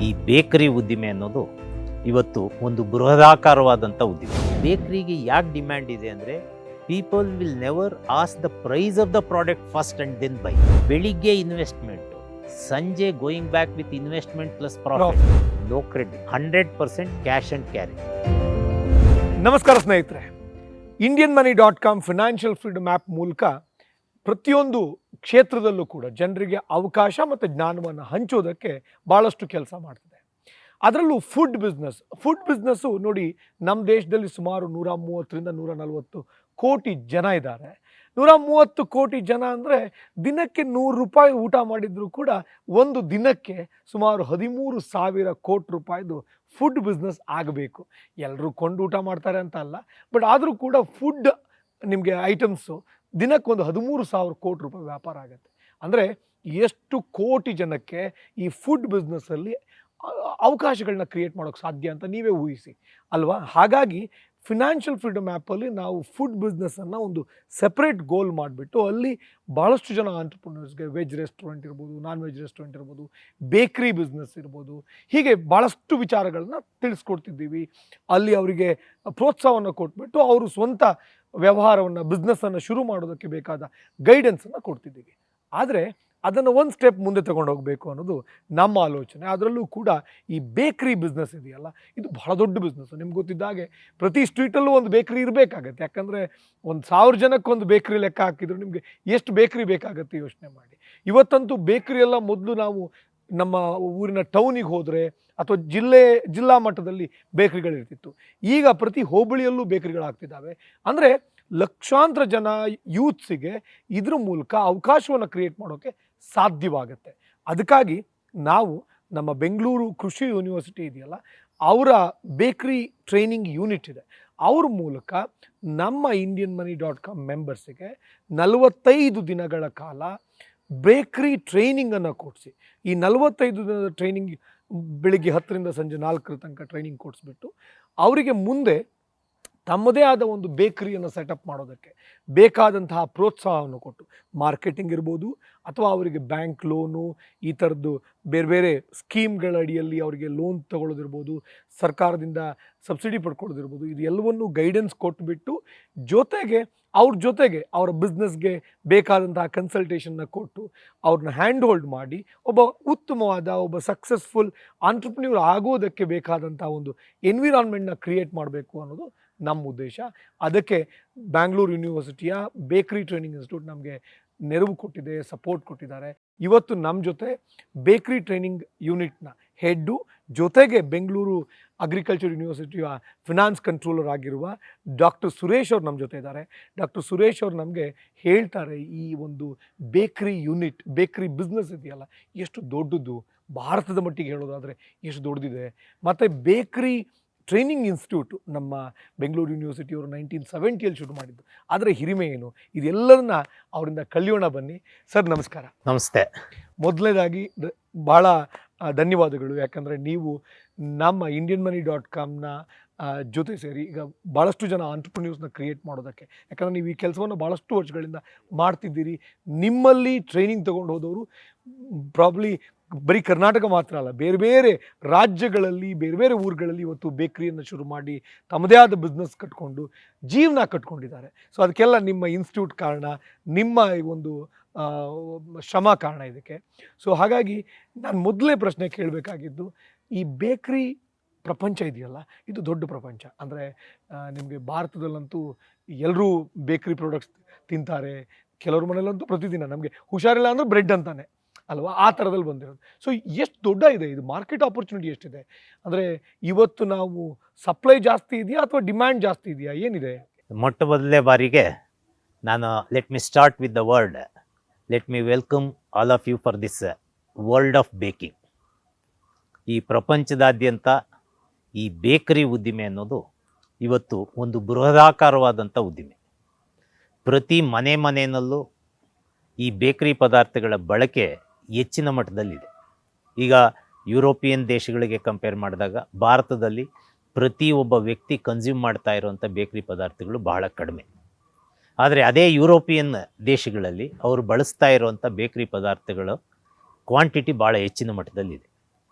ಈ ಬೇಕರಿ ಉದ್ದಿಮೆ ಅನ್ನೋದು ಇವತ್ತು ಒಂದು ಬೃಹದಾಕಾರವಾದಂಥ ಉದ್ದಿಮೆ. ಬೇಕರಿಗೆ ಯಾಕೆ ಡಿಮ್ಯಾಂಡ್ ಇದೆ ಅಂದರೆ people will never ask the price of the product first and then buy. ಬೆಳಿಗ್ಗೆ ಇನ್ವೆಸ್ಟ್ಮೆಂಟ್, ಸಂಜೆ going back with investment plus profit, no credit, 100% cash and carry. ನಮಸ್ಕಾರ ಸ್ನೇಹಿತರೆ, IndianMoney.com ಫಿನಾನ್ಷಿಯಲ್ ಫ್ರೀಡಮ್ ಆ್ಯಪ್ ಮೂಲಕ ಪ್ರತಿಯೊಂದು ಕ್ಷೇತ್ರದಲ್ಲೂ ಕೂಡ ಜನರಿಗೆ ಅವಕಾಶ ಮತ್ತು ಜ್ಞಾನವನ್ನು ಹಂಚೋದಕ್ಕೆ ಭಾಳಷ್ಟು ಕೆಲಸ ಮಾಡ್ತಿದೆ. ಅದರಲ್ಲೂ ಫುಡ್ ಬಿಸ್ನೆಸ್ಸು ನೋಡಿ, ನಮ್ಮ ದೇಶದಲ್ಲಿ ಸುಮಾರು 130ರಿಂದ 140 ಕೋಟಿ ಜನ ಇದ್ದಾರೆ. 130 ಕೋಟಿ ಜನ ಅಂದರೆ ದಿನಕ್ಕೆ ₹100 ಊಟ ಮಾಡಿದರೂ ಕೂಡ ಒಂದು ದಿನಕ್ಕೆ ಸುಮಾರು 13,000 ಕೋಟಿ ರೂಪಾಯಿದು ಫುಡ್ ಬಿಸ್ನೆಸ್ ಆಗಬೇಕು. ಎಲ್ಲರೂ ಕೊಂಡು ಊಟ ಮಾಡ್ತಾರೆ ಅಂತ ಅಲ್ಲ, ಬಟ್ ಆದರೂ ಕೂಡ ಫುಡ್ ನಿಮಗೆ ಐಟಮ್ಸು ದಿನಕ್ಕೊಂದು 13,000 ಕೋಟಿ ರೂಪಾಯಿ ವ್ಯಾಪಾರ ಆಗುತ್ತೆ. ಅಂದರೆ ಎಷ್ಟು ಕೋಟಿ ಜನಕ್ಕೆ ಈ ಫುಡ್ ಬಿಸ್ನೆಸ್ಸಲ್ಲಿ ಅವಕಾಶಗಳನ್ನ ಕ್ರಿಯೇಟ್ ಮಾಡೋಕ್ಕೆ ಸಾಧ್ಯ ಅಂತ ನೀವೇ ಊಹಿಸಿ ಅಲ್ವಾ. ಹಾಗಾಗಿ ಫಿನಾನ್ಷಿಯಲ್ ಫ್ರೀಡಮ್ ಆ್ಯಪಲ್ಲಿ ನಾವು ಫುಡ್ ಬಿಸ್ನೆಸ್ಸನ್ನು ಒಂದು ಸೆಪ್ರೇಟ್ ಗೋಲ್ ಮಾಡಿಬಿಟ್ಟು ಅಲ್ಲಿ ಭಾಳಷ್ಟು ಜನ ಆಂಟ್ರಪ್ರನರ್ಸ್ಗೆ ವೆಜ್ ರೆಸ್ಟೋರೆಂಟ್ ಇರ್ಬೋದು, ನಾನ್ ವೆಜ್ ರೆಸ್ಟೋರೆಂಟ್ ಇರ್ಬೋದು, ಬೇಕ್ರಿ ಬಿಸ್ನೆಸ್ ಇರ್ಬೋದು, ಹೀಗೆ ಭಾಳಷ್ಟು ವಿಚಾರಗಳನ್ನ ತಿಳಿಸ್ಕೊಡ್ತಿದ್ದೀವಿ. ಅಲ್ಲಿ ಅವರಿಗೆ ಪ್ರೋತ್ಸಾಹವನ್ನು ಕೊಟ್ಬಿಟ್ಟು ಅವರು ಸ್ವಂತ ವ್ಯವಹಾರವನ್ನು ಬಿಸ್ನೆಸ್ಸನ್ನು ಶುರು ಮಾಡೋದಕ್ಕೆ ಬೇಕಾದ ಗೈಡೆನ್ಸನ್ನು ಕೊಡ್ತಿದ್ದೀವಿ. ಆದರೆ ಅದನ್ನು ಒಂದು ಸ್ಟೆಪ್ ಮುಂದೆ ತಗೊಂಡು ಹೋಗಬೇಕು ಅನ್ನೋದು ನಮ್ಮ ಆಲೋಚನೆ. ಅದರಲ್ಲೂ ಕೂಡ ಈ ಬೇಕ್ರಿ ಬಿಸ್ನೆಸ್ ಇದೆಯಲ್ಲ, ಇದು ಬಹಳ ದೊಡ್ಡ ಬಿಸ್ನೆಸ್ಸು. ನಿಮ್ಗೆ ಗೊತ್ತಿದ್ದಾಗೆ ಪ್ರತಿ ಸ್ಟ್ರೀಟಲ್ಲೂ ಒಂದು ಬೇಕ್ರಿ ಇರಬೇಕಾಗತ್ತೆ. ಯಾಕಂದರೆ 1,000 ಜನಕ್ಕೊಂದು ಬೇಕ್ರಿ ಲೆಕ್ಕ ಹಾಕಿದ್ರು ನಿಮಗೆ ಎಷ್ಟು ಬೇಕ್ರಿ ಬೇಕಾಗತ್ತೆ ಯೋಚನೆ ಮಾಡಿ. ಇವತ್ತಂತೂ ಬೇಕ್ರಿ ಎಲ್ಲ ಮೊದಲು ನಾವು ನಮ್ಮ ಊರಿನ ಟೌನಿಗೆ ಹೋದರೆ ಅಥವಾ ಜಿಲ್ಲಾ ಮಟ್ಟದಲ್ಲಿ ಬೇಕ್ರಿಗಳಿರ್ತಿತ್ತು. ಈಗ ಪ್ರತಿ ಹೋಬಳಿಯಲ್ಲೂ ಬೇಕ್ರಿಗಳಾಗ್ತಿದ್ದಾವೆ. ಅಂದರೆ ಲಕ್ಷಾಂತರ ಜನ ಯೂತ್ಸಿಗೆ ಇದ್ರ ಮೂಲಕ ಅವಕಾಶವನ್ನು ಕ್ರಿಯೇಟ್ ಮಾಡೋಕ್ಕೆ ಸಾಧ್ಯವಾಗುತ್ತೆ. ಅದಕ್ಕಾಗಿ ನಾವು ನಮ್ಮ ಬೆಂಗಳೂರು ಕೃಷಿ ಯೂನಿವರ್ಸಿಟಿ ಇದೆಯಲ್ಲ, ಅವರ ಬೇಕ್ರಿ ಟ್ರೈನಿಂಗ್ ಯೂನಿಟ್ ಇದೆ. ಅವ್ರ ಮೂಲಕ ನಮ್ಮ IndianMoney.com ಮೆಂಬರ್ಸಿಗೆ 45 ದಿನಗಳ ಕಾಲ ಬೇಕ್ರಿ ಟ್ರೈನಿಂಗನ್ನು ಕೊಡಿಸಿ, ಈ 45 ದಿನದ ಟ್ರೈನಿಂಗ್ ಬೆಳಿಗ್ಗೆ 10ರಿಂದ ಸಂಜೆ 4 ತನಕ ಟ್ರೈನಿಂಗ್ ಕೊಡಿಸ್ಬಿಟ್ಟು ಅವರಿಗೆ ಮುಂದೆ ತಮ್ಮದೇ ಆದ ಒಂದು ಬೇಕರಿಯನ್ನು ಸೆಟಪ್ ಮಾಡೋದಕ್ಕೆ ಬೇಕಾದಂತಹ ಪ್ರೋತ್ಸಾಹವನ್ನು ಕೊಟ್ಟು, ಮಾರ್ಕೆಟಿಂಗ್ ಇರ್ಬೋದು ಅಥವಾ ಅವರಿಗೆ ಬ್ಯಾಂಕ್ ಲೋನು, ಈ ಥರದ್ದು ಬೇರೆ ಬೇರೆ ಸ್ಕೀಮ್ಗಳ ಅಡಿಯಲ್ಲಿ ಅವರಿಗೆ ಲೋನ್ ತಗೊಳ್ಳೋದಿರ್ಬೋದು, ಸರ್ಕಾರದಿಂದ ಸಬ್ಸಿಡಿ ಪಡ್ಕೊಳ್ಳೋದಿರ್ಬೋದು, ಇದು ಎಲ್ಲವನ್ನೂ ಗೈಡೆನ್ಸ್ ಕೊಟ್ಟುಬಿಟ್ಟು ಅವ್ರ ಜೊತೆಗೆ ಅವರ ಬಿಸ್ನೆಸ್ಗೆ ಬೇಕಾದಂತಹ ಕನ್ಸಲ್ಟೇಷನ್ನ ಕೊಟ್ಟು ಅವ್ರನ್ನ ಹ್ಯಾಂಡ್ ಹೋಲ್ಡ್ ಮಾಡಿ ಒಬ್ಬ ಸಕ್ಸಸ್ಫುಲ್ ಆಂಟ್ರಪ್ರನ್ಯೂರ್ ಆಗೋದಕ್ಕೆ ಬೇಕಾದಂಥ ಒಂದು ಎನ್ವಿರಾನ್ಮೆಂಟ್ನ ಕ್ರಿಯೇಟ್ ಮಾಡಬೇಕು ಅನ್ನೋದು ನಮ್ಮ ಉದ್ದೇಶ. ಅದಕ್ಕೆ ಬ್ಯಾಂಗ್ಳೂರು ಯೂನಿವರ್ಸಿಟಿಯ ಬೇಕ್ರಿ ಟ್ರೈನಿಂಗ್ ಇನ್ಸ್ಟಿಟ್ಯೂಟ್ ನಮಗೆ ನೆರವು ಕೊಟ್ಟಿದೆ, ಸಪೋರ್ಟ್ ಕೊಟ್ಟಿದ್ದಾರೆ. ಇವತ್ತು ನಮ್ಮ ಜೊತೆ ಬೇಕ್ರಿ ಟ್ರೈನಿಂಗ್ ಯೂನಿಟ್ನ ಹೆಡ್ಡು, ಜೊತೆಗೆ ಬೆಂಗಳೂರು ಅಗ್ರಿಕಲ್ಚರ್ ಯೂನಿವರ್ಸಿಟಿಯ ಫಿನಾನ್ಸ್ ಕಂಟ್ರೋಲರ್ ಆಗಿರುವ ಡಾಕ್ಟರ್ ಸುರೇಶ್ ಅವ್ರು ನಮ್ಮ ಜೊತೆ ಇದ್ದಾರೆ. ಡಾಕ್ಟರ್ ಸುರೇಶ್ ಅವ್ರು ನಮಗೆ ಹೇಳ್ತಾರೆ ಈ ಒಂದು ಬೇಕ್ರಿ ಬಿಸ್ನೆಸ್ ಇದೆಯಲ್ಲ ಎಷ್ಟು ದೊಡ್ಡದು, ಭಾರತದ ಮಟ್ಟಿಗೆ ಹೇಳೋದಾದರೆ ಎಷ್ಟು ದೊಡ್ಡದಿದೆ. ಮತ್ತು ಬೇಕ್ರಿ ಟ್ರೈನಿಂಗ್ ಇನ್ಸ್ಟಿಟ್ಯೂಟು ನಮ್ಮ ಬೆಂಗಳೂರು ಯೂನಿವರ್ಸಿಟಿಯವರು 1970 ಶುರು ಮಾಡಿದ್ದು. ಆದರೆ ಹಿರಿಮೆ ಏನು, ಇದೆಲ್ಲರನ್ನ ಅವರಿಂದ ಕಲಿಯೋಣ ಬನ್ನಿ. ಸರ್ ನಮಸ್ಕಾರ. ನಮಸ್ತೆ. ಮೊದಲನೇದಾಗಿ ಭಾಳ ಧನ್ಯವಾದಗಳು. ಯಾಕಂದರೆ ನೀವು ನಮ್ಮ IndianMoney.comನ ಜೊತೆ ಸೇರಿ ಈಗ ಭಾಳಷ್ಟು ಜನ ಆಂಟ್ರಪ್ರನ್ಯೂರ್ಸ್ನ ಕ್ರಿಯೇಟ್ ಮಾಡೋದಕ್ಕೆ, ಯಾಕಂದರೆ ನೀವು ಈ ಕೆಲಸವನ್ನು ಭಾಳಷ್ಟು ವರ್ಷಗಳಿಂದ ಮಾಡ್ತಿದ್ದೀರಿ. ನಿಮ್ಮಲ್ಲಿ ಟ್ರೈನಿಂಗ್ ತೊಗೊಂಡು ಹೋದವರು ಪ್ರಾಬ್ಲಿ ಬರೀ ಕರ್ನಾಟಕ ಮಾತ್ರ ಅಲ್ಲ, ಬೇರೆ ಬೇರೆ ರಾಜ್ಯಗಳಲ್ಲಿ, ಬೇರೆ ಬೇರೆ ಊರುಗಳಲ್ಲಿ ಇವತ್ತು ಬೇಕ್ರಿಯನ್ನು ಶುರು ಮಾಡಿ ತಮ್ಮದೇ ಆದ ಬಿಸ್ನೆಸ್ ಕಟ್ಕೊಂಡು ಜೀವನ ಕಟ್ಕೊಂಡಿದ್ದಾರೆ. ಸೊ ಅದಕ್ಕೆಲ್ಲ ನಿಮ್ಮ ಇನ್ಸ್ಟಿಟ್ಯೂಟ್ ಕಾರಣ, ನಿಮ್ಮ ಒಂದು ಶ್ರಮ ಕಾರಣ ಇದಕ್ಕೆ. ಸೊ ಹಾಗಾಗಿ ನಾನು ಮೊದಲನೇ ಪ್ರಶ್ನೆ ಕೇಳಬೇಕಾಗಿದ್ದು, ಈ ಬೇಕ್ರಿ ಪ್ರಪಂಚ ಇದೆಯಲ್ಲ, ಇದು ದೊಡ್ಡ ಪ್ರಪಂಚ. ಅಂದರೆ ನಿಮಗೆ ಭಾರತದಲ್ಲಂತೂ ಎಲ್ಲರೂ ಬೇಕ್ರಿ ಪ್ರಾಡಕ್ಟ್ಸ್ ತಿಂತಾರೆ. ಕೆಲವ್ರ ಮನೇಲಂತೂ ಪ್ರತಿದಿನ ನಮಗೆ ಹುಷಾರಿಲ್ಲ ಅಂದರೆ ಬ್ರೆಡ್ ಅಂತಾನೆ ಅಲ್ವಾ, ಆ ಥರದಲ್ಲಿ ಬಂದಿರೋದು. ಸೊ ಎಷ್ಟು ದೊಡ್ಡ ಇದೆ ಇದು, ಮಾರ್ಕೆಟ್ ಆಪರ್ಚುನಿಟಿ ಎಷ್ಟಿದೆ? ಅಂದರೆ ಇವತ್ತು ನಾವು ಸಪ್ಲೈ ಜಾಸ್ತಿ ಇದೆಯಾ ಅಥವಾ ಡಿಮ್ಯಾಂಡ್ ಜಾಸ್ತಿ ಇದೆಯಾ, ಏನಿದೆ? ಮೊಟ್ಟ ಮೊದಲನೇ ಬಾರಿಗೆ ನಾನು let me welcome all of you for this world of baking. ಈ ಪ್ರಪಂಚದಾದ್ಯಂತ ಈ ಬೇಕರಿ ಉದ್ದಿಮೆ ಅನ್ನೋದು ಇವತ್ತು ಒಂದು ಬೃಹದಾಕಾರವಾದಂಥ ಉದ್ದಿಮೆ. ಪ್ರತಿ ಮನೆಯಲ್ಲೂ ಈ ಬೇಕರಿ ಪದಾರ್ಥಗಳ ಬಳಕೆ ಹೆಚ್ಚಿನ ಮಟ್ಟದಲ್ಲಿದೆ. ಈಗ ಯುರೋಪಿಯನ್ ದೇಶಗಳಿಗೆ ಕಂಪೇರ್ ಮಾಡಿದಾಗ ಭಾರತದಲ್ಲಿ ಪ್ರತಿಯೊಬ್ಬ ವ್ಯಕ್ತಿ ಕನ್ಸ್ಯೂಮ್ ಮಾಡ್ತಾ ಇರುವಂಥ ಬೇಕರಿ ಪದಾರ್ಥಗಳು ಬಹಳ ಕಡಿಮೆ. ಆದರೆ ಅದೇ ಯುರೋಪಿಯನ್ ದೇಶಗಳಲ್ಲಿ ಅವರು ಬಳಸ್ತಾ ಇರುವಂಥ ಬೇಕರಿ ಪದಾರ್ಥಗಳ ಕ್ವಾಂಟಿಟಿ ಭಾಳ ಹೆಚ್ಚಿನ ಮಟ್ಟದಲ್ಲಿದೆ.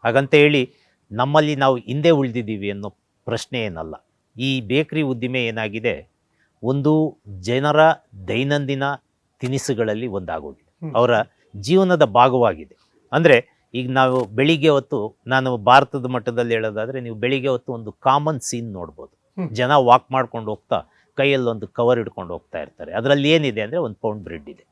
ಹಾಗಂತ ಹೇಳಿ ನಮ್ಮಲ್ಲಿ ನಾವು ಹಿಂದೆ ಉಳಿದಿದ್ದೀವಿ ಅನ್ನೋ ಪ್ರಶ್ನೆ ಏನಲ್ಲ. ಈ ಬೇಕ್ರಿ ಉದ್ದಿಮೆ ಏನಾಗಿದೆ, ಒಂದು ಜನರ ದೈನಂದಿನ ತಿನಿಸುಗಳಲ್ಲಿ ಒಂದಾಗೋಗಿದೆ, ಅವರ ಜೀವನದ ಭಾಗವಾಗಿದೆ. ಅಂದರೆ ಈಗ ನಾವು ಬೆಳಿಗ್ಗೆ ಹೊತ್ತು, ನಾನು ಭಾರತದ ಮಟ್ಟದಲ್ಲಿ ಹೇಳೋದಾದರೆ, ನೀವು ಬೆಳಿಗ್ಗೆ ಹೊತ್ತು ಒಂದು ಕಾಮನ್ ಸೀನ್ ನೋಡ್ಬೋದು. ಜನ ವಾಕ್ ಮಾಡ್ಕೊಂಡು ಹೋಗ್ತಾ ಕೈಯಲ್ಲೊಂದು ಕವರ್ ಹಿಡ್ಕೊಂಡು ಹೋಗ್ತಾ ಇರ್ತಾರೆ. ಅದರಲ್ಲಿ ಏನಿದೆ ಅಂದರೆ ಒಂದು ಪೌಂಡ್ ಬ್ರೆಡ್ ಇದೆ.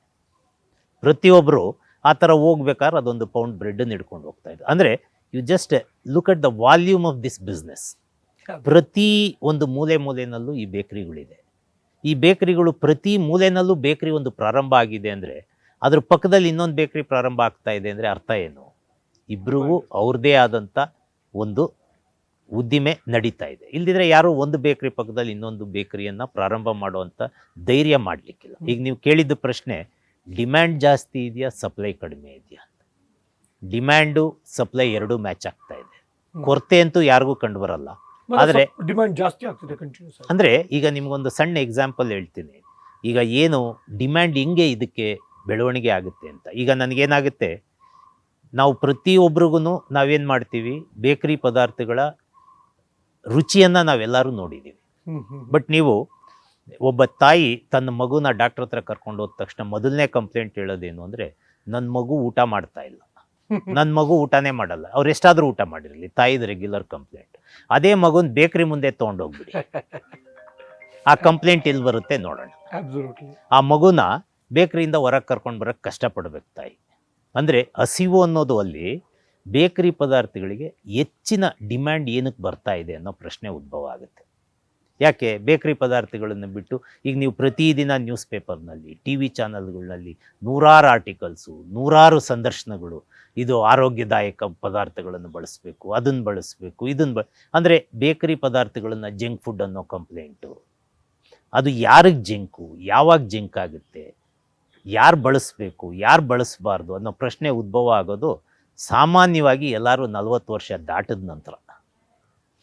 ಪ್ರತಿಯೊಬ್ಬರು ಆ ಥರ ಹೋಗ್ಬೇಕಾದ್ರೆ ಅದೊಂದು ಪೌಂಡ್ ಬ್ರೆಡ್ಡನ್ನು ಹಿಡ್ಕೊಂಡು ಹೋಗ್ತಾ ಇದ್ದಾರೆ. ಅಂದರೆ you just look at the volume of this business. ಪ್ರತಿ ಒಂದು ಮೂಲೆನಲ್ಲೂ ಈ ಬೇಕ್ರಿಗಳಿದೆ. ಈ ಬೇಕ್ರಿಗಳು ಪ್ರತಿ ಮೂಲೆನಲ್ಲೂ ಬೇಕ್ರಿ ಒಂದು ಪ್ರಾರಂಭ ಆಗಿದೆ ಅಂದರೆ, ಅದ್ರ ಪಕ್ಕದಲ್ಲಿ ಇನ್ನೊಂದು ಬೇಕ್ರಿ ಪ್ರಾರಂಭ ಆಗ್ತಾ ಇದೆ ಅಂದರೆ ಅರ್ಥ ಏನು? ಇಬ್ಬರಿಗೂ ಅವ್ರದ್ದೇ ಆದಂಥ ಒಂದು ಉದ್ದಿಮೆ ನಡೀತಾ ಇದೆ. ಇಲ್ದಿದ್ರೆ ಯಾರು ಒಂದು ಬೇಕ್ರಿ ಪಕ್ಕದಲ್ಲಿ ಇನ್ನೊಂದು ಬೇಕ್ರಿಯನ್ನು ಪ್ರಾರಂಭ ಮಾಡುವಂಥ ಧೈರ್ಯ ಮಾಡಲಿಕ್ಕಿಲ್ಲ. ಈಗ ನೀವು ಕೇಳಿದ್ದ ಪ್ರಶ್ನೆ, ಡಿಮ್ಯಾಂಡ್ ಜಾಸ್ತಿ ಇದೆಯಾ, ಸಪ್ಲೈ ಕಡಿಮೆ ಇದೆಯಾ? ಡಿಮ್ಯಾಂಡು ಸಪ್ಲೈ ಎರಡೂ ಮ್ಯಾಚ್ ಆಗ್ತಾ ಇದೆ. ಕೊರತೆ ಅಂತೂ ಯಾರಿಗೂ ಕಂಡು ಬರಲ್ಲ. ಆದರೆ ಡಿಮ್ಯಾಂಡ್ ಜಾಸ್ತಿ ಆಗ್ತಿದೆ ಕಂಟಿನ್ಯೂಸ್. ಅಂದರೆ ಈಗ ನಿಮ್ಗೊಂದು ಸಣ್ಣ ಎಕ್ಸಾಂಪಲ್ ಹೇಳ್ತೀನಿ. ಈಗ ಏನು ಡಿಮ್ಯಾಂಡ್ ಹಿಂಗೆ ಇದಕ್ಕೆ ಬೆಳವಣಿಗೆ ಆಗುತ್ತೆ ಅಂತ. ಈಗ ನನಗೇನಾಗುತ್ತೆ, ನಾವು ಪ್ರತಿಯೊಬ್ಬರಿಗೂ ನಾವೇನು ಮಾಡ್ತೀವಿ, ಬೇಕ್ರಿ ಪದಾರ್ಥಗಳ ರುಚಿಯನ್ನು ನಾವೆಲ್ಲರೂ ನೋಡಿದ್ದೀವಿ. ಬಟ್ ನೀವು ಒಬ್ಬ ತಾಯಿ ತನ್ನ ಮಗುನ ಡಾಕ್ಟ್ರ್ ಹತ್ರ ಕರ್ಕೊಂಡು ಹೋದ ತಕ್ಷಣ ಮೊದಲನೇ ಕಂಪ್ಲೇಂಟ್ ಹೇಳೋದೇನು ಅಂದರೆ, ನನ್ನ ಮಗು ಊಟ ಮಾಡ್ತಾ ಇಲ್ಲ, ನನ್ನ ಮಗು ಊಟನೇ ಮಾಡಲ್ಲ. ಅವ್ರು ಎಷ್ಟಾದರೂ ಊಟ ಮಾಡಿರಲಿ, ತಾಯಿದು ರೆಗ್ಯುಲರ್ ಕಂಪ್ಲೇಂಟ್. ಅದೇ ಮಗುನ ಬೇಕ್ರಿ ಮುಂದೆ ತೊಗೊಂಡೋಗ್ಬಿಡಿ, ಆ ಕಂಪ್ಲೇಂಟ್ ಎಲ್ಲಿ ಬರುತ್ತೆ ನೋಡೋಣ. ಆ ಮಗುನ ಬೇಕ್ರಿಯಿಂದ ಹೊರಗೆ ಕರ್ಕೊಂಡು ಬರೋಕ್ಕೆ ಕಷ್ಟಪಡ್ಬೇಕು ತಾಯಿ. ಅಂದರೆ ಹಸಿವು ಅನ್ನೋದು ಅಲ್ಲಿ ಬೇಕ್ರಿ ಪದಾರ್ಥಗಳಿಗೆ ಹೆಚ್ಚಿನ ಡಿಮ್ಯಾಂಡ್ ಏನಕ್ಕೆ ಬರ್ತಾ ಇದೆ ಅನ್ನೋ ಪ್ರಶ್ನೆ ಉದ್ಭವ ಆಗುತ್ತೆ. ಯಾಕೆ ಬೇಕ್ರಿ ಪದಾರ್ಥಗಳನ್ನು ಬಿಟ್ಟು ಈಗ ನೀವು ಪ್ರತಿದಿನ ನ್ಯೂಸ್ ಪೇಪರ್ನಲ್ಲಿ, ಟಿ ವಿ ಚಾನಲ್ಗಳಲ್ಲಿ ನೂರಾರು ಆರ್ಟಿಕಲ್ಸು, ನೂರಾರು ಸಂದರ್ಶನಗಳು, ಇದು ಆರೋಗ್ಯದಾಯಕ ಪದಾರ್ಥಗಳನ್ನು ಬಳಸಬೇಕು, ಅದನ್ನು ಬಳಸಬೇಕು, ಇದನ್ನು ಅಂದರೆ ಬೇಕರಿ ಪದಾರ್ಥಗಳನ್ನು ಜಂಕ್ ಫುಡ್ ಅನ್ನೋ ಕಂಪ್ಲೇಂಟು. ಅದು ಯಾರಿಗೆ ಜಂಕು, ಯಾವಾಗ ಜಂಕ್ ಆಗುತ್ತೆ, ಯಾರು ಬಳಸಬೇಕು, ಯಾರು ಬಳಸಬಾರ್ದು ಅನ್ನೋ ಪ್ರಶ್ನೆ ಉದ್ಭವ ಆಗೋದು ಸಾಮಾನ್ಯವಾಗಿ ಎಲ್ಲರೂ 40 ವರ್ಷ ದಾಟಿದ ನಂತರ.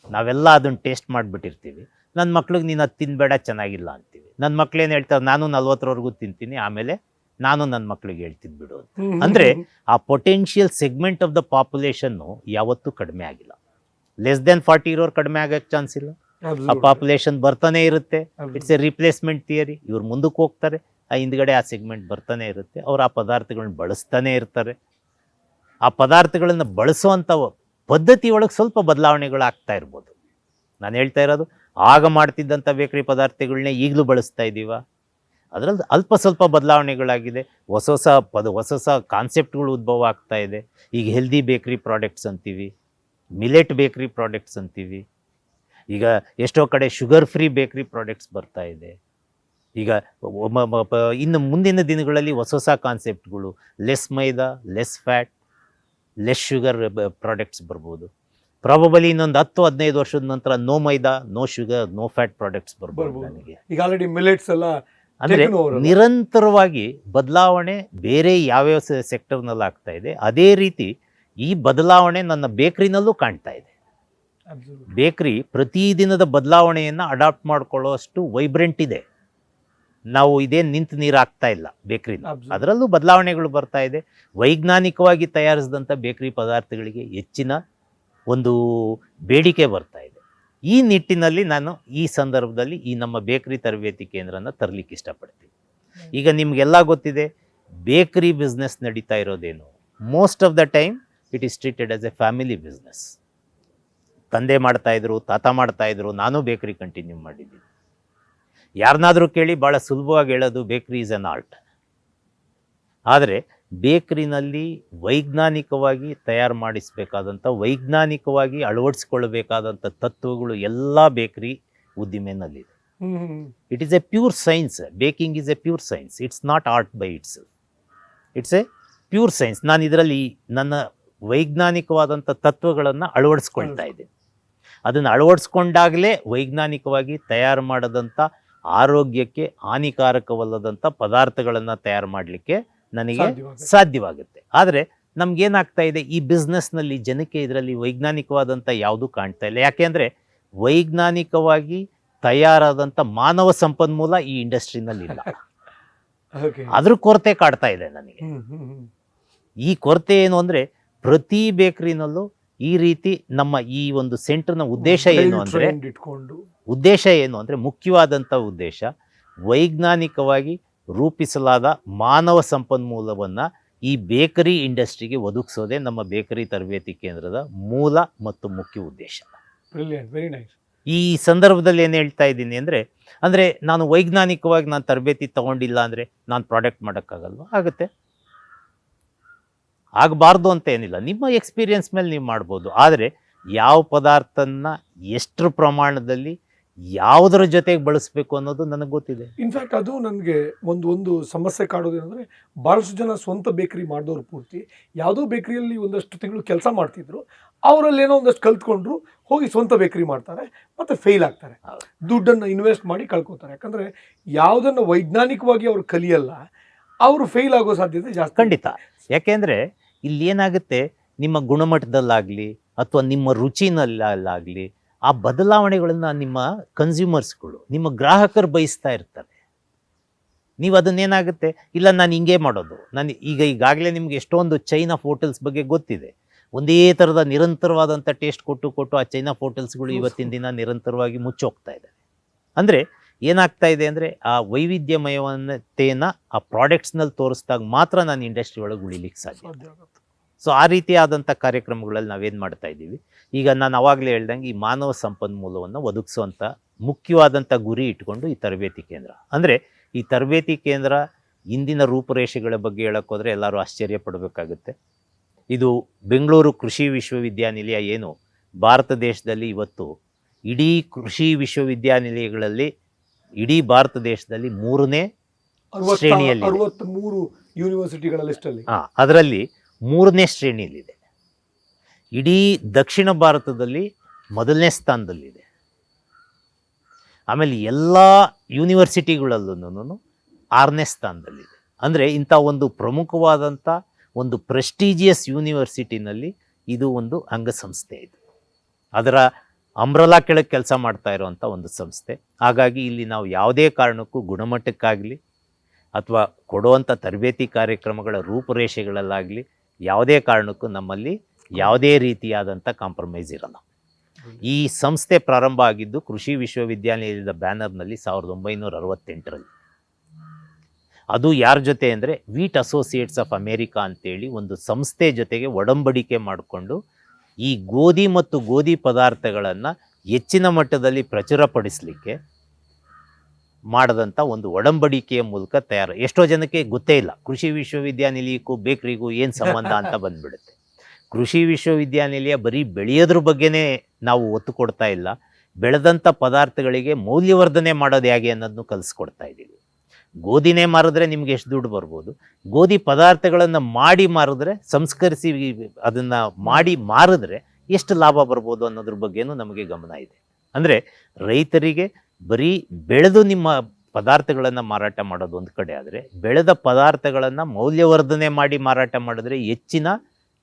ನಾವೆಲ್ಲ ಅದನ್ನು ಟೇಸ್ಟ್ ಮಾಡಿಬಿಟ್ಟಿರ್ತೀವಿ. ನನ್ನ ಮಕ್ಳಿಗೆ ನೀನು ಅದು ತಿನ್ನಬೇಡ, ಚೆನ್ನಾಗಿಲ್ಲ ಅಂತೀವಿ. ನನ್ನ ಮಕ್ಳೇನು ಹೇಳ್ತಾರೆ, ನಾನು 40ವರೆಗೂ ತಿಂತೀನಿ, ಆಮೇಲೆ ನಾನು ನನ್ನ ಮಕ್ಳಿಗೆ ಹೇಳ್ತೀನಿ ಬಿಡು ಅಂತ. ಅಂದರೆ ಆ potential segment of the population ಯಾವತ್ತೂ ಕಡಿಮೆ ಆಗಿಲ್ಲ. ಲೆಸ್ ದೆನ್ 40 ಇರೋರು ಕಡಿಮೆ ಆಗೋಕ್ಕೆ ಚಾನ್ಸ್ ಇಲ್ಲ. ಆ ಪಾಪ್ಯುಲೇಷನ್ ಬರ್ತಾನೆ ಇರುತ್ತೆ. It's A replacement theory. ಇವ್ರು ಮುಂದಕ್ಕೆ ಹೋಗ್ತಾರೆ, ಆ ಹಿಂದ್ಗಡೆ ಆ ಸೆಗ್ಮೆಂಟ್ ಬರ್ತಾನೆ ಇರುತ್ತೆ. ಅವ್ರು ಆ ಪದಾರ್ಥಗಳನ್ನ ಬಳಸ್ತಾನೆ ಇರ್ತಾರೆ. ಆ ಪದಾರ್ಥಗಳನ್ನು ಬಳಸುವಂಥ ಪದ್ಧತಿ ಒಳಗೆ ಸ್ವಲ್ಪ ಬದಲಾವಣೆಗಳಾಗ್ತಾ ಇರ್ಬೋದು. ನಾನು ಹೇಳ್ತಾ ಇರೋದು, ಆಗ ಮಾಡ್ತಿದ್ದಂಥ ಬೇಕರಿ ಪದಾರ್ಥಗಳನ್ನೇ ಈಗಲೂ ಬಳಸ್ತಾ ಇದ್ದೀವ? ಅದರಲ್ಲಿ ಅಲ್ಪ ಸ್ವಲ್ಪ ಬದಲಾವಣೆಗಳಾಗಿದೆ. ಹೊಸ ಹೊಸ ಕಾನ್ಸೆಪ್ಟ್ಗಳು ಉದ್ಭವ ಆಗ್ತಾ ಇದೆ. ಈಗ ಹೆಲ್ದಿ ಬೇಕ್ರಿ ಪ್ರಾಡಕ್ಟ್ಸ್ ಅಂತೀವಿ, ಮಿಲೆಟ್ ಬೇಕ್ರಿ ಪ್ರಾಡಕ್ಟ್ಸ್ ಅಂತೀವಿ. ಈಗ ಎಷ್ಟೋ ಕಡೆ ಶುಗರ್ ಫ್ರೀ ಬೇಕ್ರಿ ಪ್ರಾಡಕ್ಟ್ಸ್ ಬರ್ತಾ ಇದೆ. ಈಗ ಇನ್ನು ಮುಂದಿನ ದಿನಗಳಲ್ಲಿ ಹೊಸ ಕಾನ್ಸೆಪ್ಟ್ಗಳು, less maida, less fat, less sugar products ಬರ್ಬೋದು. ಪ್ರಾಬಬಲಿ ಇನ್ನೊಂದು 10-15 ವರ್ಷದ ನಂತರ no maida, no sugar, no fat products ಬರ್ಬೋದು. ನನಗೆ ಈಗ ಆಲ್ರೆಡಿ ಮಿಲೆಟ್ಸ್ ಎಲ್ಲ ಅಂದರೆ ನಿರಂತರವಾಗಿ ಬದಲಾವಣೆ ಬೇರೆ ಯಾವ್ಯಾವ ಸೆಕ್ಟರ್ನಲ್ಲಿ ಆಗ್ತಾ ಇದೆ, ಅದೇ ರೀತಿ ಈ ಬದಲಾವಣೆ ನನ್ನ ಬೇಕ್ರಿನಲ್ಲೂ ಕಾಣ್ತಾ ಇದೆ. ಬೇಕ್ರಿ ಪ್ರತಿದಿನದ ಬದಲಾವಣೆಯನ್ನು ಅಡಾಪ್ಟ್ ಮಾಡ್ಕೊಳ್ಳೋಷ್ಟು ವೈಬ್ರೆಂಟ್ ಇದೆ. ನಾವು ಇದೇನು ನಿಂತು ನೀರು ಆಗ್ತಾ ಇಲ್ಲ ಬೇಕ್ರಿನ, ಅದರಲ್ಲೂ ಬದಲಾವಣೆಗಳು ಬರ್ತಾ ಇದೆ. ವೈಜ್ಞಾನಿಕವಾಗಿ ತಯಾರಿಸಿದಂಥ ಬೇಕ್ರಿ ಪದಾರ್ಥಗಳಿಗೆ ಹೆಚ್ಚಿನ ಒಂದು ಬೇಡಿಕೆ ಬರ್ತಾ ಇದೆ. ಈ ನಿಟ್ಟಿನಲ್ಲಿ ನಾನು ಈ ಸಂದರ್ಭದಲ್ಲಿ ಈ ನಮ್ಮ ಬೇಕ್ರಿ ತರಬೇತಿ ಕೇಂದ್ರನ ತರಲಿಕ್ಕೆ ಇಷ್ಟಪಡ್ತೀನಿ. ಈಗ ನಿಮಗೆಲ್ಲ ಗೊತ್ತಿದೆ, ಬೇಕ್ರಿ ಬಿಸ್ನೆಸ್ ನಡೀತಾ ಇರೋದೇನು, most of the time it is treated as a family business. ತಂದೆ ಮಾಡ್ತಾಯಿದ್ರು, ತಾತ ಮಾಡ್ತಾಯಿದ್ರು, ನಾನು ಬೇಕ್ರಿ ಕಂಟಿನ್ಯೂ ಮಾಡಿದ್ದೀನಿ. ಯಾರನ್ನಾದರೂ ಕೇಳಿ ಭಾಳ ಸುಲಭವಾಗಿ ಹೇಳೋದು ಬೇಕ್ರಿ ಈಸ್ ಅನ್ ಆರ್ಟ್. ಆದರೆ ಬೇಕ್ರಿನಲ್ಲಿ ವೈಜ್ಞಾನಿಕವಾಗಿ ತಯಾರು ಮಾಡಿಸಬೇಕಾದಂಥ, ವೈಜ್ಞಾನಿಕವಾಗಿ ಅಳವಡಿಸ್ಕೊಳ್ಬೇಕಾದಂಥ ತತ್ವಗಳು ಎಲ್ಲ ಬೇಕ್ರಿ ಉದ್ದಿಮೆನಲ್ಲಿದೆ. It is a pure science. Baking is a pure science. It's not art by it's. It's a pure science. ನಾನು ಇದರಲ್ಲಿ ನನ್ನ ವೈಜ್ಞಾನಿಕವಾದಂಥ ತತ್ವಗಳನ್ನು ಅಳವಡಿಸ್ಕೊಳ್ತಾ ಇದ್ದೀನಿ. ಅದನ್ನು ಅಳವಡಿಸ್ಕೊಂಡಾಗಲೇ ವೈಜ್ಞಾನಿಕವಾಗಿ ತಯಾರು ಮಾಡೋದಂಥ ಆರೋಗ್ಯಕ್ಕೆ ಹಾನಿಕಾರಕವಲ್ಲದಂಥ ಪದಾರ್ಥಗಳನ್ನು ತಯಾರು ಮಾಡಲಿಕ್ಕೆ ನನಗೆ ಸಾಧ್ಯವಾಗುತ್ತೆ. ಆದರೆ ನಮಗೇನಾಗ್ತಾ ಇದೆ, ಈ ಬಿಸ್ನೆಸ್ನಲ್ಲಿ ಜನಕ್ಕೆ ಇದರಲ್ಲಿ ವೈಜ್ಞಾನಿಕವಾದಂಥ ಯಾವುದೂ ಕಾಣ್ತಾ ಇಲ್ಲ. ಯಾಕೆಂದರೆ ವೈಜ್ಞಾನಿಕವಾಗಿ ತಯಾರಾದಂಥ ಮಾನವ ಸಂಪನ್ಮೂಲ ಈ ಇಂಡಸ್ಟ್ರಿನಲ್ಲಿ ಇಲ್ಲ. ಅದ್ರ ಕೊರತೆ ಕಾಡ್ತಾ ಇದೆ ನನಗೆ. ಈ ಕೊರತೆ ಏನು ಅಂದರೆ, ಪ್ರತಿ ಬೇಕ್ರಿನಲ್ಲೂ ಈ ರೀತಿ ನಮ್ಮ ಈ ಒಂದು ಸೆಂಟರ್ನ ಉದ್ದೇಶ ಏನು ಅಂದರೆ ಇಟ್ಕೊಂಡು ಮುಖ್ಯವಾದಂಥ ಉದ್ದೇಶ ವೈಜ್ಞಾನಿಕವಾಗಿ ರೂಪಿಸಲಾದ ಮಾನವ ಸಂಪನ್ಮೂಲವನ್ನು ಈ ಬೇಕರಿ ಇಂಡಸ್ಟ್ರಿಗೆ ಒದಗಿಸೋದೇ ನಮ್ಮ ಬೇಕರಿ ತರಬೇತಿ ಕೇಂದ್ರದ ಮೂಲ ಮತ್ತು ಮುಖ್ಯ ಉದ್ದೇಶ. Brilliant, very nice. ಈ ಸಂದರ್ಭದಲ್ಲಿ ಏನು ಹೇಳ್ತಾ ಇದ್ದೀನಿ ಅಂದರೆ ನಾನು ವೈಜ್ಞಾನಿಕವಾಗಿ ನಾನು ತರಬೇತಿ ತಗೊಂಡಿಲ್ಲ ಅಂದರೆ ನಾನು ಪ್ರಾಡಕ್ಟ್ ಮಾಡೋಕ್ಕಾಗಲ್ವ? ಆಗುತ್ತೆ. ಆಗಬಾರ್ದು ಅಂತ ಏನಿಲ್ಲ, ನಿಮ್ಮ ಎಕ್ಸ್ಪೀರಿಯನ್ಸ್ ಮೇಲೆ ನೀವು ಮಾಡ್ಬೋದು. ಆದರೆ ಯಾವ ಪದಾರ್ಥನ ಎಷ್ಟು ಪ್ರಮಾಣದಲ್ಲಿ ಯಾವುದರ ಜೊತೆಗೆ ಬಳಸಬೇಕು ಅನ್ನೋದು ನನಗೆ ಗೊತ್ತಿದೆ. ಇನ್ಫ್ಯಾಕ್ಟ್ ಅದು ನನಗೆ ಒಂದು ಸಮಸ್ಯೆ ಕಾಡೋದೇನೆಂದರೆ, ಭಾಳಷ್ಟು ಜನ ಸ್ವಂತ ಬೇಕರಿ ಮಾಡಿದವ್ರು ಪೂರ್ತಿ ಯಾವುದೋ ಬೇಕರಿಯಲ್ಲಿ ಒಂದಷ್ಟು ತಿಂಗಳು ಕೆಲಸ ಮಾಡ್ತಿದ್ರು, ಅವರಲ್ಲಿ ಏನೋ ಒಂದಷ್ಟು ಕಲ್ತ್ಕೊಂಡ್ರು, ಹೋಗಿ ಸ್ವಂತ ಬೇಕರಿ ಮಾಡ್ತಾರೆ, ಮತ್ತು ಫೇಲ್ ಆಗ್ತಾರೆ, ದುಡ್ಡನ್ನು ಇನ್ವೆಸ್ಟ್ ಮಾಡಿ ಕಳ್ಕೊತಾರೆ. ಯಾಕಂದರೆ ಯಾವುದನ್ನು ವೈಜ್ಞಾನಿಕವಾಗಿ ಅವ್ರು ಕಲಿಯಲ್ಲ, ಅವರು ಫೇಲ್ ಆಗೋ ಸಾಧ್ಯತೆ ಜಾಸ್ತಿ. ಖಂಡಿತ. ಯಾಕೆಂದರೆ ಇಲ್ಲಿ ಏನಾಗುತ್ತೆ, ನಿಮ್ಮ ಗುಣಮಟ್ಟದಲ್ಲಾಗಲಿ ಅಥವಾ ನಿಮ್ಮ ರುಚಿನಲ್ಲಾಗಲಿ ಆ ಬದಲಾವಣೆಗಳನ್ನು ನಿಮ್ಮ ಕನ್ಸ್ಯೂಮರ್ಸ್ಗಳು, ನಿಮ್ಮ ಗ್ರಾಹಕರು ಬಯಸ್ತಾ ಇರ್ತಾರೆ. ನೀವು ಅದನ್ನೇನಾಗುತ್ತೆ, ಇಲ್ಲ ನಾನು ಹಿಂಗೆ ಮಾಡೋದು, ನಾನು ಈಗಾಗಲೇ ನಿಮ್ಗೆ ಎಷ್ಟೊಂದು ಚೈನ್ ಆಫ್ ಹೋಟೆಲ್ಸ್ ಬಗ್ಗೆ ಗೊತ್ತಿದೆ. ಒಂದೇ ಥರದ ನಿರಂತರವಾದಂಥ ಟೇಸ್ಟ್ ಕೊಟ್ಟು ಆ ಚೈನಾ ಹೋಟೆಲ್ಸ್ಗಳು ಇವತ್ತಿನ ದಿನ ನಿರಂತರವಾಗಿ ಮುಚ್ಚೋಗ್ತಾ ಇದೆ. ಅಂದರೆ ಏನಾಗ್ತಾ ಇದೆ ಅಂದರೆ, ಆ ವೈವಿಧ್ಯಮಯತೆಯನ್ನು ಆ ಪ್ರಾಡಕ್ಟ್ಸ್ನಲ್ಲಿ ತೋರಿಸಿದಾಗ ಮಾತ್ರ ನಾನು ಇಂಡಸ್ಟ್ರಿ ಒಳಗೆ ಉಳಿಲಿಕ್ಕೆ ಸಾಧ್ಯ. ಸೊ ಆ ರೀತಿಯಾದಂಥ ಕಾರ್ಯಕ್ರಮಗಳಲ್ಲಿ ನಾವೇನು ಮಾಡ್ತಾ ಇದ್ದೀವಿ, ಈಗ ನಾನು ಅವಾಗಲೇ ಹೇಳ್ದಂಗೆ ಈ ಮಾನವ ಸಂಪನ್ಮೂಲವನ್ನು ಒದಗಿಸುವಂಥ ಮುಖ್ಯವಾದಂಥ ಗುರಿ ಇಟ್ಕೊಂಡು ಈ ತರಬೇತಿ ಕೇಂದ್ರ. ಅಂದರೆ ಈ ತರಬೇತಿ ಕೇಂದ್ರ ಇಂದಿನ ರೂಪುರೇಷೆಗಳ ಬಗ್ಗೆ ಹೇಳೋಕ್ಕೋದ್ರೆ ಎಲ್ಲರೂ ಆಶ್ಚರ್ಯ ಪಡಬೇಕಾಗುತ್ತೆ. ಇದು ಬೆಂಗಳೂರು ಕೃಷಿ ವಿಶ್ವವಿದ್ಯಾನಿಲಯ ಏನು ಭಾರತ ದೇಶದಲ್ಲಿ ಇವತ್ತು ಇಡೀ ಕೃಷಿ ವಿಶ್ವವಿದ್ಯಾನಿಲಯಗಳಲ್ಲಿ ಇಡೀ ಭಾರತ ದೇಶದಲ್ಲಿ 3ನೇ ಶ್ರೇಣಿಯಲ್ಲಿ, 63 ಯೂನಿವರ್ಸಿಟಿಗಳ ಲಿಸ್ಟಲ್ಲಿ, ಅದರಲ್ಲಿ 3ನೇ ಶ್ರೇಣಿಯಲ್ಲಿದೆ. ಇಡೀ ದಕ್ಷಿಣ ಭಾರತದಲ್ಲಿ 1ನೇ ಸ್ಥಾನದಲ್ಲಿದೆ. ಆಮೇಲೆ ಎಲ್ಲ ಯೂನಿವರ್ಸಿಟಿಗಳಲ್ಲೂ 6ನೇ ಸ್ಥಾನದಲ್ಲಿದೆ. ಅಂದರೆ ಇಂಥ ಒಂದು ಪ್ರಮುಖವಾದಂಥ ಒಂದು ಪ್ರೆಸ್ಟೀಜಿಯಸ್ ಯೂನಿವರ್ಸಿಟಿನಲ್ಲಿ ಇದು ಒಂದು ಅಂಗಸಂಸ್ಥೆ. ಇದು ಅದರ ಅಂಬ್ರಲಾ ಕೆಳಗೆ ಕೆಲಸ ಮಾಡ್ತಾ ಇರುವಂಥ ಒಂದು ಸಂಸ್ಥೆ. ಹಾಗಾಗಿ ಇಲ್ಲಿ ನಾವು ಯಾವುದೇ ಕಾರಣಕ್ಕೂ ಗುಣಮಟ್ಟಕ್ಕಾಗಲಿ ಅಥವಾ ಕೊಡುವಂಥ ತರಬೇತಿ ಕಾರ್ಯಕ್ರಮಗಳ ರೂಪುರೇಷೆಗಳಲ್ಲಾಗಲಿ ಯಾವುದೇ ಕಾರಣಕ್ಕೂ ನಮ್ಮಲ್ಲಿ ಯಾವುದೇ ರೀತಿಯಾದಂಥ ಕಾಂಪ್ರಮೈಸ್ ಇರಲ್ಲ. ಈ ಸಂಸ್ಥೆ ಪ್ರಾರಂಭ ಆಗಿದ್ದು ಕೃಷಿ ವಿಶ್ವವಿದ್ಯಾನಿಲಯದ ಬ್ಯಾನರ್ನಲ್ಲಿ 1968ರಲ್ಲಿ. ಅದು ಯಾರ ಜೊತೆ ಅಂದರೆ ವೀಟ್ ಅಸೋಸಿಯೇಟ್ಸ್ ಆಫ್ ಅಮೇರಿಕಾ ಅಂತೇಳಿ ಒಂದು ಸಂಸ್ಥೆ ಜೊತೆಗೆ ಒಡಂಬಡಿಕೆ ಮಾಡಿಕೊಂಡು ಈ ಗೋಧಿ ಮತ್ತು ಗೋಧಿ ಪದಾರ್ಥಗಳನ್ನು ಹೆಚ್ಚಿನ ಮಟ್ಟದಲ್ಲಿ ಪ್ರಚುರಪಡಿಸಲಿಕ್ಕೆ ಮಾಡಿದಂಥ ಒಂದು ಒಡಂಬಡಿಕೆಯ ಮೂಲಕ ತಯಾರು. ಎಷ್ಟೋ ಜನಕ್ಕೆ ಗೊತ್ತೇ ಇಲ್ಲ ಕೃಷಿ ವಿಶ್ವವಿದ್ಯಾನಿಲಯಕ್ಕೂ ಬೇಕರಿಗೂ ಏನು ಸಂಬಂಧ ಅಂತ ಬಂದ್ಬಿಡುತ್ತೆ. ಕೃಷಿ ವಿಶ್ವವಿದ್ಯಾನಿಲಯ ಬರೀ ಬೆಳೆಯೋದ್ರ ಬಗ್ಗೆನೇ ನಾವು ಒತ್ತು ಕೊಡ್ತಾ ಇಲ್ಲ, ಬೆಳೆದಂಥ ಪದಾರ್ಥಗಳಿಗೆ ಮೌಲ್ಯವರ್ಧನೆ ಮಾಡೋದು ಹೇಗೆ ಅನ್ನೋದನ್ನು ಕಲಿಸ್ಕೊಡ್ತಾ ಇದ್ದೀವಿ. ಗೋಧಿನೇ ಮಾರಿದ್ರೆ ನಿಮ್ಗೆ ಎಷ್ಟು ದುಡ್ಡು ಬರ್ಬೋದು, ಗೋಧಿ ಪದಾರ್ಥಗಳನ್ನು ಮಾಡಿ ಮಾರಿದ್ರೆ, ಸಂಸ್ಕರಿಸಿ ಅದನ್ನು ಮಾಡಿ ಮಾರಿದ್ರೆ ಎಷ್ಟು ಲಾಭ ಬರ್ಬೋದು ಅನ್ನೋದ್ರ ಬಗ್ಗೆನೂ ನಮಗೆ ಗಮನ ಇದೆ. ಅಂದರೆ ರೈತರಿಗೆ ಬರೀ ಬೆಳೆದು ನಿಮ್ಮ ಪದಾರ್ಥಗಳನ್ನು ಮಾರಾಟ ಮಾಡೋದು ಒಂದು ಕಡೆ ಆದರೆ, ಬೆಳೆದ ಪದಾರ್ಥಗಳನ್ನು ಮೌಲ್ಯವರ್ಧನೆ ಮಾಡಿ ಮಾರಾಟ ಮಾಡಿದ್ರೆ ಹೆಚ್ಚಿನ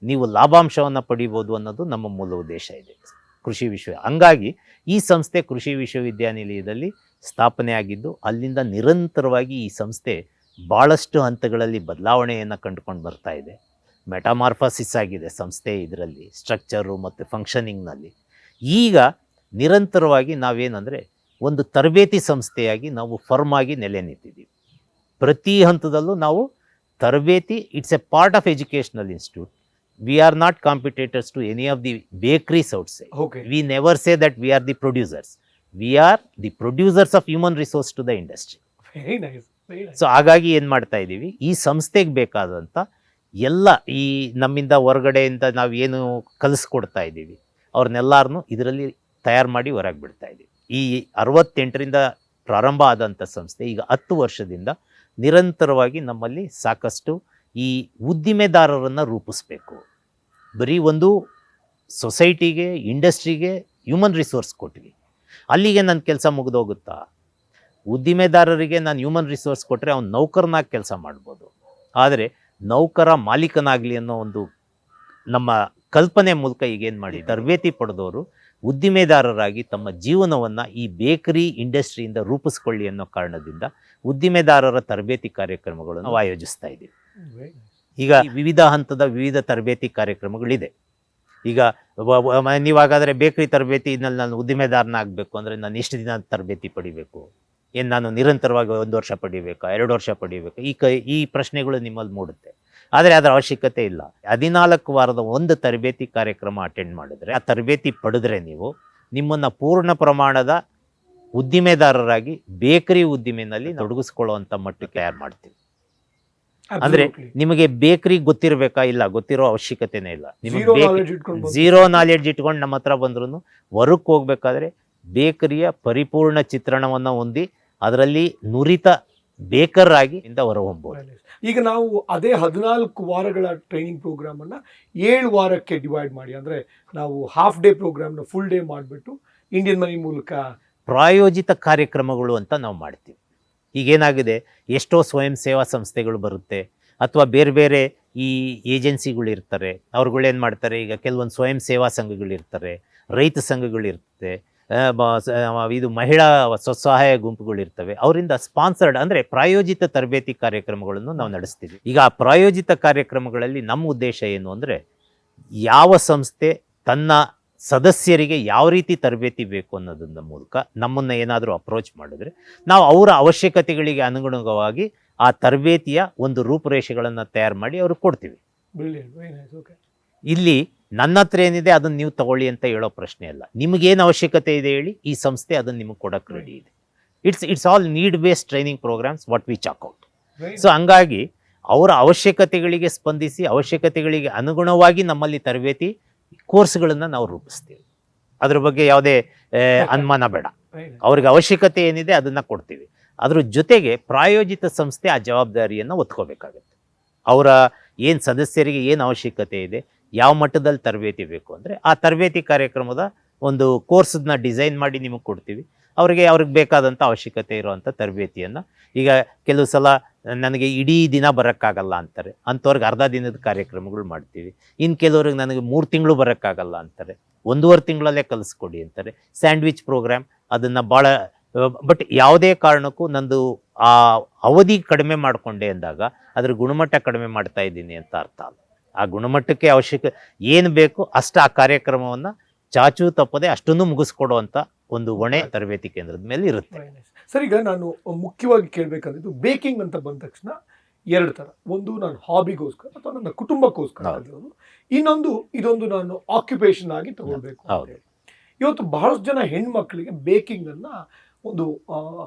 ನೀವು ಲಾಭಾಂಶವನ್ನು ಪಡಿಬೋದು ಅನ್ನೋದು ನಮ್ಮ ಮೂಲ ಉದ್ದೇಶ ಇದೆ ಹಂಗಾಗಿ ಈ ಸಂಸ್ಥೆ ಕೃಷಿ ವಿಶ್ವವಿದ್ಯಾನಿಲಯದಲ್ಲಿ ಸ್ಥಾಪನೆ ಆಗಿದ್ದು, ಅಲ್ಲಿಂದ ನಿರಂತರವಾಗಿ ಈ ಸಂಸ್ಥೆ ಭಾಳಷ್ಟು ಹಂತಗಳಲ್ಲಿ ಬದಲಾವಣೆಯನ್ನು ಕಂಡುಕೊಂಡು ಬರ್ತಾ ಇದೆ. ಮೆಟಾಮಾರ್ಫಸಿಸ್ ಆಗಿದೆ ಸಂಸ್ಥೆ, ಇದರಲ್ಲಿ ಸ್ಟ್ರಕ್ಚರು ಮತ್ತು ಫಂಕ್ಷನಿಂಗ್ನಲ್ಲಿ. ಈಗ ನಿರಂತರವಾಗಿ ನಾವೇನಂದರೆ ಒಂದು ತರಬೇತಿ ಸಂಸ್ಥೆಯಾಗಿ ನಾವು ಫರ್ಮ್ ಆಗಿ ನೆಲೆ ನಿಂತಿದ್ದೀವಿ. ಪ್ರತಿ ಹಂತದಲ್ಲೂ ನಾವು ತರಬೇತಿ, it's A part of educational institute. We are not competitors to any of the bakeries outside. Okay. We never say that we are the producers. We are the producers of human resource to the industry. Very nice. Very nice. So ಹಾಗಾಗಿ ಏನು ಮಾಡ್ತಾ ಇದ್ದೀವಿ, ಈ ಸಂಸ್ಥೆಗೆ ಬೇಕಾದಂಥ ಎಲ್ಲ ಈ ನಮ್ಮಿಂದ ಹೊರಗಡೆಯಿಂದ ನಾವು ಏನು ಕಲಿಸ್ಕೊಡ್ತಾ ಇದ್ದೀವಿ ಅವ್ರನ್ನೆಲ್ಲರನ್ನೂ ಇದರಲ್ಲಿ ತಯಾರು ಮಾಡಿ ಹೊರಗೆ ಬಿಡ್ತಾ ಇದ್ದೀವಿ. ಈ 68ರಿಂದ ಪ್ರಾರಂಭ ಆದಂಥ ಸಂಸ್ಥೆ ಈಗ 10 ವರ್ಷದಿಂದ ನಿರಂತರವಾಗಿ ನಮ್ಮಲ್ಲಿ ಸಾಕಷ್ಟು ಈ ಉದ್ದಿಮೆದಾರರನ್ನು ರೂಪಿಸ್ಬೇಕು. ಬರೀ ಒಂದು ಸೊಸೈಟಿಗೆ, ಇಂಡಸ್ಟ್ರಿಗೆ ಹ್ಯೂಮನ್ ರಿಸೋರ್ಸ್ ಕೊಟ್ವಿ, ಅಲ್ಲಿಗೆ ನನ್ನ ಕೆಲಸ ಮುಗಿದೋಗುತ್ತಾ? ಉದ್ದಿಮೆದಾರರಿಗೆ ನಾನು ಹ್ಯೂಮನ್ ರಿಸೋರ್ಸ್ ಕೊಟ್ಟರೆ ಅವ್ನು ನೌಕರನಾಗಿ ಕೆಲಸ ಮಾಡ್ಬೋದು, ಆದರೆ ನೌಕರ ಮಾಲೀಕನಾಗಲಿ ಅನ್ನೋ ಒಂದು ನಮ್ಮ ಕಲ್ಪನೆ ಮೂಲಕ ಈಗೇನು ಮಾಡಿ ತರಬೇತಿ ಪಡೆದವರು ಉದ್ದಿಮೆದಾರರಾಗಿ ತಮ್ಮ ಜೀವನವನ್ನು ಈ ಬೇಕರಿ ಇಂಡಸ್ಟ್ರಿಯಿಂದ ರೂಪಿಸ್ಕೊಳ್ಳಿ ಅನ್ನೋ ಕಾರಣದಿಂದ ಉದ್ದಿಮೆದಾರರ ತರಬೇತಿ ಕಾರ್ಯಕ್ರಮಗಳನ್ನು ನಾವು ಆಯೋಜಿಸ್ತಾ ಇದ್ದೀವಿ. ಈಗ ವಿವಿಧ ಹಂತದ ವಿವಿಧ ತರಬೇತಿ ಕಾರ್ಯಕ್ರಮಗಳಿದೆ. ಈಗ ನೀವು ಹಾಗಾದರೆ ಬೇಕ್ರಿ ತರಬೇತಿನಲ್ಲಿ ನಾನು ಉದ್ದಿಮೆದಾರನ ಆಗಬೇಕು ಅಂದರೆ ನಾನು ಎಷ್ಟು ದಿನ ತರಬೇತಿ ಪಡಿಬೇಕು, ಏನು ನಾನು ನಿರಂತರವಾಗಿ 1 ವರ್ಷ ಪಡಿಬೇಕಾ, 2 ವರ್ಷ ಪಡಿಬೇಕಾ, ಈ ಪ್ರಶ್ನೆಗಳು ನಿಮ್ಮಲ್ಲಿ ಮೂಡುತ್ತೆ. ಆದರೆ ಅದರ ಅವಶ್ಯಕತೆ ಇಲ್ಲ. 14 ವಾರದ ಒಂದು ತರಬೇತಿ ಕಾರ್ಯಕ್ರಮ ಅಟೆಂಡ್ ಮಾಡಿದ್ರೆ, ಆ ತರಬೇತಿ ಪಡೆದ್ರೆ ನೀವು ನಿಮ್ಮನ್ನು ಪೂರ್ಣ ಪ್ರಮಾಣದ ಉದ್ದಿಮೆದಾರರಾಗಿ ಬೇಕರಿ ಉದ್ದಿಮೆನಲ್ಲಿ ತೊಡಗಿಸ್ಕೊಳ್ಳುವಂಥ ಮಟ್ಟಕ್ಕೆ ತಯಾರು ಮಾಡ್ತೀವಿ. ಅಂದ್ರೆ ನಿಮಗೆ ಬೇಕರಿ ಗೊತ್ತಿರಬೇಕಾ? ಇಲ್ಲ, ಗೊತ್ತಿರೋ ಅವಶ್ಯಕತೆನೇ ಇಲ್ಲ. ನಿಮಗೆ ಝೀರೋ ನಾಲೆಡ್ಜ್ ಇಟ್ಕೊಂಡು ನಮ್ಮ ಹತ್ರ ಬಂದ್ರು ಹೊರಕ್ಕೆ ಹೋಗ್ಬೇಕಾದ್ರೆ ಬೇಕರಿಯ ಪರಿಪೂರ್ಣ ಚಿತ್ರಣವನ್ನ ಹೊಂದಿ ಅದರಲ್ಲಿ ನುರಿತ ಬೇಕರ್ ಆಗಿ ಇಂದ ಹೊರಹೊಮ್ಮಬಹುದು. ಈಗ ನಾವು ಅದೇ 14 ವಾರಗಳ ಟ್ರೈನಿಂಗ್ ಪ್ರೋಗ್ರಾಮ್ ಅನ್ನ 7 ವಾರಕ್ಕೆ ಡಿವೈಡ್ ಮಾಡಿ, ಅಂದ್ರೆ ನಾವು ಹಾಫ್ ಡೇ ಪ್ರೋಗ್ರಾಮ್ನ ಫುಲ್ ಡೇ ಮಾಡಿಬಿಟ್ಟು ಇಂಡಿಯನ್ ಮನಿ ಮೂಲಕ ಪ್ರಾಯೋಜಿತ ಕಾರ್ಯಕ್ರಮಗಳು ಅಂತ ನಾವು ಮಾಡ್ತೀವಿ. ಈಗೇನಾಗಿದೆ, ಎಷ್ಟೋ ಸ್ವಯಂ ಸೇವಾ ಸಂಸ್ಥೆಗಳು ಬರುತ್ತೆ, ಅಥವಾ ಬೇರೆ ಬೇರೆ ಈ ಏಜೆನ್ಸಿಗಳು ಇರ್ತಾರೆ. ಅವ್ರುಗಳೇನು ಮಾಡ್ತಾರೆ, ಈಗ ಕೆಲವೊಂದು ಸ್ವಯಂ ಸೇವಾ ಸಂಘಗಳಿರ್ತಾರೆ, ರೈತ ಸಂಘಗಳಿರ್ತದೆ, ಇದು ಮಹಿಳಾ ಸ್ವಸಹಾಯ ಗುಂಪುಗಳಿರ್ತವೆ. ಅವರಿಂದ ಸ್ಪಾನ್ಸರ್ಡ್ ಅಂದರೆ ಪ್ರಾಯೋಜಿತ ತರಬೇತಿ ಕಾರ್ಯಕ್ರಮಗಳನ್ನು ನಾವು ನಡೆಸ್ತೀವಿ. ಈಗ ಆ ಪ್ರಾಯೋಜಿತ ಕಾರ್ಯಕ್ರಮಗಳಲ್ಲಿ ನಮ್ಮ ಉದ್ದೇಶ ಏನು ಅಂದರೆ, ಯಾವ ಸಂಸ್ಥೆ ತನ್ನ ಸದಸ್ಯರಿಗೆ ಯಾವ ರೀತಿ ತರಬೇತಿ ಬೇಕು ಅನ್ನೋದನ್ನ ಮೂಲಕ ನಮ್ಮನ್ನು ಏನಾದರೂ ಅಪ್ರೋಚ್ ಮಾಡಿದ್ರೆ ನಾವು ಅವರ ಅವಶ್ಯಕತೆಗಳಿಗೆ ಅನುಗುಣವಾಗಿ ಆ ತರಬೇತಿಯ ಒಂದು ರೂಪುರೇಷೆಗಳನ್ನು ತಯಾರು ಮಾಡಿ ಅವ್ರಿಗೆ ಕೊಡ್ತೀವಿ. ಇಲ್ಲಿ ನನ್ನ ಹತ್ರ ಏನಿದೆ ಅದನ್ನು ನೀವು ತಗೊಳ್ಳಿ ಅಂತ ಹೇಳೋ ಪ್ರಶ್ನೆ ಅಲ್ಲ. ನಿಮಗೇನು ಅವಶ್ಯಕತೆ ಇದೆ ಹೇಳಿ, ಈ ಸಂಸ್ಥೆ ಅದನ್ನು ನಿಮಗೆ ಕೊಡೋಕ್ಕೆ ರೆಡಿ ಇದೆ. It's all need based training programs what we chalk out. So ಹಂಗಾಗಿ ಅವರ ಅವಶ್ಯಕತೆಗಳಿಗೆ ಸ್ಪಂದಿಸಿ ಅವಶ್ಯಕತೆಗಳಿಗೆ ಅನುಗುಣವಾಗಿ ನಮ್ಮಲ್ಲಿ ತರಬೇತಿ ಕೋರ್ಸ್ಗಳನ್ನು ನಾವು ರೂಪಿಸ್ತೀವಿ. ಅದ್ರ ಬಗ್ಗೆ ಯಾವುದೇ ಅನುಮಾನ ಬೇಡ. ಅವ್ರಿಗೆ ಅವಶ್ಯಕತೆ ಏನಿದೆ ಅದನ್ನು ಕೊಡ್ತೀವಿ. ಅದ್ರ ಜೊತೆಗೆ ಪ್ರಾಯೋಜಿತ ಸಂಸ್ಥೆ ಆ ಜವಾಬ್ದಾರಿಯನ್ನು ಹೊತ್ಕೋಬೇಕಾಗತ್ತೆ. ಅವರ ಏನು ಸದಸ್ಯರಿಗೆ ಏನು ಅವಶ್ಯಕತೆ ಇದೆ, ಯಾವ ಮಟ್ಟದಲ್ಲಿ ತರಬೇತಿ ಬೇಕು ಅಂದರೆ ಆ ತರಬೇತಿ ಕಾರ್ಯಕ್ರಮದ ಒಂದು ಕೋರ್ಸನ್ನ ಡಿಸೈನ್ ಮಾಡಿ ನಿಮಗೆ ಕೊಡ್ತೀವಿ. ಅವ್ರಿಗೆ ಬೇಕಾದಂಥ ಅವಶ್ಯಕತೆ ಇರುವಂಥ ತರಬೇತಿಯನ್ನು, ಈಗ ಕೆಲವು ಸಲ ನನಗೆ ಇಡೀ ದಿನ ಬರೋಕ್ಕಾಗಲ್ಲ ಅಂತಾರೆ, ಅಂಥವ್ರಿಗೆ ಅರ್ಧ ದಿನದ ಕಾರ್ಯಕ್ರಮಗಳು ಮಾಡ್ತೀವಿ. ಇನ್ನು ಕೆಲವ್ರಿಗೆ ನನಗೆ 3 ತಿಂಗಳು ಬರೋಕ್ಕಾಗಲ್ಲ ಅಂತಾರೆ, 1.5 ತಿಂಗಳಲ್ಲೇ ಕಲಿಸ್ಕೊಡಿ ಅಂತಾರೆ. ಸ್ಯಾಂಡ್ವಿಚ್ ಪ್ರೋಗ್ರಾಮ್ ಅದನ್ನು ಭಾಳ, ಬಟ್ ಯಾವುದೇ ಕಾರಣಕ್ಕೂ ನಂದು ಆ ಅವಧಿ ಕಡಿಮೆ ಮಾಡಿಕೊಂಡೆ ಅಂದಾಗ ಅದ್ರ ಗುಣಮಟ್ಟ ಕಡಿಮೆ ಮಾಡ್ತಾ ಇದ್ದೀನಿ ಅಂತ ಅರ್ಥ ಅಲ್ಲ. ಆ ಗುಣಮಟ್ಟಕ್ಕೆ ಏನು ಬೇಕು ಅಷ್ಟು ಆ ಕಾರ್ಯಕ್ರಮವನ್ನು ಚಾಚು ತಪ್ಪದೆ ಅಷ್ಟನ್ನು ಮುಗಿಸ್ಕೊಡುವಂಥ ಒಂದು ಹೊಣೆ ತರಬೇತಿ ಕೇಂದ್ರದ ಮೇಲೆ ಇರುತ್ತೆ. ಸರ್, ಈಗ ನಾನು ಮುಖ್ಯವಾಗಿ ಕೇಳಬೇಕಂದಿದ್ದು, ಬೇಕಿಂಗ್ ಅಂತ ಬಂದ ತಕ್ಷಣ 2 ಥರ. ಒಂದು ನಾನು ಹಾಬಿಗೋಸ್ಕರ ಅಥವಾ ನನ್ನ ಕುಟುಂಬಕ್ಕೋಸ್ಕರ ಆಗಿರೋದು, ಇನ್ನೊಂದು ಇದೊಂದು ನಾನು ಆಕ್ಯುಪೇಷನ್ ಆಗಿ ತಗೊಳ್ಬೇಕು. ಇವತ್ತು ಬಹಳಷ್ಟು ಜನ ಹೆಣ್ಮಕ್ಳಿಗೆ ಬೇಕಿಂಗನ್ನು ಒಂದು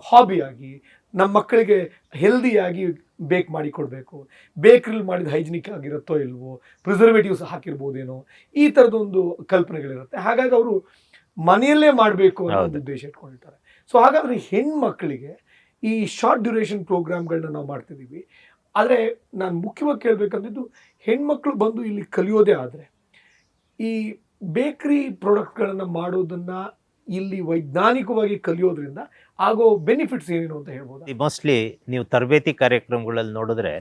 ಹಾಬಿಯಾಗಿ, ನಮ್ಮ ಮಕ್ಕಳಿಗೆ ಹೆಲ್ದಿಯಾಗಿ ಬೇಕ್ ಮಾಡಿ ಕೊಡಬೇಕು, ಬೇಕ್ರಿಲಿ ಮಾಡಿದ ಹೈಜಿನಿಕ್ ಆಗಿರುತ್ತೋ ಇಲ್ವೋ, ಪ್ರಿಸರ್ವೇಟಿವ್ಸ್ ಹಾಕಿರ್ಬೋದೇನೋ, ಈ ಥರದೊಂದು ಕಲ್ಪನೆಗಳಿರುತ್ತೆ. ಹಾಗಾಗಿ ಅವರು ಮನೆಯಲ್ಲೇ ಮಾಡಬೇಕು ಅನ್ನೋ ಒಂದು ಉದ್ದೇಶ ಇಟ್ಕೊಂಡಿರ್ತಾರೆ. ಸೊ ಹಾಗಾದರೆ ಹೆಣ್ಮಕ್ಳಿಗೆ ಈ ಶಾರ್ಟ್ ಡ್ಯೂರೇಷನ್ ಪ್ರೋಗ್ರಾಮ್ಗಳನ್ನ ನಾವು ಮಾಡ್ತಿದ್ದೀವಿ. ಆದರೆ ನಾನು ಮುಖ್ಯವಾಗಿ ಕೇಳಬೇಕಂದಿದ್ದು, ಹೆಣ್ಮಕ್ಳು ಬಂದು ಇಲ್ಲಿ ಕಲಿಯೋದೇ ಆದರೆ ಈ ಬೇಕ್ರಿ ಪ್ರಾಡಕ್ಟ್ಗಳನ್ನು ಮಾಡೋದನ್ನು ಇಲ್ಲಿ ವೈಜ್ಞಾನಿಕವಾಗಿ ಕಲಿಯೋದ್ರಿಂದ ಆಗೋ ಬೆನಿಫಿಟ್ಸ್ ಏನೇನು ಅಂತ ಹೇಳ್ಬೋದು? ಮೋಸ್ಟ್ಲಿ ನೀವು ತರಬೇತಿ ಕಾರ್ಯಕ್ರಮಗಳಲ್ಲಿ ನೋಡಿದ್ರೆ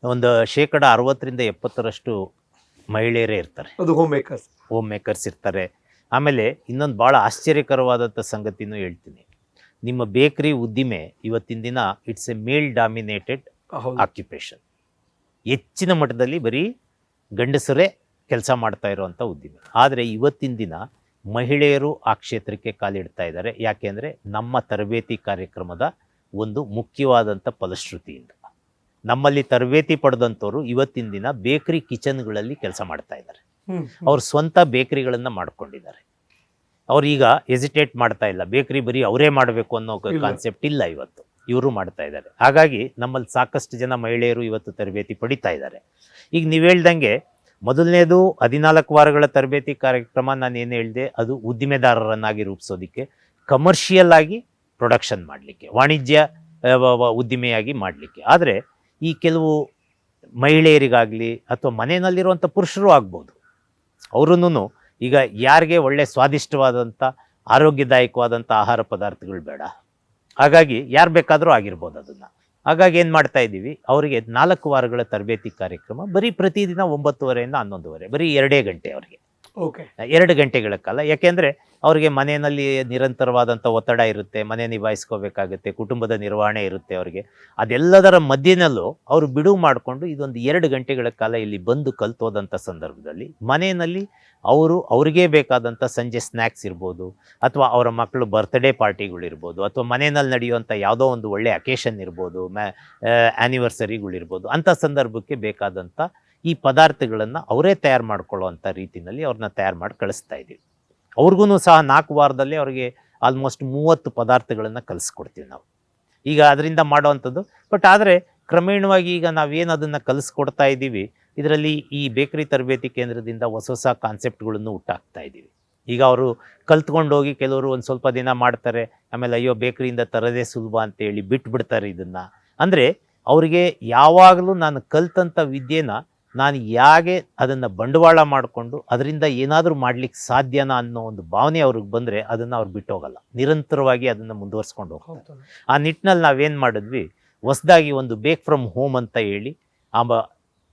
ಒಂದು 60-70% ಮಹಿಳೆಯರೇ ಇರ್ತಾರೆ. ಅದು ಹೋಮ್ ಮೇಕರ್ಸ್ ಇರ್ತಾರೆ. ಆಮೇಲೆ ಇನ್ನೊಂದು ಭಾಳ ಆಶ್ಚರ್ಯಕರವಾದಂಥ ಸಂಗತಿನೂ ಹೇಳ್ತೀನಿ. ನಿಮ್ಮ ಬೇಕರಿ ಉದ್ದಿಮೆ ಇವತ್ತಿನ ದಿನ it's A mail dominated occupation. ಹೆಚ್ಚಿನ ಮಟ್ಟದಲ್ಲಿ ಬರೀ ಗಂಡಸರೇ ಕೆಲಸ ಮಾಡ್ತಾ ಇರುವಂಥ ಉದ್ದಿಮೆ. ಆದರೆ ಇವತ್ತಿನ ದಿನ ಮಹಿಳೆಯರು ಆ ಕ್ಷೇತ್ರಕ್ಕೆ ಕಾಲಿಡ್ತಾ ಇದ್ದಾರೆ. ಯಾಕೆಂದರೆ ನಮ್ಮ ತರಬೇತಿ ಕಾರ್ಯಕ್ರಮದ ಒಂದು ಮುಖ್ಯವಾದಂಥ ಫಲಶ್ರುತಿಯಿಂದ ನಮ್ಮಲ್ಲಿ ತರಬೇತಿ ಪಡೆದಂಥವ್ರು ಇವತ್ತಿನ ದಿನ ಬೇಕರಿ ಕಿಚನ್ಗಳಲ್ಲಿ ಕೆಲಸ ಮಾಡ್ತಾ ಇದ್ದಾರೆ. ಅವ್ರ ಸ್ವಂತ ಬೇಕರಿಗಳನ್ನು ಮಾಡ್ಕೊಂಡಿದ್ದಾರೆ. ಅವ್ರೀಗ ಹೆಸಿಟೇಟ್ ಮಾಡ್ತಾ ಇಲ್ಲ. ಬೇಕರಿ ಬರೀ ಅವರೇ ಮಾಡಬೇಕು ಅನ್ನೋ ಕಾನ್ಸೆಪ್ಟ್ ಇಲ್ಲ. ಇವತ್ತು ಇವರು ಮಾಡ್ತಾ ಇದ್ದಾರೆ. ಹಾಗಾಗಿ ನಮ್ಮಲ್ಲಿ ಸಾಕಷ್ಟು ಜನ ಮಹಿಳೆಯರು ಇವತ್ತು ತರಬೇತಿ ಪಡಿತಾ ಇದ್ದಾರೆ. ಈಗ ನೀವು ಹೇಳ್ದಂಗೆ ಮೊದಲನೇದು 14 ವಾರಗಳ ತರಬೇತಿ ಕಾರ್ಯಕ್ರಮ, ನಾನು ಏನು ಹೇಳಿದೆ, ಅದು ಉದ್ದಿಮೆದಾರರನ್ನಾಗಿ ರೂಪಿಸೋದಕ್ಕೆ, ಕಮರ್ಷಿಯಲ್ ಆಗಿ ಪ್ರೊಡಕ್ಷನ್ ಮಾಡಲಿಕ್ಕೆ, ವಾಣಿಜ್ಯ ಉದ್ದಿಮೆಯಾಗಿ ಮಾಡಲಿಕ್ಕೆ. ಆದರೆ ಈ ಕೆಲವು ಮಹಿಳೆಯರಿಗಾಗಲಿ ಅಥವಾ ಮನೆಯಲ್ಲಿರುವಂಥ ಪುರುಷರು ಆಗ್ಬೋದು, ಅವರೂ ಈಗ ಯಾರಿಗೆ ಒಳ್ಳೆ ಸ್ವಾದಿಷ್ಟವಾದಂಥ ಆರೋಗ್ಯದಾಯಕವಾದಂಥ ಆಹಾರ ಪದಾರ್ಥಗಳು ಬೇಡ, ಹಾಗಾಗಿ ಯಾರು ಬೇಕಾದರೂ ಆಗಿರ್ಬೋದು ಅದನ್ನು. ಹಾಗಾಗಿ ಏನು ಮಾಡ್ತಾ ಇದ್ದೀವಿ, ಅವರಿಗೆ 4 ವಾರಗಳ ತರಬೇತಿ ಕಾರ್ಯಕ್ರಮ, ಬರೀ ಪ್ರತಿದಿನ 9:30 ಇಂದ 11:30, ಬರೀ 2 ಗಂಟೆ ಅವರಿಗೆ. ಓಕೆ. 2 ಗಂಟೆಗಳ ಕಾಲ. ಯಾಕೆಂದರೆ ಅವ್ರಿಗೆ ಮನೆಯಲ್ಲಿ ನಿರಂತರವಾದಂಥ ಒತ್ತಡ ಇರುತ್ತೆ, ಮನೆ ನಿಭಾಯಿಸ್ಕೋಬೇಕಾಗುತ್ತೆ, ಕುಟುಂಬದ ನಿರ್ವಹಣೆ ಇರುತ್ತೆ ಅವ್ರಿಗೆ. ಅದೆಲ್ಲದರ ಮಧ್ಯೆನಲ್ಲೂ ಅವರು ಬಿಡುವು ಮಾಡಿಕೊಂಡು ಇದೊಂದು 2 ಗಂಟೆಗಳ ಕಾಲ ಇಲ್ಲಿ ಬಂದು ಕಲ್ತೋದಂಥ ಸಂದರ್ಭದಲ್ಲಿ ಮನೆಯಲ್ಲಿ ಅವ್ರಿಗೆ ಬೇಕಾದಂಥ ಸಂಜೆ ಸ್ನ್ಯಾಕ್ಸ್ ಇರ್ಬೋದು, ಅಥವಾ ಅವರ ಮಕ್ಕಳು ಬರ್ತ್ಡೇ ಪಾರ್ಟಿಗಳಿರ್ಬೋದು, ಅಥವಾ ಮನೆಯಲ್ಲಿ ನಡೆಯುವಂಥ ಯಾವುದೋ ಒಂದು ಒಳ್ಳೆ ಅಕೇಶನ್ ಇರ್ಬೋದು, ಆ್ಯನಿವರ್ಸರಿಗಳಿರ್ಬೋದು, ಅಂಥ ಸಂದರ್ಭಕ್ಕೆ ಬೇಕಾದಂಥ ಈ ಪದಾರ್ಥಗಳನ್ನು ಅವರೇ ತಯಾರು ಮಾಡ್ಕೊಳ್ಳೋವಂಥ ರೀತಿಯಲ್ಲಿ ಅವ್ರನ್ನ ತಯಾರು ಮಾಡಿ ಕಳಿಸ್ತಾ ಇದ್ದೀವಿ. ಅವ್ರಿಗೂ ಸಹ 4 ವಾರದಲ್ಲಿ ಅವ್ರಿಗೆ ಆಲ್ಮೋಸ್ಟ್ 30 ಪದಾರ್ಥಗಳನ್ನು ಕಲಿಸ್ಕೊಡ್ತೀವಿ ನಾವು ಈಗ ಅದರಿಂದ ಮಾಡೋವಂಥದ್ದು. ಬಟ್ ಆದರೆ ಕ್ರಮೇಣವಾಗಿ ಈಗ ನಾವೇನು ಅದನ್ನು ಕಲಿಸ್ಕೊಡ್ತಾ ಇದ್ದೀವಿ, ಇದರಲ್ಲಿ ಈ ಬೇಕರಿ ತರಬೇತಿ ಕೇಂದ್ರದಿಂದ ಹೊಸ ಕಾನ್ಸೆಪ್ಟ್ಗಳನ್ನು ಹುಟ್ಟಾಕ್ತಾ ಇದ್ದೀವಿ. ಈಗ ಅವರು ಕಲ್ತ್ಕೊಂಡು ಹೋಗಿ ಕೆಲವರು ಒಂದು ಸ್ವಲ್ಪ ದಿನ ಮಾಡ್ತಾರೆ, ಆಮೇಲೆ ಅಯ್ಯೋ ಬೇಕರಿಯಿಂದ ತರೋದೇ ಸುಲಭ ಅಂತೇಳಿ ಬಿಟ್ಬಿಡ್ತಾರೆ ಇದನ್ನು. ಅಂದರೆ ಅವರಿಗೆ ಯಾವಾಗಲೂ ನಾನು ಕಲ್ತಂಥ ವಿದ್ಯೆನ ನಾನು ಹೇಗೆ ಅದನ್ನು ಬಂಡವಾಳ ಮಾಡಿಕೊಂಡು ಅದರಿಂದ ಏನಾದರೂ ಮಾಡ್ಲಿಕ್ಕೆ ಸಾಧ್ಯನಾ ಅನ್ನೋ ಒಂದು ಭಾವನೆ ಅವ್ರಿಗೆ ಬಂದರೆ ಅದನ್ನು ಅವ್ರು ಬಿಟ್ಟೋಗಲ್ಲ, ನಿರಂತರವಾಗಿ ಅದನ್ನು ಮುಂದುವರ್ಸ್ಕೊಂಡು ಹೋಗ್ತಾರೆ. ಆ ನಿಟ್ಟಿನಲ್ಲಿ ನಾವೇನು ಮಾಡಿದ್ವಿ, ಹೊಸದಾಗಿ ಒಂದು ಬೇಕ್ ಫ್ರಮ್ ಹೋಮ್ ಅಂತ ಹೇಳಿ ಆ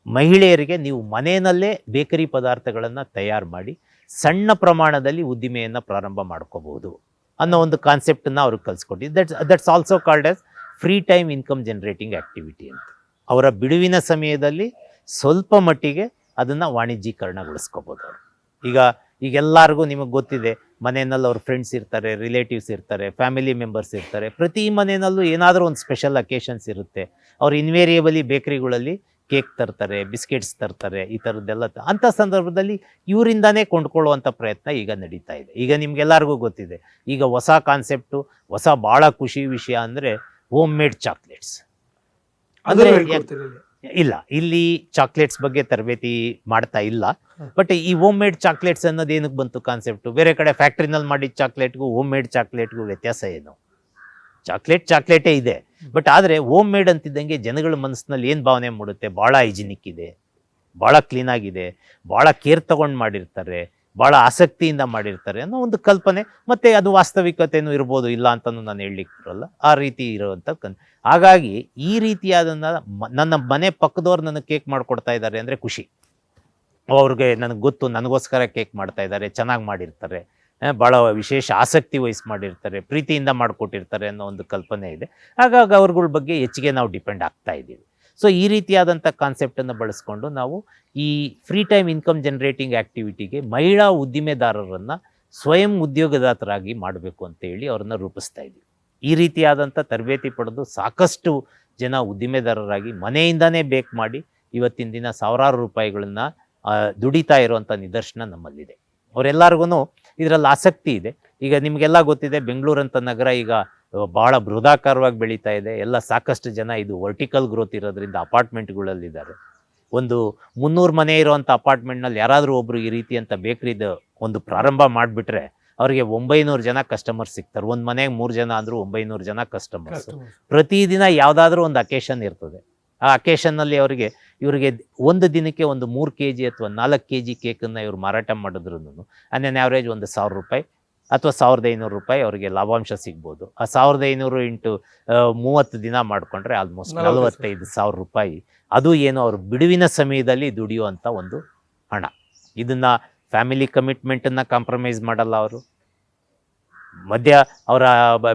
ಮಹಿಳೆಯರಿಗೆ ನೀವು ಮನೆಯಲ್ಲೇ ಬೇಕರಿ ಪದಾರ್ಥಗಳನ್ನು ತಯಾರು ಮಾಡಿ ಸಣ್ಣ ಪ್ರಮಾಣದಲ್ಲಿ ಉದ್ದಿಮೆಯನ್ನು ಪ್ರಾರಂಭ ಮಾಡ್ಕೋಬಹುದು ಅನ್ನೋ ಒಂದು ಕಾನ್ಸೆಪ್ಟನ್ನು ಅವ್ರಿಗೆ ಕಲಿಸ್ಕೊಟ್ಟಿದ್ದು. That's also called as free time income generating activity ಅಂತ. ಅವರ ಬಿಡುವಿನ ಸಮಯದಲ್ಲಿ ಸ್ವಲ್ಪ ಮಟ್ಟಿಗೆ ಅದನ್ನು ವಾಣಿಜ್ಯೀಕರಣಗೊಳಿಸ್ಕೋಬೋದು ಅವರು. ಈಗೆಲ್ಲರಿಗೂ ನಿಮಗೆ ಗೊತ್ತಿದೆ, ಮನೆಯಲ್ಲಿ ಅವ್ರ ಫ್ರೆಂಡ್ಸ್ ಇರ್ತಾರೆ, ರಿಲೇಟಿವ್ಸ್ ಇರ್ತಾರೆ, ಫ್ಯಾಮಿಲಿ ಮೆಂಬರ್ಸ್ ಇರ್ತಾರೆ. ಪ್ರತಿ ಮನೆಯಲ್ಲೂ ಏನಾದರೂ ಒಂದು ಸ್ಪೆಷಲ್ ಅಕೇಶನ್ಸ್ ಇರುತ್ತೆ. ಅವ್ರು ಇನ್ವೇರಿಯಬಲಿ ಬೇಕ್ರಿಗಳಲ್ಲಿ ಕೇಕ್ ತರ್ತಾರೆ, ಬಿಸ್ಕೆಟ್ಸ್ ತರ್ತಾರೆ, ಈ ಥರದ್ದೆಲ್ಲ. ಅಂಥ ಸಂದರ್ಭದಲ್ಲಿ ಇವರಿಂದಾನೇ ಕೊಂಡ್ಕೊಳ್ಳುವಂಥ ಪ್ರಯತ್ನ ಈಗ ನಡೀತಾ ಇದೆ. ಈಗ ನಿಮ್ಗೆಲ್ಲರಿಗೂ ಗೊತ್ತಿದೆ, ಈಗ ಹೊಸ ಕಾನ್ಸೆಪ್ಟು, ಭಾಳ ಖುಷಿ ವಿಷಯ ಅಂದರೆ ಹೋಮ್ ಮೇಡ್ ಚಾಕ್ಲೇಟ್ಸ್. ಅಂದರೆ ಇಲ್ಲ, ಇಲ್ಲಿ ಚಾಕ್ಲೇಟ್ಸ್ ಬಗ್ಗೆ ತರಬೇತಿ ಮಾಡ್ತಾ ಇಲ್ಲ. ಬಟ್ ಈ ಹೋಮ್ ಮೇಡ್ ಚಾಕ್ಲೇಟ್ಸ್ ಅನ್ನೋದು ಏನಕ್ಕೆ ಬಂತು ಕಾನ್ಸೆಪ್ಟು? ಬೇರೆ ಕಡೆ ಫ್ಯಾಕ್ಟ್ರಿನಲ್ಲಿ ಮಾಡಿದ ಚಾಕ್ಲೇಟ್ಗೂ ಹೋಮ್ ಮೇಡ್ ಚಾಕ್ಲೇಟ್ಗೂ ವ್ಯತ್ಯಾಸ ಏನು? ಚಾಕ್ಲೇಟೇ ಇದೆ. ಬಟ್ ಆದರೆ ಹೋಮ್ ಮೇಡ್ ಅಂತಿದ್ದಂಗೆ ಜನಗಳ ಮನಸ್ಸಿನಲ್ಲಿ ಏನು ಭಾವನೆ ಮೂಡುತ್ತೆ, ಭಾಳ ಹೈಜಿನಿಕ್ ಇದೆ, ಭಾಳ ಕ್ಲೀನಾಗಿದೆ, ಭಾಳ ಕೇರ್ ತಗೊಂಡು ಮಾಡಿರ್ತಾರೆ, ಭಾಳ ಆಸಕ್ತಿಯಿಂದ ಮಾಡಿರ್ತಾರೆ ಅನ್ನೋ ಒಂದು ಕಲ್ಪನೆ. ಮತ್ತು ಅದು ವಾಸ್ತವಿಕತೆಯೂ ಇರ್ಬೋದು, ಇಲ್ಲ ಅಂತಲೂ ನಾನು ಹೇಳಲಿಕ್ಕೆ ಬರಲ್ಲ, ಆ ರೀತಿ ಇರುವಂಥ ಹಾಗಾಗಿ ಈ ರೀತಿಯಾದನ್ನು ನನ್ನ ಮನೆ ಪಕ್ಕದವ್ರು ನನಗೆ ಕೇಕ್ ಮಾಡಿಕೊಡ್ತಾ ಇದ್ದಾರೆ ಅಂದರೆ ಖುಷಿ. ಅವ್ರಿಗೆ ನನಗೆ ಗೊತ್ತು, ನನಗೋಸ್ಕರ ಕೇಕ್ ಮಾಡ್ತಾ ಇದ್ದಾರೆ, ಚೆನ್ನಾಗಿ ಮಾಡಿರ್ತಾರೆ, ಭಾಳ ವಿಶೇಷ ಆಸಕ್ತಿ ವಹಿಸಿ ಮಾಡಿರ್ತಾರೆ, ಪ್ರೀತಿಯಿಂದ ಮಾಡಿಕೊಟ್ಟಿರ್ತಾರೆ ಅನ್ನೋ ಒಂದು ಕಲ್ಪನೆ ಇದೆ. ಹಾಗಾಗಿ ಅವ್ರಗಳ ಬಗ್ಗೆ ಹೆಚ್ಚಿಗೆ ನಾವು ಡಿಪೆಂಡ್ ಆಗ್ತಾ ಇದ್ದೀವಿ. ಸೊ ಈ ರೀತಿಯಾದಂಥ ಕಾನ್ಸೆಪ್ಟನ್ನು ಬಳಸ್ಕೊಂಡು ನಾವು ಈ ಫ್ರೀ ಟೈಮ್ ಇನ್ಕಮ್ ಜನರೇಟಿಂಗ್ ಆ್ಯಕ್ಟಿವಿಟಿಗೆ ಮಹಿಳಾ ಉದ್ದಿಮೆದಾರರನ್ನು ಸ್ವಯಂ ಉದ್ಯೋಗದಾತರಾಗಿ ಮಾಡಬೇಕು ಅಂತೇಳಿ ಅವ್ರನ್ನ ರೂಪಿಸ್ತಾ ಇದ್ದೀವಿ. ಈ ರೀತಿಯಾದಂಥ ತರಬೇತಿ ಪಡೆದು ಸಾಕಷ್ಟು ಜನ ಉದ್ದಿಮೆದಾರರಾಗಿ ಮನೆಯಿಂದನೇ ಬೇಕ್ ಮಾಡಿ ಇವತ್ತಿನ ದಿನ ಸಾವಿರಾರು ರೂಪಾಯಿಗಳನ್ನು ದುಡಿತಾ ಇರುವಂಥ ನಿದರ್ಶನ ನಮ್ಮಲ್ಲಿದೆ. ಅವರೆಲ್ಲರಿಗೂ ಇದರಲ್ಲಿ ಆಸಕ್ತಿ ಇದೆ. ಈಗ ನಿಮಗೆಲ್ಲ ಗೊತ್ತಿದೆ, ಬೆಂಗಳೂರಂಥ ನಗರ ಈಗ ಭಾಳ ಬೃಹದಾಕಾರವಾಗಿ ಬೆಳೀತಾ ಇದೆ. ಎಲ್ಲ ಸಾಕಷ್ಟು ಜನ ಇದು ವರ್ಟಿಕಲ್ ಗ್ರೋತ್ ಇರೋದ್ರಿಂದ ಅಪಾರ್ಟ್ಮೆಂಟ್ಗಳಲ್ಲಿದ್ದಾರೆ. ಒಂದು 300 ಮನೆ ಇರುವಂಥ ಅಪಾರ್ಟ್ಮೆಂಟ್ನಲ್ಲಿ ಯಾರಾದರೂ ಒಬ್ಬರು ಈ ರೀತಿಯಂಥ ಬೇಕ್ರಿದು ಒಂದು ಪ್ರಾರಂಭ ಮಾಡಿಬಿಟ್ರೆ ಅವರಿಗೆ 900 ಜನ ಕಸ್ಟಮರ್ಸ್ ಸಿಗ್ತಾರೆ. ಒಂದು ಮನೆಗೆ 3 ಜನ ಅಂದರೂ 900 ಜನ ಕಸ್ಟಮರ್ಸ್. ಪ್ರತಿದಿನ ಯಾವುದಾದ್ರೂ ಒಂದು ಅಕೇಶನ್ ಇರ್ತದೆ. ಆ ಅಕೇಶನ್ನಲ್ಲಿ ಇವರಿಗೆ ಒಂದು ದಿನಕ್ಕೆ ಒಂದು 3 kg ಅಥವಾ 4 kg ಕೇಕನ್ನು ಇವರು ಮಾರಾಟ ಮಾಡಿದ್ರು ಆನ್ ಆ್ಯಾವ್ರೇಜ್ ಒಂದು 1000 ರೂಪಾಯಿ ಅಥವಾ 1500 ರೂಪಾಯಿ ಅವರಿಗೆ ಲಾಭಾಂಶ ಸಿಗ್ಬೋದು. ಆ 1500 ಇಂಟು 30 ದಿನ ಮಾಡಿಕೊಂಡ್ರೆ ಆಲ್ಮೋಸ್ಟ್ 45,000 ರೂಪಾಯಿ. ಅದು ಏನು ಅವರು ಬಿಡುವಿನ ಸಮಯದಲ್ಲಿ ದುಡಿಯುವಂಥ ಒಂದು ಹಣ. ಇದನ್ನು ಫ್ಯಾಮಿಲಿ ಕಮಿಟ್ಮೆಂಟನ್ನು ಕಾಂಪ್ರಮೈಸ್ ಮಾಡಲ್ಲ ಅವರು. ಅವರ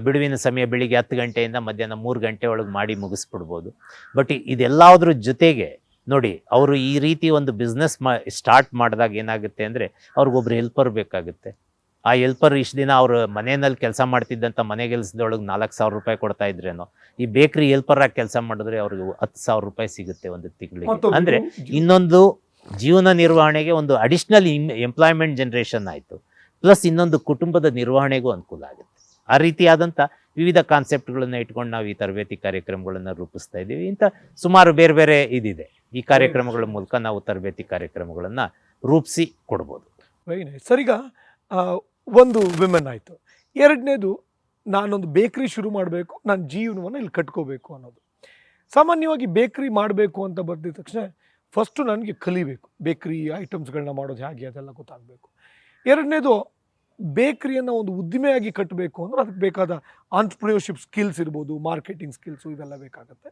ಬಿಡುವಿನ ಸಮಯ ಬೆಳಿಗ್ಗೆ 10 ಗಂಟೆಯಿಂದ ಮಧ್ಯಾಹ್ನ 3 ಗಂಟೆ ಒಳಗೆ ಮಾಡಿ ಮುಗಿಸ್ಬಿಡ್ಬೋದು. ಬಟ್ ಇದೆಲ್ಲದ್ರ ಜೊತೆಗೆ ನೋಡಿ, ಅವರು ಈ ರೀತಿ ಒಂದು ಬಿಸ್ನೆಸ್ ಸ್ಟಾರ್ಟ್ ಮಾಡಿದಾಗ ಏನಾಗುತ್ತೆ ಅಂದರೆ ಅವ್ರಿಗೊಬ್ರು ಹೆಲ್ಪರ್ ಬೇಕಾಗುತ್ತೆ. ಆ ಹೆಲ್ಪರ್ ಇಷ್ಟು ದಿನ ಅವರು ಮನೆಯಲ್ಲಿ ಕೆಲಸ ಮಾಡ್ತಿದ್ದಂಥ ಮನೆ ಕೆಲಸದೊಳಗೆ 4,000 ರೂಪಾಯಿ ಕೊಡ್ತಾ ಇದ್ರೇನೋ, ಈ ಬೇಕ್ರಿ ಹೆಲ್ಪರಾಗಿ ಕೆಲಸ ಮಾಡಿದ್ರೆ ಅವ್ರಿಗೆ 10,000 ರೂಪಾಯಿ ಸಿಗುತ್ತೆ ಒಂದು ತಿಂಗಳಿಗೆ. ಅಂದರೆ ಇನ್ನೊಂದು ಜೀವನ ನಿರ್ವಹಣೆಗೆ ಒಂದು ಅಡಿಷ್ನಲ್ ಎಂಪ್ಲಾಯ್ಮೆಂಟ್ ಜನ್ರೇಷನ್ ಆಯಿತು, ಪ್ಲಸ್ ಇನ್ನೊಂದು ಕುಟುಂಬದ ನಿರ್ವಹಣೆಗೂ ಅನುಕೂಲ ಆಗುತ್ತೆ. ಆ ರೀತಿಯಾದಂಥ ವಿವಿಧ ಕಾನ್ಸೆಪ್ಟ್ಗಳನ್ನು ಇಟ್ಕೊಂಡು ನಾವು ಈ ತರಬೇತಿ ಕಾರ್ಯಕ್ರಮಗಳನ್ನು ರೂಪಿಸ್ತಾ ಇದ್ದೀವಿ. ಇಂಥ ಸುಮಾರು ಬೇರೆ ಬೇರೆ ಇದಿದೆ. ಈ ಕಾರ್ಯಕ್ರಮಗಳ ಮೂಲಕ ನಾವು ತರಬೇತಿ ಕಾರ್ಯಕ್ರಮಗಳನ್ನು ರೂಪಿಸಿ ಕೊಡ್ಬೋದು. Very nice sir. ಈಗ ಒಂದು ವಿಮೆನ್ ಆಯಿತು. ಎರಡನೇದು, ನಾನೊಂದು ಬೇಕ್ರಿ ಶುರು ಮಾಡಬೇಕು, ನನ್ನ ಜೀವನವನ್ನು ಇಲ್ಲಿ ಕಟ್ಕೋಬೇಕು ಅನ್ನೋದು. ಸಾಮಾನ್ಯವಾಗಿ ಬೇಕ್ರಿ ಮಾಡಬೇಕು ಅಂತ ಬರ್ದಿದ ತಕ್ಷಣ ಫಸ್ಟು ನನಗೆ ಕಲಿಬೇಕು, ಬೇಕ್ರಿ ಐಟಮ್ಸ್ಗಳನ್ನ ಮಾಡೋದು ಹೇಗೆ ಅದೆಲ್ಲ ಗೊತ್ತಾಗಬೇಕು. ಎರಡನೇದು, ಬೇಕ್ರಿಯನ್ನು ಒಂದು ಉದ್ದಿಮೆಯಾಗಿ ಕಟ್ಟಬೇಕು ಅಂದರೆ ಅದಕ್ಕೆ ಬೇಕಾದ ಆಂಟ್ರಪ್ರಿನರ್ಶಿಪ್ ಸ್ಕಿಲ್ಸ್ ಇರ್ಬೋದು, ಮಾರ್ಕೆಟಿಂಗ್ ಸ್ಕಿಲ್ಸು ಇವೆಲ್ಲ ಬೇಕಾಗುತ್ತೆ,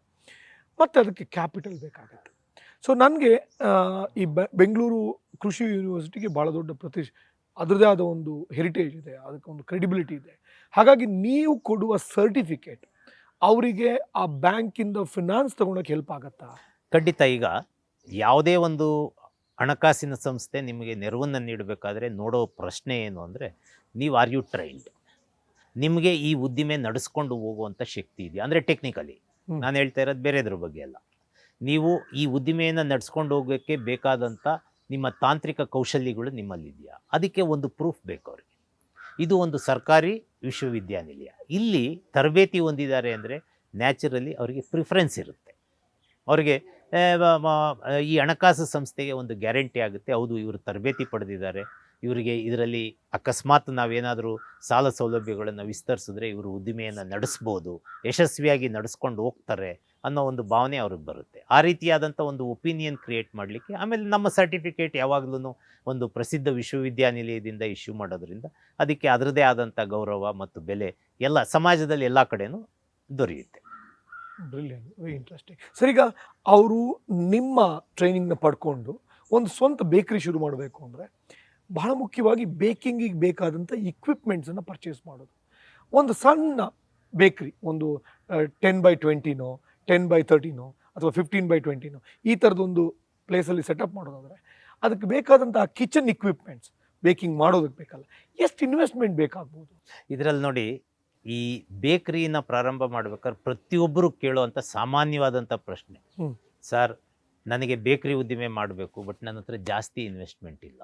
ಮತ್ತು ಅದಕ್ಕೆ ಕ್ಯಾಪಿಟಲ್ ಬೇಕಾಗುತ್ತೆ. ಸೊ ನನಗೆ ಈ ಬೆಂಗಳೂರು ಕೃಷಿ ಯೂನಿವರ್ಸಿಟಿಗೆ ಭಾಳ ದೊಡ್ಡ ಅದರದೇ ಆದ ಒಂದು ಹೆರಿಟೇಜ್ ಇದೆ, ಅದಕ್ಕೆ ಒಂದು ಕ್ರೆಡಿಬಿಲಿಟಿ ಇದೆ. ಹಾಗಾಗಿ ನೀವು ಕೊಡುವ ಸರ್ಟಿಫಿಕೇಟ್ ಅವರಿಗೆ ಆ ಬ್ಯಾಂಕಿಂದ ಫಿನಾನ್ಸ್ ತಗೊಳಕ್ಕೆ ಹೆಲ್ಪ್ ಆಗತ್ತಾ? ಖಂಡಿತ. ಈಗ ಯಾವುದೇ ಒಂದು ಹಣಕಾಸಿನ ಸಂಸ್ಥೆ ನಿಮಗೆ ನೆರವನ್ನು ನೀಡಬೇಕಾದ್ರೆ ನೋಡೋ ಪ್ರಶ್ನೆ ಏನು ಅಂದರೆ, ನೀವು ಆರ್ ಯು ಟ್ರೈನ್ಡ್, ನಿಮಗೆ ಈ ಉದ್ದಿಮೆ ನಡೆಸ್ಕೊಂಡು ಹೋಗುವಂಥ ಶಕ್ತಿ ಇದೆಯಾ ಅಂದರೆ ಟೆಕ್ನಿಕಲಿ. ನಾನು ಹೇಳ್ತಾ ಇರೋದು ಬೇರೆದ್ರ ಬಗ್ಗೆ ಅಲ್ಲ. ನೀವು ಈ ಉದ್ದಿಮೆಯನ್ನು ನಡೆಸ್ಕೊಂಡು ಹೋಗೋಕ್ಕೆ ಬೇಕಾದಂಥ ನಿಮ್ಮ ತಾಂತ್ರಿಕ ಕೌಶಲ್ಯಗಳು ನಿಮ್ಮಲ್ಲಿದೆಯಾ, ಅದಕ್ಕೆ ಒಂದು ಪ್ರೂಫ್ ಬೇಕು ಅವ್ರಿಗೆ. ಇದು ಒಂದು ಸರ್ಕಾರಿ ವಿಶ್ವವಿದ್ಯಾನಿಲಯ, ಇಲ್ಲಿ ತರಬೇತಿ ಹೊಂದಿದ್ದಾರೆ ಅಂದರೆ ನ್ಯಾಚುರಲಿ ಅವರಿಗೆ ಪ್ರಿಫರೆನ್ಸ್ ಇರುತ್ತೆ. ಅವರಿಗೆ ಈ ಹಣಕಾಸು ಸಂಸ್ಥೆಗೆ ಒಂದು ಗ್ಯಾರಂಟಿ ಆಗುತ್ತೆ, ಹೌದು ಇವರು ತರಬೇತಿ ಪಡೆದಿದ್ದಾರೆ, ಇವರಿಗೆ ಇದರಲ್ಲಿ ಅಕಸ್ಮಾತ್ ನಾವೇನಾದರೂ ಸಾಲ ಸೌಲಭ್ಯಗಳನ್ನು ವಿಸ್ತರಿಸಿದ್ರೆ ಇವರು ಉದ್ದಿಮೆಯನ್ನು ನಡೆಸ್ಬೋದು, ಯಶಸ್ವಿಯಾಗಿ ನಡೆಸ್ಕೊಂಡು ಹೋಗ್ತಾರೆ ಅನ್ನೋ ಒಂದು ಭಾವನೆ ಅವ್ರಿಗೆ ಬರುತ್ತೆ. ಆ ರೀತಿಯಾದಂಥ ಒಂದು ಒಪಿನಿಯನ್ ಕ್ರಿಯೇಟ್ ಮಾಡಲಿಕ್ಕೆ ಆಮೇಲೆ ನಮ್ಮ ಸರ್ಟಿಫಿಕೇಟ್ ಯಾವಾಗಲೂ ಒಂದು ಪ್ರಸಿದ್ಧ ವಿಶ್ವವಿದ್ಯಾನಿಲಯದಿಂದ ಇಶ್ಯೂ ಮಾಡೋದ್ರಿಂದ ಅದಕ್ಕೆ ಅದರದೇ ಆದಂಥ ಗೌರವ ಮತ್ತು ಬೆಲೆ ಎಲ್ಲ ಸಮಾಜದಲ್ಲಿ ಎಲ್ಲ ಕಡೆನೂ ದೊರೆಯುತ್ತೆ. Brilliant, very interesting. ಸರ್, ಈಗ ಅವರು ನಿಮ್ಮ ಟ್ರೈನಿಂಗ್ನ ಪಡ್ಕೊಂಡು ಒಂದು ಸ್ವಂತ ಬೇಕರಿ ಶುರು ಮಾಡಬೇಕು ಅಂದರೆ ಬಹಳ ಮುಖ್ಯವಾಗಿ ಬೇಕಿಂಗಿಗೆ ಬೇಕಾದಂಥ ಇಕ್ವಿಪ್ಮೆಂಟ್ಸನ್ನು ಪರ್ಚೇಸ್ ಮಾಡೋದು. ಒಂದು ಸಣ್ಣ ಬೇಕ್ರಿ, ಒಂದು 10x20ನೋ 10x30ನೋ ಅಥವಾ 15x20ನೋ ಈ ಥರದೊಂದು ಪ್ಲೇಸಲ್ಲಿ ಸೆಟಪ್ ಮಾಡೋದಾದರೆ ಅದಕ್ಕೆ ಬೇಕಾದಂಥ ಕಿಚನ್ ಇಕ್ವಿಪ್ಮೆಂಟ್ಸ್ ಬೇಕಿಂಗ್ ಮಾಡೋದಕ್ಕೆ ಬೇಕಲ್ಲ, ಎಷ್ಟು ಇನ್ವೆಸ್ಟ್ಮೆಂಟ್ ಬೇಕಾಗ್ಬೋದು? ಇದರಲ್ಲಿ ನೋಡಿ, ಈ ಬೇಕರಿನ ಪ್ರಾರಂಭ ಮಾಡ್ಬೇಕಾದ್ರೆ ಪ್ರತಿಯೊಬ್ಬರು ಕೇಳುವಂಥ ಸಾಮಾನ್ಯವಾದಂಥ ಪ್ರಶ್ನೆ, ಸರ್ ನನಗೆ ಬೇಕರಿ ಉದ್ದಿಮೆ ಮಾಡಬೇಕು, ಬಟ್ ನನ್ನ ಹತ್ರ ಜಾಸ್ತಿ ಇನ್ವೆಸ್ಟ್ಮೆಂಟ್ ಇಲ್ಲ.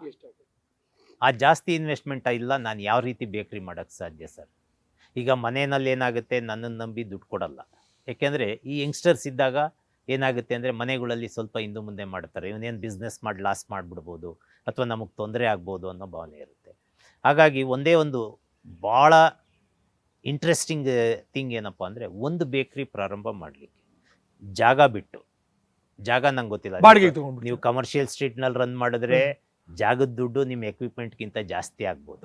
ಆ ಜಾಸ್ತಿ ಇನ್ವೆಸ್ಟ್ಮೆಂಟ್ ಇಲ್ಲ, ನಾನು ಯಾವ ರೀತಿ ಬೇಕರಿ ಮಾಡೋಕ್ಕೆ ಸಾಧ್ಯ ಸರ್? ಈಗ ಮನೆಯಲ್ಲಿ ಏನಾಗುತ್ತೆ, ನನ್ನನ್ನು ನಂಬಿ ದುಡ್ಡು ಕೊಡಲ್ಲ. ಏಕೆಂದರೆ ಈ ಯಂಗ್ಸ್ಟರ್ಸ್ ಇದ್ದಾಗ ಏನಾಗುತ್ತೆ ಅಂದರೆ ಮನೆಗಳಲ್ಲಿ ಸ್ವಲ್ಪ ಹಿಂದೆ ಮುಂದೆ ಮಾಡ್ತಾರೆ, ಇವನೇನು ಬಿಸ್ನೆಸ್ ಮಾಡಿ ಲಾಸ್ ಮಾಡಿಬಿಡ್ಬೋದು ಅಥವಾ ನಮಗೆ ತೊಂದರೆ ಆಗ್ಬೋದು ಅನ್ನೋ ಭಾವನೆ ಇರುತ್ತೆ. ಹಾಗಾಗಿ ಒಂದೇ ಒಂದು ಭಾಳ ಇಂಟ್ರೆಸ್ಟಿಂಗ್ ಥಿಂಗ್ ಏನಪ್ಪ ಅಂದರೆ, ಒಂದು ಬೇಕ್ರಿ ಪ್ರಾರಂಭ ಮಾಡಲಿಕ್ಕೆ ಜಾಗ ಬಿಟ್ಟು, ಜಾಗ ನಂಗೆ ಗೊತ್ತಿಲ್ಲ, ಬಾಡಿಗೆ ತಗೊಂಡು ನೀವು ಕಮರ್ಷಿಯಲ್ ಸ್ಟ್ರೀಟ್ನಲ್ಲಿ ರನ್ ಮಾಡಿದ್ರೆ ಜಾಗದ ದುಡ್ಡು ನಿಮ್ಮ ಎಕ್ವಿಪ್ಮೆಂಟ್ಗಿಂತ ಜಾಸ್ತಿ ಆಗ್ಬೋದು,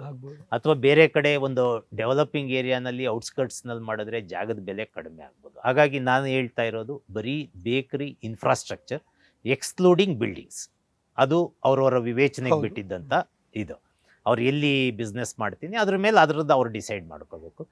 ಅಥವಾ ಬೇರೆ ಕಡೆ ಒಂದು ಡೆವಲಪಿಂಗ್ ಏರಿಯಾನಲ್ಲಿ ಔಟ್ಸ್ಕರ್ಟ್ಸ್ನಲ್ಲಿ ಮಾಡಿದ್ರೆ ಜಾಗದ ಬೆಲೆ ಕಡಿಮೆ ಆಗ್ಬೋದು. ಹಾಗಾಗಿ ನಾನು ಹೇಳ್ತಾ ಇರೋದು ಬರೀ ಬೇಕರಿ ಇನ್ಫ್ರಾಸ್ಟ್ರಕ್ಚರ್ ಎಕ್ಸ್ಕ್ಲೂಡಿಂಗ್ ಬಿಲ್ಡಿಂಗ್ಸ್, ಅದು ಅವರವರ ವಿವೇಚನೆಗೆ ಬಿಟ್ಟಿದ್ದಂಥ ಇದು. ಅವ್ರು ಎಲ್ಲಿ ಬಿಸ್ನೆಸ್ ಮಾಡ್ತೀನಿ ಅದ್ರ ಮೇಲೆ ಅದರದ್ದು ಅವ್ರು ಡಿಸೈಡ್ ಮಾಡ್ಕೋಬೇಕು.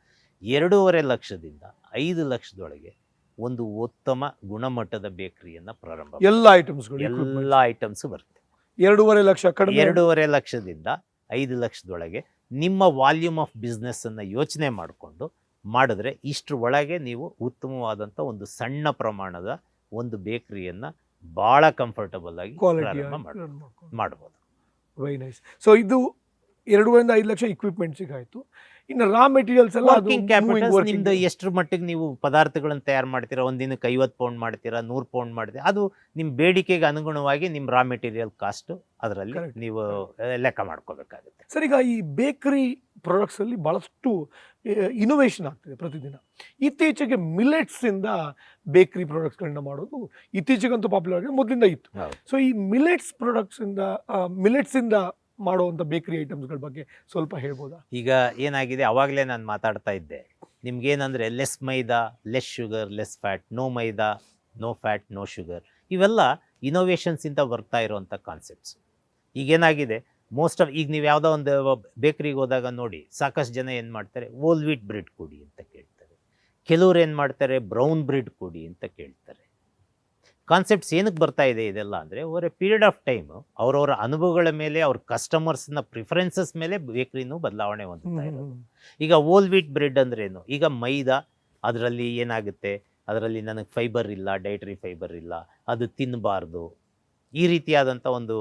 2.5 ಲಕ್ಷದಿಂದ 5 ಲಕ್ಷದೊಳಗೆ ಒಂದು ಉತ್ತಮ ಗುಣಮಟ್ಟದ ಬೇಕರಿಯನ್ನು ಪ್ರಾರಂಭ, ಎಲ್ಲ ಐಟಮ್ಸ್ ಬರುತ್ತೆ. 2.5 ಲಕ್ಷ ಕಡಿಮೆ, 2.5 ಲಕ್ಷದಿಂದ 5 ಲಕ್ಷದೊಳಗೆ ನಿಮ್ಮ ವಾಲ್ಯೂಮ್ ಆಫ್ ಬಿಸ್ನೆಸ್ಸನ್ನು ಯೋಚನೆ ಮಾಡಿಕೊಂಡು ಮಾಡಿದ್ರೆ ಇಷ್ಟರ ಒಳಗೆ ನೀವು ಉತ್ತಮವಾದಂಥ ಒಂದು ಸಣ್ಣ ಪ್ರಮಾಣದ ಒಂದು ಬೇಕರಿಯನ್ನು ಭಾಳ ಕಂಫರ್ಟಬಲ್ ಆಗಿ ಮಾಡ್ಬೋದು. Very nice. ಸೊ ಇದು 2.5 ಲಕ್ಷ ಇಕ್ವಿಪ್ಮೆಂಟ್ಸಿಗೆ ಆಯಿತು. ಇನ್ನು ರಾ ಮೆಟೀರಿಯಲ್ಸ್ ಎಲ್ಲ ವರ್ಕಿಂಗ್ ಕ್ಯಾಪಿಟಲ್ ನಿಮ್ದು ಎಷ್ಟರ ಮಟ್ಟಿಗೆ ನೀವು ಪದಾರ್ಥಗಳನ್ನು ತಯಾರು ಮಾಡ್ತೀರಾ, ಒಂದಿನಕ್ಕೆ 50 ಪೌಂಡ್ ಮಾಡ್ತೀರಾ, 100 ಪೌಂಡ್ ಮಾಡ್ತೀರಾ, ಅದು ನಿಮ್ಮ ಬೇಡಿಕೆಗೆ ಅನುಗುಣವಾಗಿ ನಿಮ್ಮ ರಾ ಮೆಟೀರಿಯಲ್ ಕಾಸ್ಟು ಅದರಲ್ಲಿ ನೀವು ಲೆಕ್ಕ ಮಾಡ್ಕೋಬೇಕಾಗುತ್ತೆ. ಸರ್, ಈಗ ಈ ಬೇಕರಿ ಪ್ರಾಡಕ್ಟ್ಸಲ್ಲಿ ಭಾಳಷ್ಟು ಇನೋವೇಷನ್ ಆಗ್ತಿದೆ ಪ್ರತಿದಿನ. ಇತ್ತೀಚೆಗೆ ಮಿಲೆಟ್ಸಿಂದ ಬೇಕರಿ ಪ್ರಾಡಕ್ಟ್ಸ್ಗಳನ್ನ ಮಾಡೋದು ಇತ್ತೀಚೆಗಂತೂ ಪಾಪ್ಯುಲರ್ ಆಗಿದೆ, ಮೊದಲಿಂದ ಇತ್ತು. ಸೊ ಈ ಮಿಲೆಟ್ಸಿಂದ ಮಾಡುವಂಥ ಬೇಕರಿ ಐಟಮ್ಸ್ಗಳ ಬಗ್ಗೆ ಸ್ವಲ್ಪ ಹೇಳ್ಬೋದಾ? ಈಗ ಏನಾಗಿದೆ, ಅವಾಗಲೇ ನಾನು ಮಾತಾಡ್ತಾ ಇದ್ದೆ, ನಿಮ್ಗೇನಂದರೆ less maida, less sugar, less fat, no maida, no fat, no sugar, ಇವೆಲ್ಲ ಇನೋವೇಷನ್ಸಿಂದ ಬರ್ತಾ ಇರೋವಂಥ ಕಾನ್ಸೆಪ್ಟ್ಸ್. ಈಗೇನಾಗಿದೆ, ಈಗ ನೀವು ಯಾವುದೋ ಒಂದು ಬೇಕ್ರಿಗೆ ಹೋದಾಗ ನೋಡಿ, ಸಾಕಷ್ಟು ಜನ ಏನು ಮಾಡ್ತಾರೆ, ಓಲ್ ವೀಟ್ ಬ್ರೆಡ್ ಕೊಡಿ ಅಂತ ಕೇಳ್ತಾರೆ. ಕೆಲವ್ರು ಏನು ಮಾಡ್ತಾರೆ, ಬ್ರೌನ್ ಬ್ರೆಡ್ ಕೊಡಿ ಅಂತ ಕೇಳ್ತಾರೆ. ಕಾನ್ಸೆಪ್ಟ್ಸ್ ಏನಕ್ಕೆ ಬರ್ತಾ ಇದೆ ಇದೆಲ್ಲ ಅಂದರೆ, over A period of time ಅವರವರ ಅನುಭವಗಳ ಮೇಲೆ, ಅವ್ರ ಕಸ್ಟಮರ್ಸ್ನ ಪ್ರಿಫರೆನ್ಸಸ್ ಮೇಲೆ ಬೇಕ್ರಿನೂ ಬದಲಾವಣೆ ಹೊಂದುತ್ತಾ ಇರೋದು. ಈಗ ಓಲ್ ವೀಟ್ ಬ್ರೆಡ್ ಅಂದ್ರೇನು, ಈಗ ಮೈದಾ, ಅದರಲ್ಲಿ ಏನಾಗುತ್ತೆ, ಅದರಲ್ಲಿ ನನಗೆ ಫೈಬರ್ ಇಲ್ಲ, ಡೈಟ್ರಿ ಫೈಬರ್ ಇಲ್ಲ, ಅದು ತಿನ್ನಬಾರ್ದು, ಈ ರೀತಿಯಾದಂಥ ಒಂದು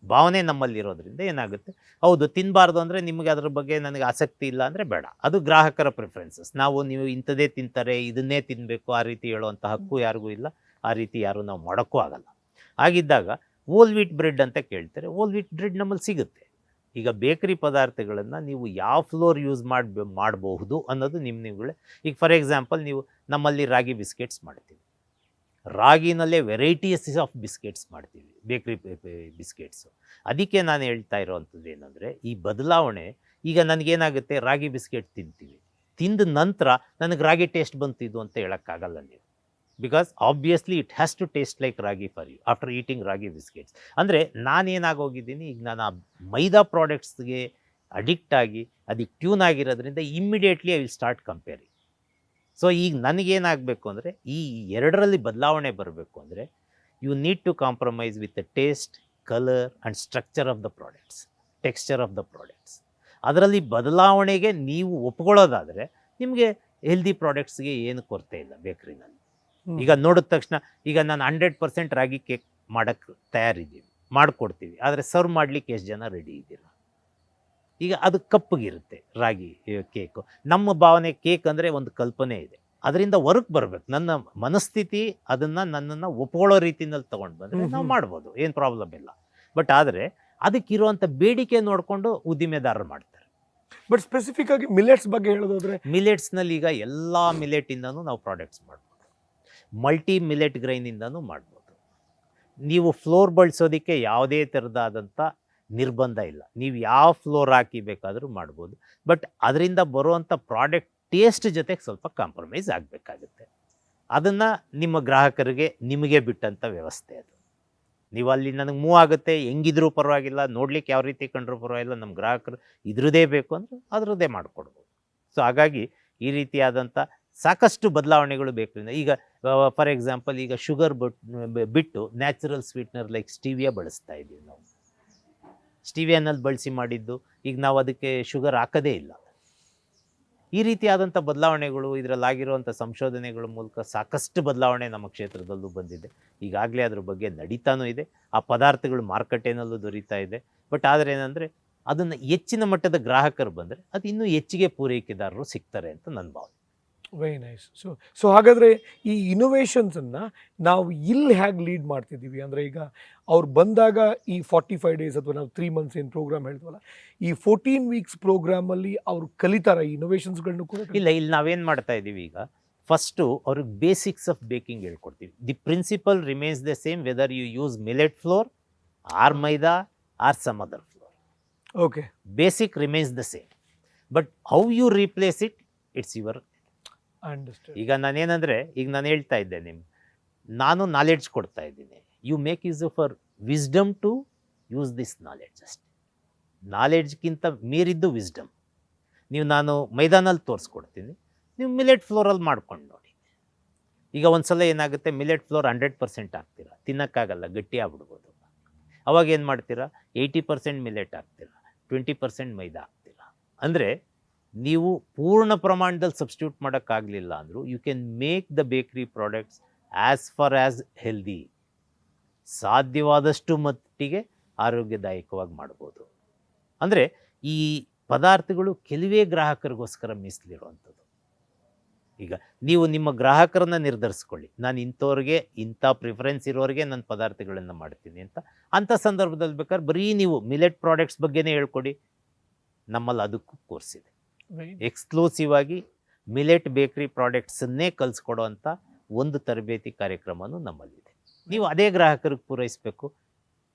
ಭಾವನೆ ನಮ್ಮಲ್ಲಿರೋದ್ರಿಂದ ಏನಾಗುತ್ತೆ, ಹೌದು ತಿನ್ನಬಾರ್ದು ಅಂದರೆ ನಿಮಗೆ ಅದ್ರ ಬಗ್ಗೆ ನನಗೆ ಆಸಕ್ತಿ ಇಲ್ಲ ಅಂದರೆ ಬೇಡ, ಅದು ಗ್ರಾಹಕರ ಪ್ರಿಫರೆನ್ಸಸ್. ನೀವು ಇಂಥದ್ದೇ ತಿಂತಾರೆ, ಇದನ್ನೇ ತಿನ್ನಬೇಕು ಆ ರೀತಿ ಹೇಳುವಂಥ ಹಕ್ಕು ಯಾರಿಗೂ ಇಲ್ಲ, ಆ ರೀತಿ ಯಾರು ನಾವು ಮಾಡೋಕ್ಕೂ ಆಗಲ್ಲ. ಹಾಗಿದ್ದಾಗ ಓಲ್ ವೀಟ್ ಬ್ರೆಡ್ ಅಂತ ಕೇಳ್ತಾರೆ, ಓಲ್ ವೀಟ್ ಬ್ರೆಡ್ ನಮ್ಮಲ್ಲಿ ಸಿಗುತ್ತೆ. ಈಗ ಬೇಕರಿ ಪದಾರ್ಥಗಳನ್ನು ನೀವು ಯಾವ ಫ್ಲೋರ್ ಯೂಸ್ ಮಾಡಬಹುದು ಅನ್ನೋದು ನಿಮ್ಮಗಳೇ. ಈಗ ಫಾರ್ ಎಕ್ಸಾಂಪಲ್, ನೀವು ನಮ್ಮಲ್ಲಿ ರಾಗಿ ಬಿಸ್ಕೆಟ್ಸ್ ಮಾಡ್ತೀವಿ, ರಾಗಿನಲ್ಲೇ ವೆರೈಟೀಸ್ ಆಫ್ ಬಿಸ್ಕೆಟ್ಸ್ ಮಾಡ್ತೀವಿ, ಬೇಕ್ರಿ ಬಿಸ್ಕೆಟ್ಸು. ಅದಕ್ಕೆ ನಾನು ಹೇಳ್ತಾ ಇರೋವಂಥದ್ದು ಏನಂದರೆ, ಈ ಬದಲಾವಣೆ. ಈಗ ನನಗೇನಾಗುತ್ತೆ, ರಾಗಿ ಬಿಸ್ಕೆಟ್ ತಿಂತೀವಿ, ತಿಂದ ನಂತರ ನನಗೆ ರಾಗಿ ಟೇಸ್ಟ್ ಬಂತಿದ್ದು ಅಂತ ಹೇಳೋಕ್ಕಾಗಲ್ಲ ನೀವು. Because obviously it has to taste like ragi for you after eating ragi biscuits. ಅಂದರೆ ನಾನೇನಾಗೋಗಿದ್ದೀನಿ, ಈಗ ನಾನು ಆ ಮೈದಾ ಪ್ರಾಡಕ್ಟ್ಸ್ಗೆ ಅಡಿಕ್ಟ್ ಆಗಿ ಅದಕ್ಕೆ ಟ್ಯೂನ್ ಆಗಿರೋದ್ರಿಂದ immediately I will start comparing. So ಈಗ ನನಗೇನಾಗಬೇಕು ಅಂದರೆ, ಈ ಎರಡರಲ್ಲಿ ಬದಲಾವಣೆ ಬರಬೇಕು ಅಂದರೆ you need to compromise with the taste, colour and structure of the products, texture of the products. ಅದರಲ್ಲಿ ಬದಲಾವಣೆಗೆ ನೀವು ಒಪ್ಕೊಳ್ಳೋದಾದರೆ ನಿಮಗೆ ಹೆಲ್ದಿ ಪ್ರಾಡಕ್ಟ್ಸ್ಗೆ ಏನು ಕೊರತೆ ಇಲ್ಲ ಬೇಕ್ರಿನಲ್ಲಿ. ಈಗ ನೋಡಿದ ತಕ್ಷಣ ಈಗ ನಾನು 100% ರಾಗಿ ಕೇಕ್ ಮಾಡೋಕ್ಕೆ ತಯಾರಿದ್ದೀವಿ, ಮಾಡಿಕೊಡ್ತೀವಿ, ಆದರೆ ಸರ್ವ್ ಮಾಡಲಿಕ್ಕೆ ಎಷ್ಟು ಜನ ರೆಡಿ ಇದ್ದೀರಾ? ಈಗ ಅದು ಕಪ್ಪಗಿರುತ್ತೆ ರಾಗಿ ಕೇಕು. ನಮ್ಮ ಭಾವನೆ ಕೇಕ್ ಅಂದರೆ ಒಂದು ಕಲ್ಪನೆ ಇದೆ, ಅದರಿಂದ ಹೊರಗೆ ಬರಬೇಕು. ನನ್ನ ಮನಸ್ಥಿತಿ ಅದನ್ನು ನನ್ನನ್ನು ಒಪ್ಕೊಳ್ಳೋ ರೀತಿಯಲ್ಲಿ ತೊಗೊಂಡು ಬಂದರೆ ನಾವು ಮಾಡ್ಬೋದು, ಏನು ಪ್ರಾಬ್ಲಮ್ ಇಲ್ಲ. ಬಟ್ ಆದರೆ ಅದಕ್ಕಿರುವಂಥ ಬೇಡಿಕೆ ನೋಡಿಕೊಂಡು ಉದ್ದಿಮೆದಾರರು ಮಾಡ್ತಾರೆ. ಬಟ್ ಸ್ಪೆಸಿಫಿಕ್ ಆಗಿ ಮಿಲೆಟ್ಸ್ ಬಗ್ಗೆ ಹೇಳೋದಾದ್ರೆ, ಮಿಲೆಟ್ಸ್ನಲ್ಲಿ ಈಗ ಎಲ್ಲ ಮಿಲೆಟಿಂದನೂ ನಾವು ಪ್ರಾಡಕ್ಟ್ಸ್ ಮಾಡ್ಬೋದು. ಮಲ್ಟಿ ಮಿಲೆಟ್ ಗ್ರೈನಿಂದನೂ ಮಾಡ್ಬೋದು. ನೀವು ಫ್ಲೋರ್ ಬಳಸೋದಕ್ಕೆ ಯಾವುದೇ ಥರದಾದಂಥ ನಿರ್ಬಂಧ ಇಲ್ಲ, ನೀವು ಯಾವ ಫ್ಲೋರ್ ಹಾಕಿ ಬೇಕಾದರೂ ಮಾಡ್ಬೋದು. ಬಟ್ ಅದರಿಂದ ಬರುವಂಥ ಪ್ರಾಡಕ್ಟ್ ಟೇಸ್ಟ್ ಜೊತೆಗೆ ಸ್ವಲ್ಪ ಕಾಂಪ್ರಮೈಸ್ ಆಗಬೇಕಾಗುತ್ತೆ. ಅದನ್ನು ನಿಮ್ಮ ಗ್ರಾಹಕರಿಗೆ ನಿಮಗೆ ಬಿಟ್ಟಂಥ ವ್ಯವಸ್ಥೆ ಅದು. ನೀವು ಅಲ್ಲಿ ನನಗೆ ಮೂವ್ ಆಗುತ್ತೆ, ಹೆಂಗಿದ್ರೂ ಪರವಾಗಿಲ್ಲ, ನೋಡ್ಲಿಕ್ಕೆ ಯಾವ ರೀತಿ ಕಂಡ್ರೂ ಪರವಾಗಿಲ್ಲ, ನಮ್ಮ ಗ್ರಾಹಕರು ಇದ್ರದ್ದೇ ಬೇಕು ಅಂದರೆ ಅದರದ್ದೇ ಮಾಡಿಕೊಡ್ಬೋದು. ಸೊ ಹಾಗಾಗಿ ಈ ರೀತಿಯಾದಂಥ ಸಾಕಷ್ಟು ಬದಲಾವಣೆಗಳು ಬೇಕು. ಈಗ ಫಾರ್ ಎಕ್ಸಾಂಪಲ್, ಈಗ ಶುಗರ್ ಬಿಟ್ಟು ನ್ಯಾಚುರಲ್ ಸ್ವೀಟ್ನರ್ ಲೈಕ್ ಸ್ಟೀವಿಯಾ ಬಳಸ್ತಾ ಇದ್ದೀವಿ ನಾವು. ಸ್ಟೀವಿಯಾನಲ್ಲಿ ಬಳಸಿ ಮಾಡಿದ್ದು, ಈಗ ನಾವು ಅದಕ್ಕೆ ಶುಗರ್ ಹಾಕೋದೇ ಇಲ್ಲ. ಈ ರೀತಿಯಾದಂಥ ಬದಲಾವಣೆಗಳು, ಇದರಲ್ಲಾಗಿರುವಂಥ ಸಂಶೋಧನೆಗಳ ಮೂಲಕ ಸಾಕಷ್ಟು ಬದಲಾವಣೆ ನಮ್ಮ ಕ್ಷೇತ್ರದಲ್ಲೂ ಬಂದಿದೆ. ಈಗಾಗಲೇ ಅದ್ರ ಬಗ್ಗೆ ನಡೀತಾನೂ ಇದೆ. ಆ ಪದಾರ್ಥಗಳು ಮಾರುಕಟ್ಟೆನಲ್ಲೂ ದೊರೀತಾ ಇದೆ. ಬಟ್ ಆದರೆ ಏನಂದರೆ, ಅದನ್ನು ಹೆಚ್ಚಿನ ಮಟ್ಟದ ಗ್ರಾಹಕರು ಬಂದರೆ ಅದು ಇನ್ನೂ ಹೆಚ್ಚಿಗೆ ಪೂರೈಕೆದಾರರು ಸಿಗ್ತಾರೆ ಅಂತ ನನ್ನ ಭಾವನೆ. Very nice. ಸೊ ಹಾಗಾದರೆ ಈ ಇನೋವೇಷನ್ಸನ್ನು ನಾವು ಇಲ್ಲಿ ಹೇಗೆ ಲೀಡ್ ಮಾಡ್ತಿದ್ದೀವಿ ಅಂದರೆ, ಈಗ ಅವ್ರು ಬಂದಾಗ ಈ 45 ಡೇಸ್ ಅಥವಾ ನಾವು 3 ಮಂತ್ಸ್ ಏನು ಪ್ರೋಗ್ರಾಮ್ ಹೇಳ್ತೀವಲ್ಲ, ಈ 14 ವೀಕ್ಸ್ ಪ್ರೋಗ್ರಾಮಲ್ಲಿ ಅವರು ಕಲಿತಾರ ಈ ಇನೋವೇಷನ್ಸ್ಗಳನ್ನು ಕೂಡ? ಇಲ್ಲ, ಇಲ್ಲಿ ನಾವೇನು ಮಾಡ್ತಾ ಇದ್ದೀವಿ, ಈಗ ಫಸ್ಟು ಅವ್ರಿಗೆ ಬೇಸಿಕ್ಸ್ ಆಫ್ ಬೇಕಿಂಗ್ ಹೇಳ್ಕೊಡ್ತೀವಿ. The principle remains the same whether you use millet flour or maida or some other flour. Okay, basic remains the same, but how you replace it, it's your. ಈಗ ನಾನೇನಂದರೆ, ಈಗ ನಾನು ಹೇಳ್ತಾ ಇದ್ದೆ ನಿಮ್ಗೆ, ನಾನು ನಾಲೆಡ್ಜ್ ಕೊಡ್ತಾ ಇದ್ದೀನಿ. You make use for wisdom to use this knowledge ಅಷ್ಟೇ. ನಾಲೆಡ್ಜ್ಗಿಂತ ಮೀರಿದ್ದು ವಿಸ್ಡಮ್. ನಾನು ಮೈದಾನಲ್ಲಿ ತೋರಿಸ್ಕೊಡ್ತೀನಿ, ನೀವು ಮಿಲೆಟ್ ಫ್ಲೋರಲ್ಲಿ ಮಾಡ್ಕೊಂಡು ನೋಡಿ. ಈಗ ಒಂದು ಸಲ ಏನಾಗುತ್ತೆ, ಮಿಲೆಟ್ ಫ್ಲೋರ್ 100% ಹಾಕ್ತೀರಾ, ತಿನ್ನೋಕ್ಕಾಗಲ್ಲ, ಗಟ್ಟಿ ಆಗ್ಬಿಡ್ಬೋದು. ಅವಾಗ ಏನು ಮಾಡ್ತೀರಾ, 80% ಮಿಲೆಟ್ ಹಾಕ್ತೀರಾ, 20% ಮೈದಾ ಹಾಕ್ತೀರಾ. ಅಂದರೆ ನೀವು ಪೂರ್ಣ ಪ್ರಮಾಣದಲ್ಲಿ ಸಬ್ಸ್ಟಿಟ್ಯೂಟ್ ಮಾಡೋಕ್ಕಾಗಲಿಲ್ಲ ಅಂದರೂ ಯು ಕ್ಯಾನ್ ಮೇಕ್ ದ ಬೇಕ್ರಿ products as for as healthy, ಸಾಧ್ಯವಾದಷ್ಟು ಮಟ್ಟಿಗೆ ಆರೋಗ್ಯದಾಯಕವಾಗಿ ಮಾಡ್ಬೋದು. ಅಂದರೆ ಈ ಪದಾರ್ಥಗಳು ಕೆಲವೇ ಗ್ರಾಹಕರಿಗೋಸ್ಕರ ಮೀಸಲಿರುವಂಥದ್ದು. ಈಗ ನೀವು ನಿಮ್ಮ ಗ್ರಾಹಕರನ್ನ ನಿರ್ಧರಿಸ್ಕೊಳ್ಳಿ, ನಾನು ಇಂಥವ್ರಿಗೆ, ಇಂಥ ಪ್ರಿಫರೆನ್ಸ್ ಇರೋರಿಗೆ ನಾನು ಪದಾರ್ಥಗಳನ್ನು ಮಾಡ್ತೀನಿ ಅಂತ. ಅಂಥ ಸಂದರ್ಭದಲ್ಲಿ ಬೇಕಾದ್ರೆ ಬರೀ ನೀವು ಮಿಲೆಟ್ ಪ್ರಾಡಕ್ಟ್ಸ್ ಬಗ್ಗೆನೇ ಹೇಳ್ಕೊಡಿ, ನಮ್ಮಲ್ಲಿ ಅದಕ್ಕೂ ಕೋರ್ಸ್ ಇದೆ. ಎಕ್ಸ್ಕ್ಲೂಸಿವ್ ಆಗಿ ಮಿಲೆಟ್ ಬೇಕ್ರಿ ಪ್ರಾಡಕ್ಟ್ಸನ್ನೇ ಕಲಿಸ್ಕೊಡೋವಂಥ ಒಂದು ತರಬೇತಿ ಕಾರ್ಯಕ್ರಮನೂ ನಮ್ಮಲ್ಲಿದೆ. ನೀವು ಅದೇ ಗ್ರಾಹಕರಿಗೆ ಪೂರೈಸಬೇಕು,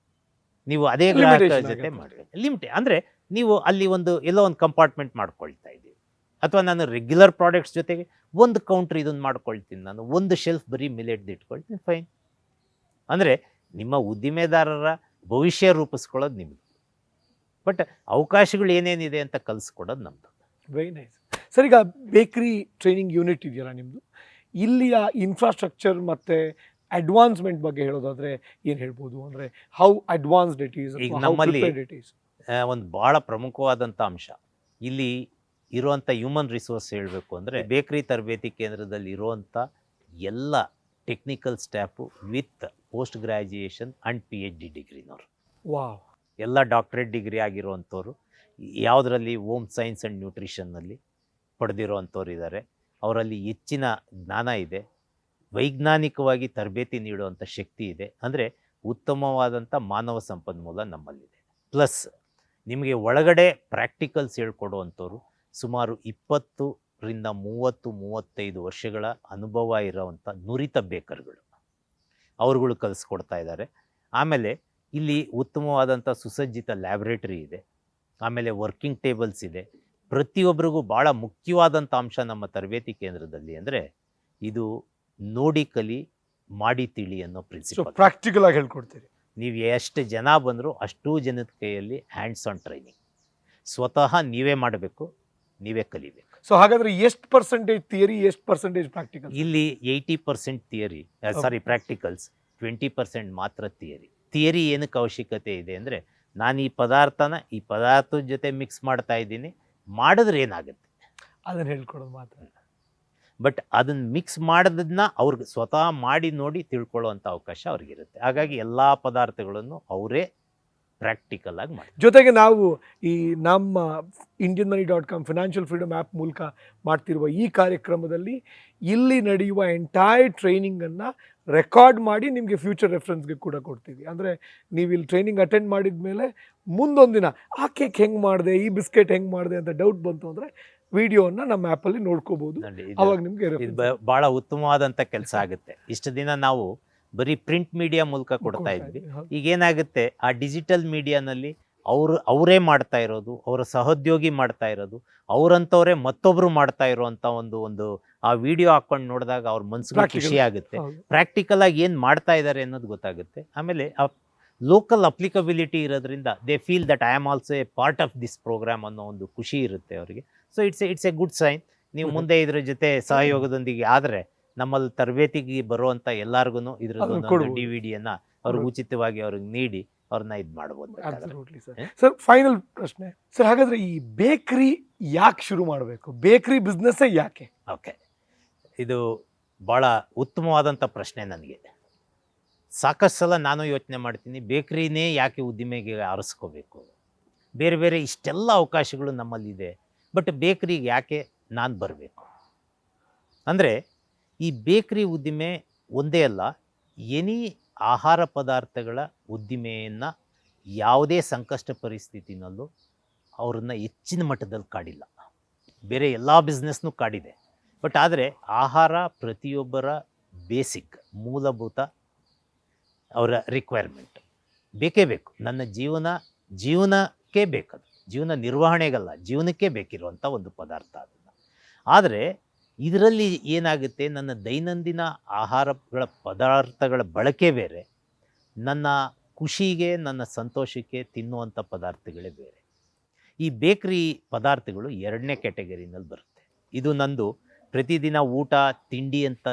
ನೀವು ಅದೇ ಗ್ರಾಹಕರ ಜೊತೆ ಮಾಡಬೇಕು. ಲಿಮಿಟೆಡ್ ಅಂದರೆ ನೀವು ಅಲ್ಲಿ ಎಲ್ಲೋ ಒಂದು ಕಂಪಾರ್ಟ್ಮೆಂಟ್ ಮಾಡ್ಕೊಳ್ತಾ ಇದ್ದೀವಿ, ಅಥವಾ ನಾನು ರೆಗ್ಯುಲರ್ ಪ್ರಾಡಕ್ಟ್ಸ್ ಜೊತೆಗೆ ಒಂದು ಕೌಂಟ್ರ್ ಇದನ್ನು ಮಾಡ್ಕೊಳ್ತೀನಿ, ನಾನು ಒಂದು ಶೆಲ್ಫ್ ಬರೀ ಮಿಲೆಟ್ದು ಇಟ್ಕೊಳ್ತೀನಿ, ಫೈನ್. ಅಂದರೆ ನಿಮ್ಮ ಉದ್ದಿಮೆದಾರರ ಭವಿಷ್ಯ ರೂಪಿಸ್ಕೊಳ್ಳೋದು ನಿಮ್ಮದು, ಬಟ್ ಅವಕಾಶಗಳು ಏನೇನಿದೆ ಅಂತ ಕಲಿಸ್ಕೊಡೋದು ನಮ್ಮದು. Very nice. ಸರ್, ಈಗ ಬೇಕ್ರಿ ಟ್ರೈನಿಂಗ್ ಯೂನಿಟ್ ಇದೆಯಲ್ಲ ನಿಮ್ಮದು, ಇಲ್ಲಿಯ ಇನ್ಫ್ರಾಸ್ಟ್ರಕ್ಚರ್ ಮತ್ತು ಅಡ್ವಾನ್ಸ್ಮೆಂಟ್ ಬಗ್ಗೆ ಹೇಳೋದಾದರೆ ಏನು ಹೇಳ್ಬೋದು? ಅಂದರೆ ಹೌ ಅಡ್ವಾನ್ಸ್ಡ್ ಇಟ್ ಈಸ್, ಈಗ ನಮ್ಮಲ್ಲಿ ಒಂದು ಭಾಳ ಪ್ರಮುಖವಾದಂಥ ಅಂಶ ಇಲ್ಲಿ ಇರುವಂಥ ಹ್ಯೂಮನ್ ರಿಸೋರ್ಸ್ ಹೇಳಬೇಕು ಅಂದರೆ, ಬೇಕ್ರಿ ತರಬೇತಿ ಕೇಂದ್ರದಲ್ಲಿ ಇರುವಂಥ ಎಲ್ಲ technical staff with post graduation and PhD ಡಿಗ್ರಿನವರು. ವಾವ್. ಎಲ್ಲ ಡಾಕ್ಟ್ರೇಟ್ ಡಿಗ್ರಿ ಆಗಿರುವಂಥವ್ರು, ಯಾವುದರಲ್ಲಿ ಹೋಮ್ ಸೈನ್ಸ್ ಆ್ಯಂಡ್ ನ್ಯೂಟ್ರಿಷನ್ನಲ್ಲಿ ಪಡೆದಿರೋವಂಥವ್ರು ಇದ್ದಾರೆ. ಅವರಲ್ಲಿ ಹೆಚ್ಚಿನ ಜ್ಞಾನ ಇದೆ, ವೈಜ್ಞಾನಿಕವಾಗಿ ತರಬೇತಿ ನೀಡುವಂಥ ಶಕ್ತಿ ಇದೆ. ಅಂದರೆ ಉತ್ತಮವಾದಂಥ ಮಾನವ ಸಂಪನ್ಮೂಲ ನಮ್ಮಲ್ಲಿದೆ. ಪ್ಲಸ್ ನಿಮಗೆ ಒಳಗಡೆ ಪ್ರಾಕ್ಟಿಕಲ್ಸ್ ಹೇಳ್ಕೊಡುವಂಥವ್ರು ಸುಮಾರು 20ರಿಂದ 30-35 ವರ್ಷಗಳ ಅನುಭವ ಇರೋವಂಥ ನುರಿತ ಬೇಕರ್ಗಳು, ಅವ್ರುಗಳು ಕಲಿಸ್ಕೊಡ್ತಾ ಇದ್ದಾರೆ. ಆಮೇಲೆ ಇಲ್ಲಿ ಉತ್ತಮವಾದಂಥ ಸುಸಜ್ಜಿತ ಲ್ಯಾಬ್ರೇಟರಿ ಇದೆ, ಆಮೇಲೆ ವರ್ಕಿಂಗ್ ಟೇಬಲ್ಸ್ ಇದೆ. ಪ್ರತಿಯೊಬ್ಬರಿಗೂ ಭಾಳ ಮುಖ್ಯವಾದಂಥ ಅಂಶ ನಮ್ಮ ತರಬೇತಿ ಕೇಂದ್ರದಲ್ಲಿ ಅಂದರೆ, ಇದು ನೋಡಿ ಕಲಿ, ಮಾಡಿ ತಿಳಿ ಅನ್ನೋ ಸೊ ಪ್ರಿನ್ಸಿಪಲ್. ಪ್ರಾಕ್ಟಿಕಲ್ ಆಗಿ ಹೇಳ್ಕೊಡ್ತೀರಿ. ನೀವು ಎಷ್ಟು ಜನ ಬಂದರೂ ಅಷ್ಟೂ ಜನದ ಕೈಯಲ್ಲಿ ಹ್ಯಾಂಡ್ಸ್ ಆನ್ ಟ್ರೈನಿಂಗ್. ಸ್ವತಃ ನೀವೇ ಮಾಡಬೇಕು, ನೀವೇ ಕಲಿಬೇಕು. ಸೊ ಹಾಗಾದ್ರೆ ಎಷ್ಟು ಪರ್ಸೆಂಟೇಜ್ ಥಿಯರಿ, ಎಷ್ಟು ಪರ್ಸೆಂಟೇಜ್ ಪ್ರಾಕ್ಟಿಕಲ್? ಇಲ್ಲಿ 80% ಥಿಯರಿ, ಸಾರಿ ಪ್ರಾಕ್ಟಿಕಲ್ಸ್, 20% ಮಾತ್ರ ಥಿಯರಿ. ಥಿಯರಿ ಏನಕ್ಕೆ ಅವಶ್ಯಕತೆ ಇದೆ ಅಂದರೆ, ನಾನು ಈ ಪದಾರ್ಥದ ಜೊತೆ ಮಿಕ್ಸ್ ಮಾಡ್ತಾ ಇದ್ದೀನಿ, ಮಾಡಿದ್ರೆ ಏನಾಗುತ್ತೆ ಅದನ್ನ ಹೇಳ್ಕೊಡೋದು ಮಾತ್ರ. ಬಟ್ ಅದನ್ನು ಮಿಕ್ಸ್ ಮಾಡೋದನ್ನ ಅವ್ರಿಗೆ ಸ್ವತಃ ಮಾಡಿ ನೋಡಿ ತಿಳ್ಕೊಳ್ಳೋವಂಥ ಅವಕಾಶ ಅವ್ರಿಗಿರುತ್ತೆ. ಹಾಗಾಗಿ ಎಲ್ಲ ಪದಾರ್ಥಗಳನ್ನು ಅವರೇ ಪ್ರಾಕ್ಟಿಕಲ್ ಆಗಿ ಮಾಡಿ. ಜೊತೆಗೆ ನಾವು ಈ ನಮ್ಮ IndianMoney.com ಫಿನಾನ್ಷಿಯಲ್ ಫ್ರೀಡಮ್ ಆ್ಯಪ್ ಮೂಲಕ ಮಾಡ್ತಿರುವ ಈ ಕಾರ್ಯಕ್ರಮದಲ್ಲಿ ಇಲ್ಲಿ ನಡೆಯುವ ಎಂಟೈರ್ ಟ್ರೈನಿಂಗನ್ನು ರೆಕಾರ್ಡ್ ಮಾಡಿ ನಿಮಗೆ ಫ್ಯೂಚರ್ ರೆಫರೆನ್ಸ್ಗೆ ಕೂಡ ಕೊಡ್ತೀವಿ. ಅಂದರೆ ನೀವು ಇಲ್ಲಿ ಟ್ರೈನಿಂಗ್ ಅಟೆಂಡ್ ಮಾಡಿದ ಮೇಲೆ ಮುಂದೊಂದಿನ ಆ ಕೇಕ್ ಹೆಂಗೆ ಮಾಡಿದೆ, ಈ ಬಿಸ್ಕೆಟ್ ಹೆಂಗೆ ಮಾಡಿದೆ ಅಂತ ಡೌಟ್ ಬಂತು ಅಂದರೆ ವಿಡಿಯೋನ ನಮ್ಮ ಆ್ಯಪಲ್ಲಿ ನೋಡ್ಕೋಬಹುದು. ಅವಾಗ ನಿಮಗೆ ಭಾಳ ಉತ್ತಮವಾದಂಥ ಕೆಲಸ ಆಗುತ್ತೆ. ಇಷ್ಟು ದಿನ ನಾವು ಬರೀ ಪ್ರಿಂಟ್ ಮೀಡಿಯಾ ಮೂಲಕ ಕೊಡ್ತಾ ಇದ್ವಿ. ಈಗ ಏನಾಗುತ್ತೆ, ಆ ಡಿಜಿಟಲ್ ಮೀಡಿಯಾನಲ್ಲಿ ಅವರೇ ಮಾಡ್ತಾ ಇರೋದು, ಅವರ ಸಹೋದ್ಯೋಗಿ ಮಾಡ್ತಾ ಇರೋದು, ಅವರಂಥವರೇ ಮತ್ತೊಬ್ಬರು ಮಾಡ್ತಾ ಇರೋವಂಥ ಒಂದು ಆ ವಿಡಿಯೋ ಹಾಕೊಂಡು ನೋಡಿದಾಗ ಅವ್ರ ಮನಸ್ಸಿಗೆ ಖುಷಿ ಆಗುತ್ತೆ. ಪ್ರಾಕ್ಟಿಕಲ್ ಆಗಿ ಏನು ಮಾಡ್ತಾ ಇದ್ದಾರೆ ಅನ್ನೋದು ಗೊತ್ತಾಗುತ್ತೆ. ಆಮೇಲೆ ಆ ಲೋಕಲ್ ಅಪ್ಲಿಕಬಿಲಿಟಿ ಇರೋದ್ರಿಂದ they feel that I am also a part of this program ಅನ್ನೋ ಒಂದು ಖುಷಿ ಇರುತ್ತೆ ಅವರಿಗೆ. So it's a good sign. ನೀವು ಮುಂದೆ ಇದ್ರ ಜೊತೆ ಸಹಯೋಗದೊಂದಿಗೆ ಆದರೆ ನಮ್ಮಲ್ಲಿ ತರಬೇತಿಗೆ ಬರುವಂಥ ಎಲ್ಲರಿಗೂ ಇದ್ರದ್ದು DVD-ಯನ್ನು ಅವ್ರಿಗೆ ಉಚಿತವಾಗಿ ಅವ್ರಿಗೆ ನೀಡಿ ಅವ್ರನ್ನ ಇದು ಮಾಡ್ಬೋದು. ಸರ್, ಫೈನಲ್ ಪ್ರಶ್ನೆ ಸರ್, ಹಾಗಾದ್ರೆ ಈ ಬೇಕರಿ ಯಾಕೆ ಶುರು ಮಾಡಬೇಕು? ಬೇಕರಿ ಬಿಸ್ನೆಸ್ಸೇ ಯಾಕೆ? ಓಕೆ, ಇದು ಭಾಳ ಉತ್ತಮವಾದಂಥ ಪ್ರಶ್ನೆ. ನನಗೆ ಸಾಕಷ್ಟು ಸಲ ನಾನು ಯೋಚನೆ ಮಾಡ್ತೀನಿ, ಬೇಕ್ರಿನೇ ಯಾಕೆ ಉದ್ದಿಮೆಗೆ ಆರಿಸ್ಕೋಬೇಕು? ಬೇರೆ ಬೇರೆ ಇಷ್ಟೆಲ್ಲ ಅವಕಾಶಗಳು ನಮ್ಮಲ್ಲಿದೆ, ಬಟ್ ಬೇಕ್ರಿಗೆ ಯಾಕೆ ನಾನು ಬರಬೇಕು? ಅಂದರೆ ಈ ಬೇಕ್ರಿ ಉದ್ದಿಮೆ ಒಂದೇ ಅಲ್ಲ, ಎನಿ ಆಹಾರ ಪದಾರ್ಥಗಳ ಉದ್ದಿಮೆಯನ್ನು ಯಾವುದೇ ಸಂಕಷ್ಟ ಪರಿಸ್ಥಿತಿನಲ್ಲೂ ಅವ್ರನ್ನ ಹೆಚ್ಚಿನ ಮಟ್ಟದಲ್ಲಿ ಕಾಡಿಲ್ಲ. ಬೇರೆ ಎಲ್ಲ ಬಿಸ್ನೆಸ್ನೂ ಕಾಡಿದೆ, ಬಟ್ ಆದರೆ ಆಹಾರ ಪ್ರತಿಯೊಬ್ಬರ ಬೇಸಿಕ್ ಮೂಲಭೂತ ಅವರ ರಿಕ್ವೈರ್ಮೆಂಟ್ ಬೇಕೇ ಬೇಕು. ನನ್ನ ಜೀವನಕ್ಕೆ ಬೇಕದು, ಜೀವನ ನಿರ್ವಹಣೆಗಲ್ಲ, ಜೀವನಕ್ಕೆ ಬೇಕಿರುವಂಥ ಒಂದು ಪದಾರ್ಥ ಅದನ್ನು. ಆದರೆ ಇದರಲ್ಲಿ ಏನಾಗುತ್ತೆ, ನನ್ನ ದೈನಂದಿನ ಪದಾರ್ಥಗಳ ಬಳಕೆ ಬೇರೆ, ನನ್ನ ಖುಷಿಗೆ ನನ್ನ ಸಂತೋಷಕ್ಕೆ ತಿನ್ನುವಂಥ ಪದಾರ್ಥಗಳೇ ಬೇರೆ. ಈ ಬೇಕ್ರಿ ಪದಾರ್ಥಗಳು ಎರಡನೇ ಕ್ಯಾಟಗರಿನಲ್ಲಿ ಬರುತ್ತೆ. ಇದು ನಂದು ಪ್ರತಿದಿನ ಊಟ ತಿಂಡಿ ಅಂತ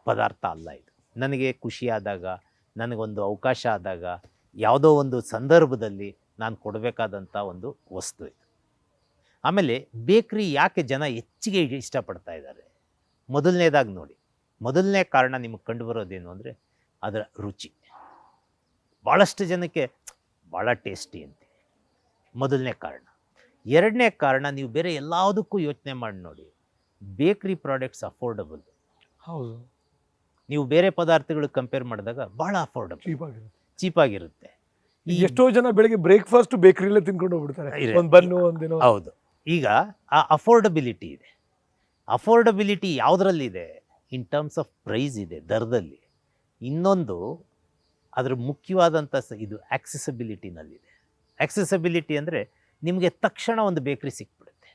ಪದಾರ್ಥ ಅಲ್ಲ. ಇದು ನನಗೆ ಖುಷಿಯಾದಾಗ, ನನಗೊಂದು ಅವಕಾಶ ಆದಾಗ, ಯಾವುದೋ ಒಂದು ಸಂದರ್ಭದಲ್ಲಿ ನಾನು ಕೊಡಬೇಕಾದಂಥ ಒಂದು ವಸ್ತು ಇದು. ಆಮೇಲೆ ಬೇಕ್ರಿ ಯಾಕೆ ಜನ ಹೆಚ್ಚಿಗೆ ಇಷ್ಟಪಡ್ತಾ ಇದ್ದಾರೆ? ಮೊದಲನೇದಾಗಿ ನೋಡಿ, ಮೊದಲನೇ ಕಾರಣ ನಿಮಗೆ ಕಂಡುಬರೋದೇನು ಅಂದರೆ ಅದರ ರುಚಿ. ಭಾಳಷ್ಟು ಜನಕ್ಕೆ ಭಾಳ ಟೇಸ್ಟಿ ಅಂತೀವಿ, ಮೊದಲನೇ ಕಾರಣ. ಎರಡನೇ ಕಾರಣ, ನೀವು ಬೇರೆ ಎಲ್ಲದಕ್ಕೂ ಯೋಚನೆ ಮಾಡಿ ನೋಡಿ, ಬೇಕ್ರಿ ಪ್ರಾಡಕ್ಟ್ಸ್ ಅಫೋರ್ಡಬಲ್. ಹೌದು, ನೀವು ಬೇರೆ ಪದಾರ್ಥಗಳು ಕಂಪೇರ್ ಮಾಡಿದಾಗ ಭಾಳ ಅಫೋರ್ಡಬಲ್, ಚೀಪಾಗಿರುತ್ತೆ. ಎಷ್ಟೋ ಜನ ಬೆಳಗ್ಗೆ ಬ್ರೇಕ್ಫಾಸ್ಟ್ ಬೇಕರಿಲೇ ತಿನ್ಕೊಂಡು ಹೋಗ್ಬಿಡ್ತಾರೆ, ಒಂದು ಬನ್ನು ಒಂದಿನ. ಹೌದು, ಈಗ ಆ ಅಫೋರ್ಡಬಿಲಿಟಿ ಇದೆ. ಅಫೋರ್ಡಬಿಲಿಟಿ ಯಾವುದರಲ್ಲಿದೆ? ಇನ್ ಟರ್ಮ್ಸ್ ಆಫ್ ಪ್ರೈಸ್ ಇದೆ, ದರದಲ್ಲಿ. ಇನ್ನೊಂದು ಅದರ ಮುಖ್ಯವಾದಂಥ ಇದು ಆಕ್ಸೆಸಿಬಿಲಿಟಿನಲ್ಲಿದೆ. ಆಕ್ಸೆಸಿಬಿಲಿಟಿ ಅಂದರೆ ನಿಮಗೆ ತಕ್ಷಣ ಒಂದು ಬೇಕ್ರಿ ಸಿಕ್ಬಿಡುತ್ತೆ.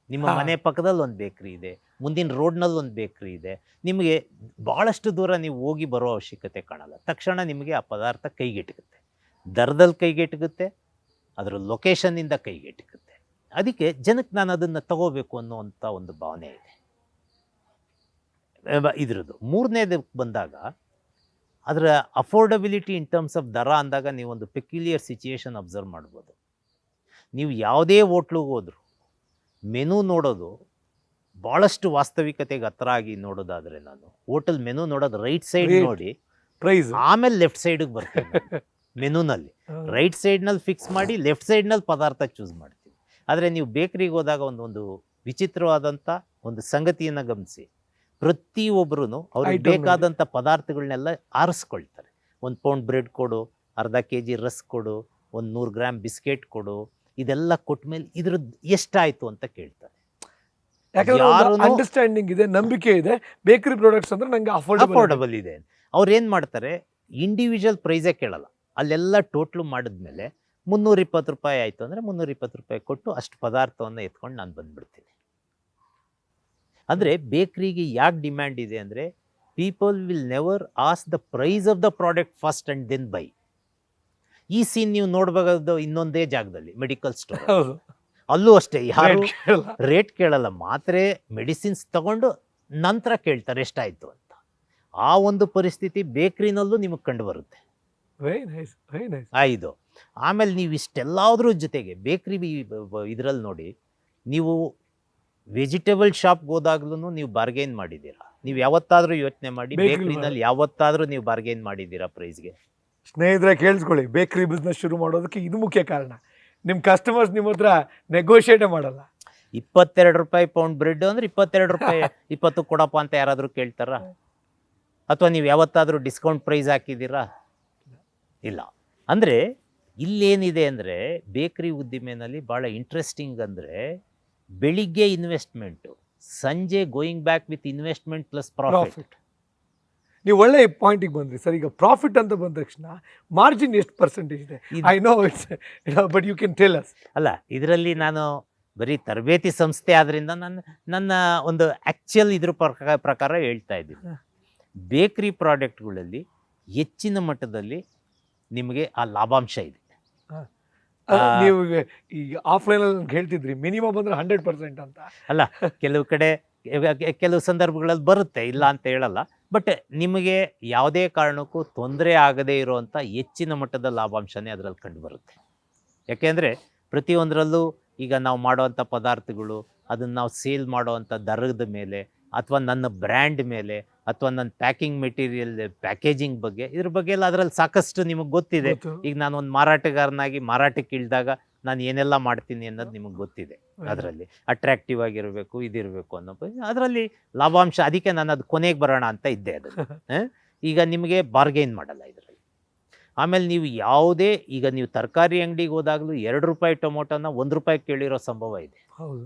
ನಿಮ್ಮ ಮನೆ ಪಕ್ಕದಲ್ಲಿ ಒಂದು ಬೇಕ್ರಿ ಇದೆ, ಮುಂದಿನ ರೋಡ್ನಲ್ಲಿ ಒಂದು ಬೇಕ್ರಿ ಇದೆ. ನಿಮಗೆ ಭಾಳಷ್ಟು ದೂರ ನೀವು ಹೋಗಿ ಬರೋ ಅವಶ್ಯಕತೆ ಕಾಣಲ್ಲ. ತಕ್ಷಣ ನಿಮಗೆ ಆ ಪದಾರ್ಥ ಕೈಗೆಟುಗುತ್ತೆ, ದರದಲ್ಲಿ ಕೈಗೆಟುಗುತ್ತೆ, ಅದರ ಲೊಕೇಶನ್ನಿಂದ ಕೈಗೆಟುಗುತ್ತೆ. ಅದಕ್ಕೆ ಜನಕ್ಕೆ ನಾನು ಅದನ್ನು ತಗೋಬೇಕು ಅನ್ನೋವಂಥ ಒಂದು ಭಾವನೆ ಇದೆ ಇದ್ರದ್ದು. ಮೂರನೇದಕ್ಕೆ ಬಂದಾಗ ಅದರ ಅಫೋರ್ಡಬಿಲಿಟಿ ಇನ್ ಟರ್ಮ್ಸ್ ಆಫ್ ದರ ಅಂದಾಗ ನೀವೊಂದು ಪೆಕ್ಯುಲಿಯರ್ ಸಿಚುಯೇಷನ್ ಅಬ್ಸರ್ವ್ ಮಾಡ್ಬೋದು. ನೀವು ಯಾವುದೇ ಹೋಟ್ಲಿಗೆ ಹೋದ್ರು ಮೆನು ನೋಡೋದು ಭಾಳಷ್ಟು ವಾಸ್ತವಿಕತೆಗೆ ಹತ್ರ ಆಗಿ ನೋಡೋದಾದರೆ, ನಾನು ಹೋಟೆಲ್ ಮೆನು ನೋಡೋದು ರೈಟ್ ಸೈಡ್ ನೋಡಿ ಪ್ರೈಸ್, ಆಮೇಲೆ ಲೆಫ್ಟ್ ಸೈಡಿಗೆ ಬರ್ತೇನೆ. ಮೆನುನಲ್ಲಿ ರೈಟ್ ಸೈಡ್ನಲ್ಲಿ ಫಿಕ್ಸ್ ಮಾಡಿ ಲೆಫ್ಟ್ ಸೈಡ್ನಲ್ಲಿ ಪದಾರ್ಥ ಚೂಸ್ ಮಾಡ್ತೀವಿ. ಆದರೆ ನೀವು ಬೇಕ್ರಿಗೆ ಹೋದಾಗ ಒಂದು ವಿಚಿತ್ರವಾದಂಥ ಒಂದು ಸಂಗತಿಯನ್ನು ಗಮನಿಸಿ, ಪ್ರತಿಯೊಬ್ಬರೂ ಅವ್ರಿಗೆ ಬೇಕಾದಂಥ ಪದಾರ್ಥಗಳನ್ನೆಲ್ಲ ಆರಿಸ್ಕೊಳ್ತಾರೆ. 1 ಪೌಂಡ್ ಬ್ರೆಡ್ ಕೊಡು, ಅರ್ಧ kg ರಸ್ಕ್ ಕೊಡು, 100 ಗ್ರಾಮ್ ಬಿಸ್ಕೆಟ್ ಕೊಡು, ಇದೆಲ್ಲ ಕೊಟ್ಟ ಮೇಲೆ ಇದ್ರದ್ದು ಎಷ್ಟಾಯಿತು ಅಂತ ಕೇಳ್ತಾರೆ. ಯಾಕಂದ್ರೆ ಅಂಡರ್ಸ್ಟ್ಯಾಂಡಿಂಗ್ ಇದೆ, ನಂಬಿಕೆ ಇದೆ, ಬೇಕರಿ ಪ್ರಾಡಕ್ಟ್ಸ್ ಅಂದ್ರೆ ನಂಗೆ ಅಫೋರ್ಡಬಲ್ ಇದೆ. ಅವ್ರು ಏನು ಮಾಡ್ತಾರೆ, ಇಂಡಿವಿಜುವಲ್ ಪ್ರೈಸೇ ಕೇಳಲ್ಲ. ಅಲ್ಲೆಲ್ಲ ಟೋಟ್ಲು ಮಾಡಿದ್ಮೇಲೆ 320 ರೂಪಾಯಿ ಆಯಿತು ಅಂದರೆ 320 ರೂಪಾಯಿ ಕೊಟ್ಟು ಅಷ್ಟು ಪದಾರ್ಥವನ್ನು ಎತ್ಕೊಂಡು ನಾನು ಬಂದುಬಿಡ್ತೀನಿ. ಅಂದರೆ ಬೇಕ್ರಿಗೆ ಯಾಕೆ ಡಿಮ್ಯಾಂಡ್ ಇದೆ ಅಂದರೆ, people will never ask the price of the product first and then buy. ಈ ಸೀನ್ ನೀವು ನೋಡ್ಬೇಕಾದ ಇನ್ನೊಂದೇ ಜಾಗದಲ್ಲಿ, ಮೆಡಿಕಲ್ ಸ್ಟೋರ್. ಹೌದು, ಅಲ್ಲೂ ಅಷ್ಟೇ, ಯಾರು Rate ಕೇಳಲ್ಲ. ರೇಟ್ ಕೇಳಲ್ಲ, ಮಾತ್ರೆ ಮೆಡಿಸಿನ್ಸ್ ತಗೊಂಡು ನಂತರ ಕೇಳ್ತಾರೆ ಎಷ್ಟಾಯ್ತು ಅಂತ. ಆ ಒಂದು ಪರಿಸ್ಥಿತಿ ಬೇಕ್ರಿನಲ್ಲೂ ನಿಮಗೆ ಕಂಡು ಬರುತ್ತೆ. Very nice, very nice. ಇದು ಆಮೇಲೆ ನೀವು ಇಷ್ಟೆಲ್ಲದ್ರ ಜೊತೆಗೆ ಬೇಕ್ರಿ ಇದರಲ್ಲಿ ನೋಡಿ, ನೀವು ವೆಜಿಟೇಬಲ್ ಶಾಪ್ಗೆ ಹೋದಾಗ್ಲೂ ನೀವು ಬಾರ್ಗೇನ್ ಮಾಡಿದ್ದೀರಾ. ನೀವು ಯಾವತ್ತಾದರೂ ಯೋಚನೆ ಮಾಡಿ, Bakery ಬೇಕ್ರಿನಲ್ಲಿ ಯಾವತ್ತಾದರೂ ನೀವು ಬಾರ್ಗೇನ್ ಮಾಡಿದ್ದೀರಾ ಪ್ರೈಸ್ಗೆ? ಸ್ನೇಹಿತರೆ ಕೇಳಿಸ್ಕೊಳ್ಳಿ, ಬೇಕ್ರಿ ಬಿಸ್ನೆಸ್ ಶುರು ಮಾಡೋದಕ್ಕೆ ಇದು ಮುಖ್ಯ ಕಾರಣ. ನಿಮ್ಮ ಕಸ್ಟಮರ್ಸ್ ನಿಮ್ಮ ಹತ್ರ ನೆಗೋಷಿಯೇಟೇ ಮಾಡಲ್ಲ. 22 ರೂಪಾಯಿ ಪೌಂಡ್ ಬ್ರೆಡ್ ಅಂದರೆ 22 ರೂಪಾಯಿ 20 ಕೊಡಪ್ಪ ಅಂತ ಯಾರಾದರೂ ಕೇಳ್ತಾರ? ಅಥವಾ ನೀವು ಯಾವತ್ತಾದರೂ ಡಿಸ್ಕೌಂಟ್ ಪ್ರೈಸ್ ಹಾಕಿದ್ದೀರಾ? ಇಲ್ಲ. ಅಂದರೆ ಇಲ್ಲೇನಿದೆ ಅಂದರೆ ಬೇಕ್ರಿ ಉದ್ದಿಮೆನಲ್ಲಿ ಭಾಳ ಇಂಟ್ರೆಸ್ಟಿಂಗ್ ಅಂದರೆ, ಬೆಳಿಗ್ಗೆ ಇನ್ವೆಸ್ಟ್ಮೆಂಟು, ಸಂಜೆ going back with investment plus profit. ನೀವು ಒಳ್ಳೆ ಪಾಯಿಂಟಿಗೆ ಬಂದ್ರಿ ಸರ್. ಈಗ ಪ್ರಾಫಿಟ್ ಅಂತ ಬಂದ ತಕ್ಷಣ ಮಾರ್ಜಿನ್ ಎಷ್ಟು ಪರ್ಸೆಂಟೇಜ್ ಇದೆ? I know it's, but you can tell us. ಅಲ್ಲ, ಇದರಲ್ಲಿ ನಾನು ಬರೀ ತರಬೇತಿ ಸಂಸ್ಥೆ ಆದ್ದರಿಂದ ನನ್ನ ಒಂದು ಆ್ಯಕ್ಚುಯಲ್ ಇದ್ರ ಪ್ರಕಾರ ಹೇಳ್ತಾ ಇದ್ದೀನಿ. ಬೇಕ್ರಿ ಪ್ರಾಡಕ್ಟ್ಗಳಲ್ಲಿ ಹೆಚ್ಚಿನ ಮಟ್ಟದಲ್ಲಿ ನಿಮಗೆ ಆ ಲಾಭಾಂಶ ಇದೆ. ನೀವು ಈಗ ಆಫ್ಲೈನಲ್ಲಿ ಹೇಳ್ತಿದ್ರಿ ಮಿನಿಮಮ್ ಅಂದ್ರೆ 100% ಅಂತ. ಅಲ್ಲ, ಕೆಲವು ಸಂದರ್ಭಗಳಲ್ಲಿ ಬರುತ್ತೆ, ಇಲ್ಲ ಅಂತ ಹೇಳಲ್ಲ. ಬಟ್ ನಿಮಗೆ ಯಾವುದೇ ಕಾರಣಕ್ಕೂ ತೊಂದರೆ ಆಗದೇ ಇರುವಂಥ ಹೆಚ್ಚಿನ ಮಟ್ಟದ ಲಾಭಾಂಶನೇ ಅದರಲ್ಲಿ ಕಂಡು ಬರುತ್ತೆ. ಯಾಕೆಂದರೆ ಪ್ರತಿಯೊಂದರಲ್ಲೂ ಈಗ ನಾವು ಮಾಡುವಂಥ ಪದಾರ್ಥಗಳು, ಅದನ್ನು ನಾವು ಸೇಲ್ ಮಾಡುವಂಥ ದರದ ಮೇಲೆ, ಅಥವಾ ನನ್ನ ಬ್ರ್ಯಾಂಡ್ ಮೇಲೆ, ಅಥವಾ ನನ್ನ ಪ್ಯಾಕಿಂಗ್ ಮೆಟೀರಿಯಲ್ ಪ್ಯಾಕೇಜಿಂಗ್ ಬಗ್ಗೆ, ಇದ್ರ ಬಗ್ಗೆ ಎಲ್ಲ ಅದರಲ್ಲಿ ಸಾಕಷ್ಟು ನಿಮಗೆ ಗೊತ್ತಿದೆ. ಈಗ ನಾನು ಒಂದು ಮಾರಾಟಗಾರನಾಗಿ ಮಾರಾಟಕ್ಕೆ ಇಳಿದಾಗ ನಾನು ಏನೆಲ್ಲ ಮಾಡ್ತೀನಿ ಅನ್ನೋದು ನಿಮಗೆ ಗೊತ್ತಿದೆ. ಅದರಲ್ಲಿ ಅಟ್ರಾಕ್ಟಿವ್ ಆಗಿರಬೇಕು, ಇದಿರಬೇಕು ಅನ್ನೋ ಅದರಲ್ಲಿ ಲಾಭಾಂಶ. ಅದಕ್ಕೆ ನಾನು ಅದು ಕೊನೆಗೆ ಬರೋಣ ಅಂತ ಇದ್ದೆ. ಅದನ್ನು ಈಗ ನಿಮಗೆ ಬಾರ್ಗೇನ್ ಮಾಡಲ್ಲ ಇದರಲ್ಲಿ. ಆಮೇಲೆ ನೀವು ಯಾವುದೇ, ಈಗ ನೀವು ತರಕಾರಿ ಅಂಗಡಿಗೆ ಹೋದಾಗಲೂ 2 ರೂಪಾಯಿ ಟೊಮೊಟೊನ 1 ರೂಪಾಯಿ ಕೇಳಿರೋ ಸಂಭವ ಇದೆ. ಹೌದು.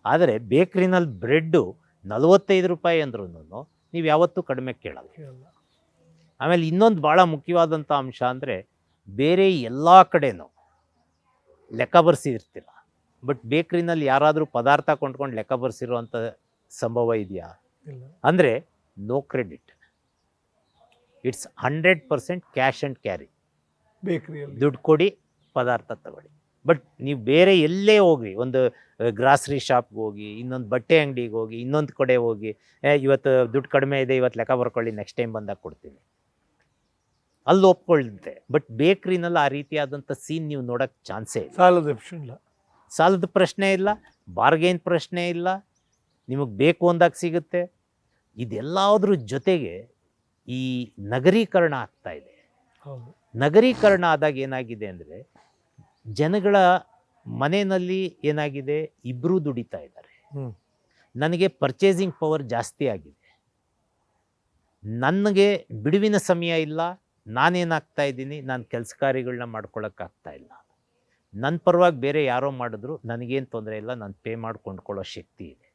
ಆದರೆ ಬೇಕ್ರಿನಲ್ಲಿ ಬ್ರೆಡ್ಡು 45 ರೂಪಾಯಿ ಅಂದ್ರೂ ನೀವು ಯಾವತ್ತೂ ಕಡಿಮೆ ಕೇಳಲ್ಲ. ಆಮೇಲೆ ಇನ್ನೊಂದು ಭಾಳ ಮುಖ್ಯವಾದಂಥ ಅಂಶ ಅಂದರೆ, ಬೇರೆ ಎಲ್ಲ ಕಡೆನೂ ಲೆಕ್ಕ ಬರ್ಸಿರ್ತೀರ, ಬಟ್ ಬೇಕ್ರಿನಲ್ಲಿ ಯಾರಾದರೂ ಪದಾರ್ಥ ಕೊಂಡ್ಕೊಂಡು ಲೆಕ್ಕ ಬರ್ಸಿರೋವಂಥ ಸಂಭವ ಇದೆಯಾ? ಅಂದರೆ no credit, it's 100% cash and carry. ಬೇಕ್ರಿಯಲ್ಲಿ ದುಡ್ಡು ಕೊಡಿ, ಪದಾರ್ಥ ತಗೊಳ್ಳಿ. ಬಟ್ ನೀವು ಬೇರೆ ಎಲ್ಲೇ ಹೋಗಿ, ಒಂದು ಗ್ರಾಸರಿ ಶಾಪ್ಗೆ ಹೋಗಿ, ಇನ್ನೊಂದು ಬಟ್ಟೆ ಅಂಗಡಿಗೆ ಹೋಗಿ, ಇನ್ನೊಂದು ಕಡೆ ಹೋಗಿ, ಇವತ್ತು ದುಡ್ಡು ಕಡಿಮೆ ಇದೆ, ಇವತ್ತು ಲೆಕ್ಕ ಬರ್ಕೊಳ್ಳಿ, ನೆಕ್ಸ್ಟ್ ಟೈಮ್ ಬಂದಾಗ ಕೊಡ್ತೀನಿ, ಅಲ್ಲಿ ಒಪ್ಕೊಳ್ಳುತ್ತೆ. ಬಟ್ ಬೇಕ್ರಿನಲ್ಲಿ ಆ ರೀತಿಯಾದಂಥ ಸೀನ್ ನೀವು ನೋಡೋಕ್ಕೆ ಚಾನ್ಸೇ ಇಲ್ಲ. ಸಾಲದ ಪ್ರಶ್ನೆ ಇಲ್ಲ, ಬಾರ್ಗೇನ್ ಪ್ರಶ್ನೆ ಇಲ್ಲ, ನಿಮಗೆ ಬೇಕು ಅಂದಾಗ ಸಿಗುತ್ತೆ. ಇದೆಲ್ಲದ್ರ ಜೊತೆಗೆ ಈ ನಗರೀಕರಣ ಆಗ್ತಾ ಇದೆ. ನಗರೀಕರಣ ಆದಾಗ ಏನಾಗಿದೆ ಅಂದರೆ, ಜನಗಳ ಮನೆಯಲ್ಲಿ ಏನಾಗಿದೆ, ಇಬ್ಬರೂ ದುಡಿತಾ ಇದ್ದಾರೆ. ನನಗೆ ಪರ್ಚೇಸಿಂಗ್ ಪವರ್ ಜಾಸ್ತಿ ಆಗಿದೆ, ನನಗೆ ಬಿಡುವಿನ ಸಮಯ ಇಲ್ಲ, ನಾನೇನಾಗ್ತಾ ಇದ್ದೀನಿ, ನಾನು ಕೆಲಸ ಕಾರ್ಯಗಳನ್ನ ಮಾಡ್ಕೊಳ್ಳೋಕ್ಕಾಗ್ತಾ ಇಲ್ಲ. ನನ್ನ ಪರವಾಗಿ ಬೇರೆ ಯಾರೋ ಮಾಡಿದ್ರು ನನಗೇನು ತೊಂದರೆ ಇಲ್ಲ, ನಾನು ಪೇ ಮಾಡಿ ಕೊಂಡ್ಕೊಳ್ಳೋ ಶಕ್ತಿ ಇದೆ.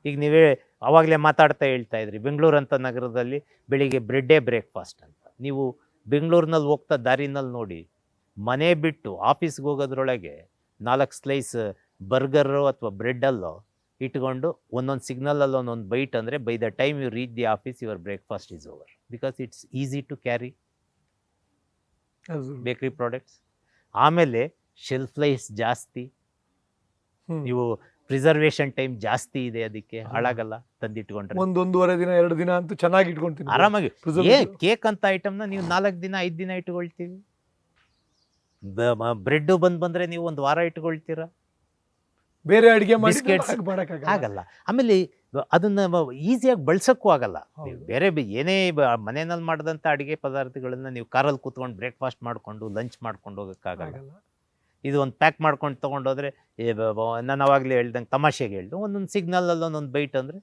ಈಗ ನೀವೇ ಆವಾಗಲೇ ಮಾತಾಡ್ತಾ ಹೇಳ್ತಾ ಇದ್ರಿ, ಬೆಂಗಳೂರು ಅಂತ ನಗರದಲ್ಲಿ ಬೆಳಿಗ್ಗೆ ಬ್ರೆಡ್ಡೇ ಬ್ರೇಕ್ಫಾಸ್ಟ್ ಅಂತ. ನೀವು ಬೆಂಗಳೂರಿನಲ್ಲಿ ಹೋಗ್ತಾ ದಾರಿನಲ್ಲಿ ನೋಡಿ, ಮನೆ ಬಿಟ್ಟು ಆಫೀಸ್ಗೆ ಹೋಗೋದ್ರೊಳಗೆ 4 ಸ್ಲೈಸ್ ಬರ್ಗರು ಅಥವಾ ಬ್ರೆಡ್ಡಲ್ಲೋ ಇಟ್ಕೊಂಡು ಒಂದೊಂದು ಸಿಗ್ನಲಲ್ಲಿ ಒಂದೊಂದು ಬೈಟ್ ಅಂದರೆ, by the time you reach the office your breakfast is over, because it's easy to carry bakery products. ಆಮೇಲೆ ಶೆಲ್ಫ್ ಲೈಫ್ ಜಾಸ್ತಿ, ನೀವು ಪ್ರಿಸರ್ವೇಷನ್ ಟೈಮ್ ಜಾಸ್ತಿ ಇದೆ, ಅದಕ್ಕೆ ಹಾಳಾಗಲ್ಲ, ತಂದಿಟ್ಕೊಂಡ್ರೆ 1-1.5 ದಿನ 2 ದಿನ ಅಂತೂ ಚೆನ್ನಾಗಿ ಇಟ್ಕೊಂತೀನಿ ಆರಾಮಾಗಿ. ಕೇಕ್ ಅಂತ ಐಟಮ್ನ ನೀವು 4 ದಿನ 5 ದಿನ ಇಟ್ಕೊಳ್ತೀವಿ. ಬ್ರೆಡ್ಡು ಬಂದರೆ ನೀವು 1 ವಾರ ಇಟ್ಕೊಳ್ತೀರಾ. ಬೇರೆ ಅಡುಗೆ ಬಿಸ್ಕೆಟ್ಸ್ ಆಗಲ್ಲ. ಆಮೇಲೆ ಅದನ್ನ ಈಸಿಯಾಗಿ ಬಳಸೋಕ್ಕೂ ಆಗಲ್ಲ. ಬೇರೆ ಏನೇ ಮನೆಯಲ್ಲಿ ಮಾಡಿದಂಥ ಅಡುಗೆ ಪದಾರ್ಥಗಳನ್ನ ನೀವು ಕಾರಲ್ಲಿ ಕೂತ್ಕೊಂಡು ಬ್ರೇಕ್ಫಾಸ್ಟ್ ಮಾಡಿಕೊಂಡು ಲಂಚ್ ಮಾಡ್ಕೊಂಡು ಹೋಗೋಕ್ಕಾಗಲ್ಲ. ಇದು ಒಂದು ಪ್ಯಾಕ್ ಮಾಡ್ಕೊಂಡು ತೊಗೊಂಡೋದ್ರೆ, ನಾನು ಅವಾಗಲೇ ಹೇಳ್ದಂಗೆ ತಮಾಷೆಗೆ ಹೇಳ್ದು, ಒಂದೊಂದು ಸಿಗ್ನಲಲ್ಲಿ ಒಂದೊಂದು ಬೈಟ್ ಅಂದರೆ,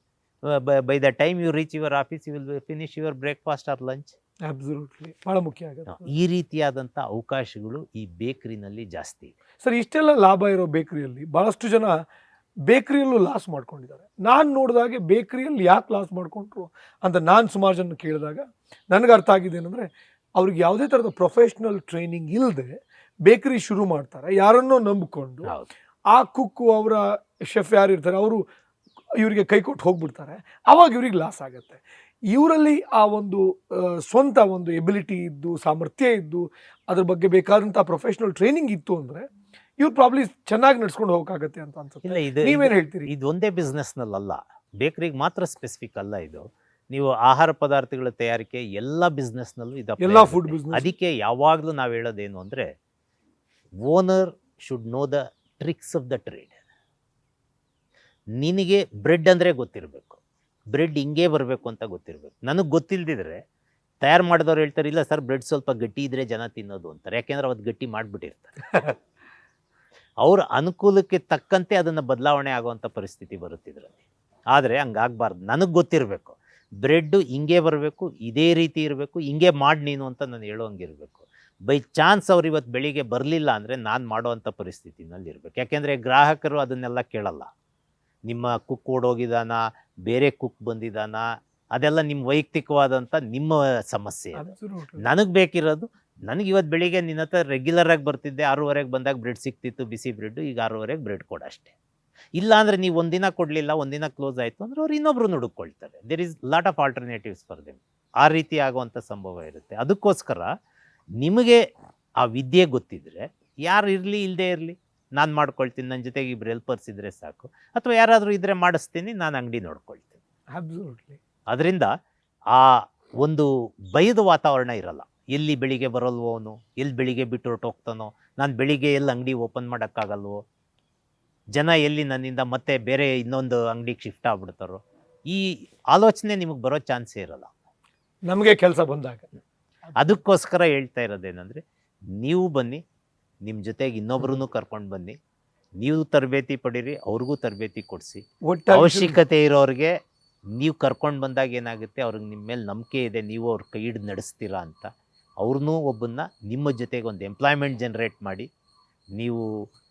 by the time you reach your office you will finish your breakfast or lunch. Absolutely, ಭಾಳ ಮುಖ್ಯ ಆಗುತ್ತೆ. ಈ ರೀತಿಯಾದಂಥ ಅವಕಾಶಗಳು ಈ ಬೇಕ್ರಿನಲ್ಲಿ ಜಾಸ್ತಿ. ಸರ್, ಇಷ್ಟೆಲ್ಲ ಲಾಭ ಇರೋ ಬೇಕ್ರಿಯಲ್ಲಿ ಭಾಳಷ್ಟು ಜನ ಬೇಕ್ರಿಯಲ್ಲೂ ಲಾಸ್ ಮಾಡ್ಕೊಂಡಿದ್ದಾರೆ. ನಾನು ನೋಡಿದಾಗೆ ಬೇಕ್ರಿಯಲ್ಲಿ ಯಾಕೆ ಲಾಸ್ ಮಾಡಿಕೊಂಡ್ರು ಅಂತ ನಾನು ಸುಮಾರು ಜನ ಕೇಳಿದಾಗ ನನಗೆ ಅರ್ಥ ಆಗಿದೆ ಏನಂದರೆ, ಅವ್ರಿಗೆ ಯಾವುದೇ ಥರದ ಪ್ರೊಫೆಷ್ನಲ್ ಟ್ರೈನಿಂಗ್ ಇಲ್ಲದೆ ಬೇಕ್ರಿ ಶುರು ಮಾಡ್ತಾರೆ. ಯಾರನ್ನೋ ನಂಬಿಕೊಂಡು ಆ ಕುಕ್ಕು, ಅವರ ಶೆಫ್ ಯಾರು ಇರ್ತಾರೆ, ಅವರು ಇವರಿಗೆ ಕೈ ಕೊಟ್ಟು ಹೋಗ್ಬಿಡ್ತಾರೆ. ಆವಾಗ ಇವ್ರಿಗೆ ಲಾಸ್ ಆಗುತ್ತೆ. ಇವರಲ್ಲಿ ಆ ಒಂದು ಸ್ವಂತ ಒಂದು ಎಬಿಲಿಟಿ ಇದ್ದು, ಸಾಮರ್ಥ್ಯ ಇದ್ದು, ಅದ್ರ ಬಗ್ಗೆ ಬೇಕಾದಂಥ ಪ್ರೊಫೆಷನಲ್ ಟ್ರೈನಿಂಗ್ ಇತ್ತು ಅಂದರೆ ಇವ್ರು ಪ್ರಾಬ್ಲಿ ಚೆನ್ನಾಗಿ ನಡ್ಸ್ಕೊಂಡು ಹೋಗೋಕ್ಕಾಗತ್ತೆ ಅಂತ ಅನ್ಸುತ್ತೆ. ಇಲ್ಲ, ಇದು ನೀವೇನು ಹೇಳ್ತೀರಿ? ಇದು ಒಂದೇ ಬಿಸ್ನೆಸ್ನಲ್ಲ, ಬೇಕ್ರಿಗೆ ಮಾತ್ರ ಸ್ಪೆಸಿಫಿಕ್ ಅಲ್ಲ ಇದು. ನೀವು ಆಹಾರ ಪದಾರ್ಥಗಳ ತಯಾರಿಕೆ ಎಲ್ಲ ಬಿಸ್ನೆಸ್ನಲ್ಲೂ ಇದು apply ಎಲ್ಲ ಆಗುತ್ತೆ. ಫುಡ್ ಬಿಸ್ನೆಸ್ ಅದಕ್ಕೆ ಯಾವಾಗಲೂ ನಾವು ಹೇಳೋದೇನು ಅಂದರೆ owner should know the tricks of the trade. ನಿನಗೆ ಬ್ರೆಡ್ ಅಂದರೆ ಗೊತ್ತಿರಬೇಕು, ಬ್ರೆಡ್ ಹಿಂಗೆ ಬರಬೇಕು ಅಂತ ಗೊತ್ತಿರಬೇಕು. ನನಗೆ ಗೊತ್ತಿಲ್ಲದಿದ್ರೆ ತಯಾರು ಮಾಡಿದವ್ರು ಹೇಳ್ತಾರೆ, ಇಲ್ಲ ಸರ್ ಬ್ರೆಡ್ ಸ್ವಲ್ಪ ಗಟ್ಟಿ ಇದ್ದರೆ ಜನ ತಿನ್ನೋದು ಅಂತಾರೆ. ಯಾಕೆಂದ್ರೆ ಅವತ್ತು ಗಟ್ಟಿ ಮಾಡಿಬಿಟ್ಟಿರ್ತಾರೆ. ಅವ್ರ ಅನುಕೂಲಕ್ಕೆ ತಕ್ಕಂತೆ ಅದನ್ನು ಬದಲಾವಣೆ ಆಗುವಂಥ ಪರಿಸ್ಥಿತಿ ಬರುತ್ತಿದ್ರಲ್ಲಿ. ಆದರೆ ಹಂಗಾಗಬಾರ್ದು. ನನಗೆ ಗೊತ್ತಿರಬೇಕು ಬ್ರೆಡ್ಡು ಹಿಂಗೆ ಬರಬೇಕು, ಇದೇ ರೀತಿ ಇರಬೇಕು, ಹಿಂಗೆ ಮಾಡಿ ನೀನು ಅಂತ ನಾನು ಹೇಳೋಂಗಿರಬೇಕು. ಬೈ ಚಾನ್ಸ್ ಅವ್ರು ಇವತ್ತು ಬೆಳಿಗ್ಗೆ ಬರಲಿಲ್ಲ ಅಂದರೆ ನಾನು ಮಾಡೋವಂಥ ಪರಿಸ್ಥಿತಿನಲ್ಲಿ ಇರಬೇಕು. ಯಾಕೆಂದರೆ ಗ್ರಾಹಕರು ಅದನ್ನೆಲ್ಲ ಕೇಳಲ್ಲ. ನಿಮ್ಮ ಕುಕ್ ಓಡೋಗಿದಾನ, ಬೇರೆ ಕುಕ್ ಬಂದಿದ್ದಾನ, ಅದೆಲ್ಲ ನಿಮ್ಮ ವೈಯಕ್ತಿಕವಾದಂಥ ನಿಮ್ಮ ಸಮಸ್ಯೆ. ನನಗೆ ಬೇಕಿರೋದು, ನನಗೆ ಇವತ್ತು ಬೆಳಿಗ್ಗೆ ನಿನ್ನ ಹತ್ರ ರೆಗ್ಯುಲರಾಗಿ ಬರ್ತಿದ್ದೆ, 6:30 ಬಂದಾಗ ಬ್ರೆಡ್ ಸಿಕ್ತಿತ್ತು, ಬಿಸಿ ಬ್ರೆಡ್ಡು, ಈಗ 6:30 ಬ್ರೆಡ್ ಕೊಡು ಅಷ್ಟೇ. ಇಲ್ಲ ಅಂದರೆ ನೀವು ಒಂದಿನ ಕೊಡಲಿಲ್ಲ, ಒಂದಿನ ಕ್ಲೋಸ್ ಆಯಿತು ಅಂದರೆ ಅವ್ರು ಇನ್ನೊಬ್ರು ಹುಡುಕೊಳ್ತಾರೆ. There is lot of alternatives for them. ಆ ರೀತಿ ಆಗುವಂಥ ಸಂಭವ ಇರುತ್ತೆ. ಅದಕ್ಕೋಸ್ಕರ ನಿಮಗೆ ಆ ವಿದ್ಯೆ ಗೊತ್ತಿದ್ದರೆ, ಯಾರು ಇರಲಿ ಇಲ್ಲದೇ ಇರಲಿ ನಾನು ಮಾಡ್ಕೊಳ್ತೀನಿ, ನನ್ನ ಜೊತೆಗೆ ಇಬ್ಬರು ಹೆಲ್ಪರ್ಸ್ ಇದ್ದರೆ ಸಾಕು, ಅಥವಾ ಯಾರಾದರೂ ಇದ್ದರೆ ಮಾಡಿಸ್ತೀನಿ, ನಾನು ಅಂಗಡಿ ನೋಡ್ಕೊಳ್ತೀನಿ. ಅಬ್ಸಲ್ಯೂಟ್ಲಿ. ಅದರಿಂದ ಆ ಒಂದು ಭಯದ ವಾತಾವರಣ ಇರಲ್ಲ. ಎಲ್ಲಿ ಬೆಳಿಗ್ಗೆ ಬರೋಲ್ವೋ ಅವನು, ಎಲ್ಲಿ ಬೆಳಿಗ್ಗೆ ಬಿಟ್ಟು ಹೊರಟೋಗ್ತಾನೋ, ನಾನು ಬೆಳಿಗ್ಗೆ ಎಲ್ಲಿ ಅಂಗಡಿ ಓಪನ್ ಮಾಡೋಕ್ಕಾಗಲ್ವೋ, ಜನ ಎಲ್ಲಿ ನನ್ನಿಂದ ಮತ್ತೆ ಬೇರೆ ಇನ್ನೊಂದು ಅಂಗಡಿಗೆ ಶಿಫ್ಟ್ ಆಗ್ಬಿಡ್ತಾರೋ, ಈ ಆಲೋಚನೆ ನಿಮಗೆ ಬರೋ ಚಾನ್ಸೇ ಇರಲ್ಲ ನಮಗೆ ಕೆಲಸ ಬಂದಾಗ. ಅದಕ್ಕೋಸ್ಕರ ಹೇಳ್ತಾ ಇರೋದೇನೆಂದರೆ, ನೀವು ಬನ್ನಿ, ನಿಮ್ಮ ಜೊತೆಗೆ ಇನ್ನೊಬ್ರನ್ನೂ ಕರ್ಕೊಂಡು ಬನ್ನಿ, ನೀವು ತರಬೇತಿ ಪಡೀರಿ, ಅವ್ರಿಗೂ ತರಬೇತಿ ಕೊಡಿಸಿ. ಅವಶ್ಯಕತೆ ಇರೋರಿಗೆ ನೀವು ಕರ್ಕೊಂಡು ಬಂದಾಗ ಏನಾಗುತ್ತೆ, ಅವ್ರಿಗೆ ನಿಮ್ಮ ಮೇಲೆ ನಂಬಿಕೆ ಇದೆ, ನೀವು ಅವ್ರ ಕೈ ಹಿಡಿದು ನಡೆಸ್ತೀರಾ ಅಂತ. ಅವ್ರನ್ನೂ ಒಬ್ಬನ್ನ ನಿಮ್ಮ ಜೊತೆಗೆ ಒಂದು ಎಂಪ್ಲಾಯ್ಮೆಂಟ್ ಜನ್ರೇಟ್ ಮಾಡಿ, ನೀವು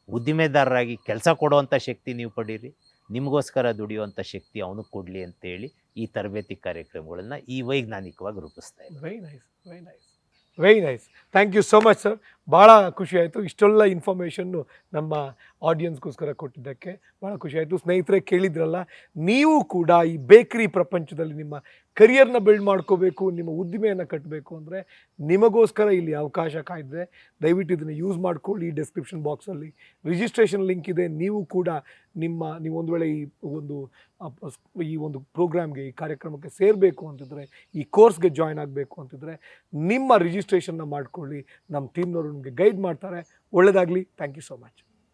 ಉದ್ದಿಮೆದಾರರಾಗಿ ಕೆಲಸ ಕೊಡುವಂಥ ಶಕ್ತಿ ನೀವು ಪಡೀರಿ, ನಿಮಗೋಸ್ಕರ ದುಡಿಯುವಂಥ ಶಕ್ತಿ ಅವನು ಕೊಡಲಿ ಅಂತೇಳಿ ಈ ತರಬೇತಿ ಕಾರ್ಯಕ್ರಮಗಳನ್ನು ಈ ವೈಜ್ಞಾನಿಕವಾಗಿ ರೂಪಿಸ್ತಾ ಇದ್ದಾರೆ. Very nice, very nice, very nice. Thank you so much sir. ಭಾಳ ಖುಷಿ ಆಯಿತು ಇಷ್ಟೆಲ್ಲ ಇನ್ಫಾರ್ಮೇಷನ್ನು ನಮ್ಮ ಆಡಿಯನ್ಸ್ಗೋಸ್ಕರ ಕೊಟ್ಟಿದ್ದಕ್ಕೆ. ಭಾಳ ಖುಷಿ ಆಯಿತು. ಸ್ನೇಹಿತರೆ, ಕೇಳಿದ್ರಲ್ಲ, ನೀವು ಕೂಡ ಈ ಬೇಕ್ರಿ ಪ್ರಪಂಚದಲ್ಲಿ ನಿಮ್ಮ ಕರಿಯರ್ನ ಬಿಲ್ಡ್ ಮಾಡ್ಕೋಬೇಕು, ನಿಮ್ಮ ಉದ್ದಿಮೆಯನ್ನು ಕಟ್ಟಬೇಕು ಅಂದರೆ ನಿಮಗೋಸ್ಕರ ಇಲ್ಲಿ ಅವಕಾಶ ಕಾಯ್ದಿದೆ. ದಯವಿಟ್ಟು ಇದನ್ನು ಯೂಸ್ ಮಾಡ್ಕೊಳ್ಳಿ. ಡಿಸ್ಕ್ರಿಪ್ಷನ್ ಬಾಕ್ಸಲ್ಲಿ ರಿಜಿಸ್ಟ್ರೇಷನ್ ಲಿಂಕ್ ಇದೆ. ನೀವು ಕೂಡ ನೀವು ಒಂದು ವೇಳೆ ಈ ಒಂದು ಪ್ರೋಗ್ರಾಮ್ಗೆ, ಈ ಕಾರ್ಯಕ್ರಮಕ್ಕೆ ಸೇರಬೇಕು ಅಂತಿದ್ರೆ, ಈ ಕೋರ್ಸ್ಗೆ ಜಾಯ್ನ್ ಆಗಬೇಕು ಅಂತಿದ್ರೆ ನಿಮ್ಮ ರಿಜಿಸ್ಟ್ರೇಷನ್ನ ಮಾಡ್ಕೊಳ್ಳಿ. ನಮ್ಮ ಟೀಮ್ನವರು ನಿಮಗೆ ಗೈಡ್ ಮಾಡ್ತಾರೆ. ಒಳ್ಳೆಯದಾಗಲಿ. Thank you so much.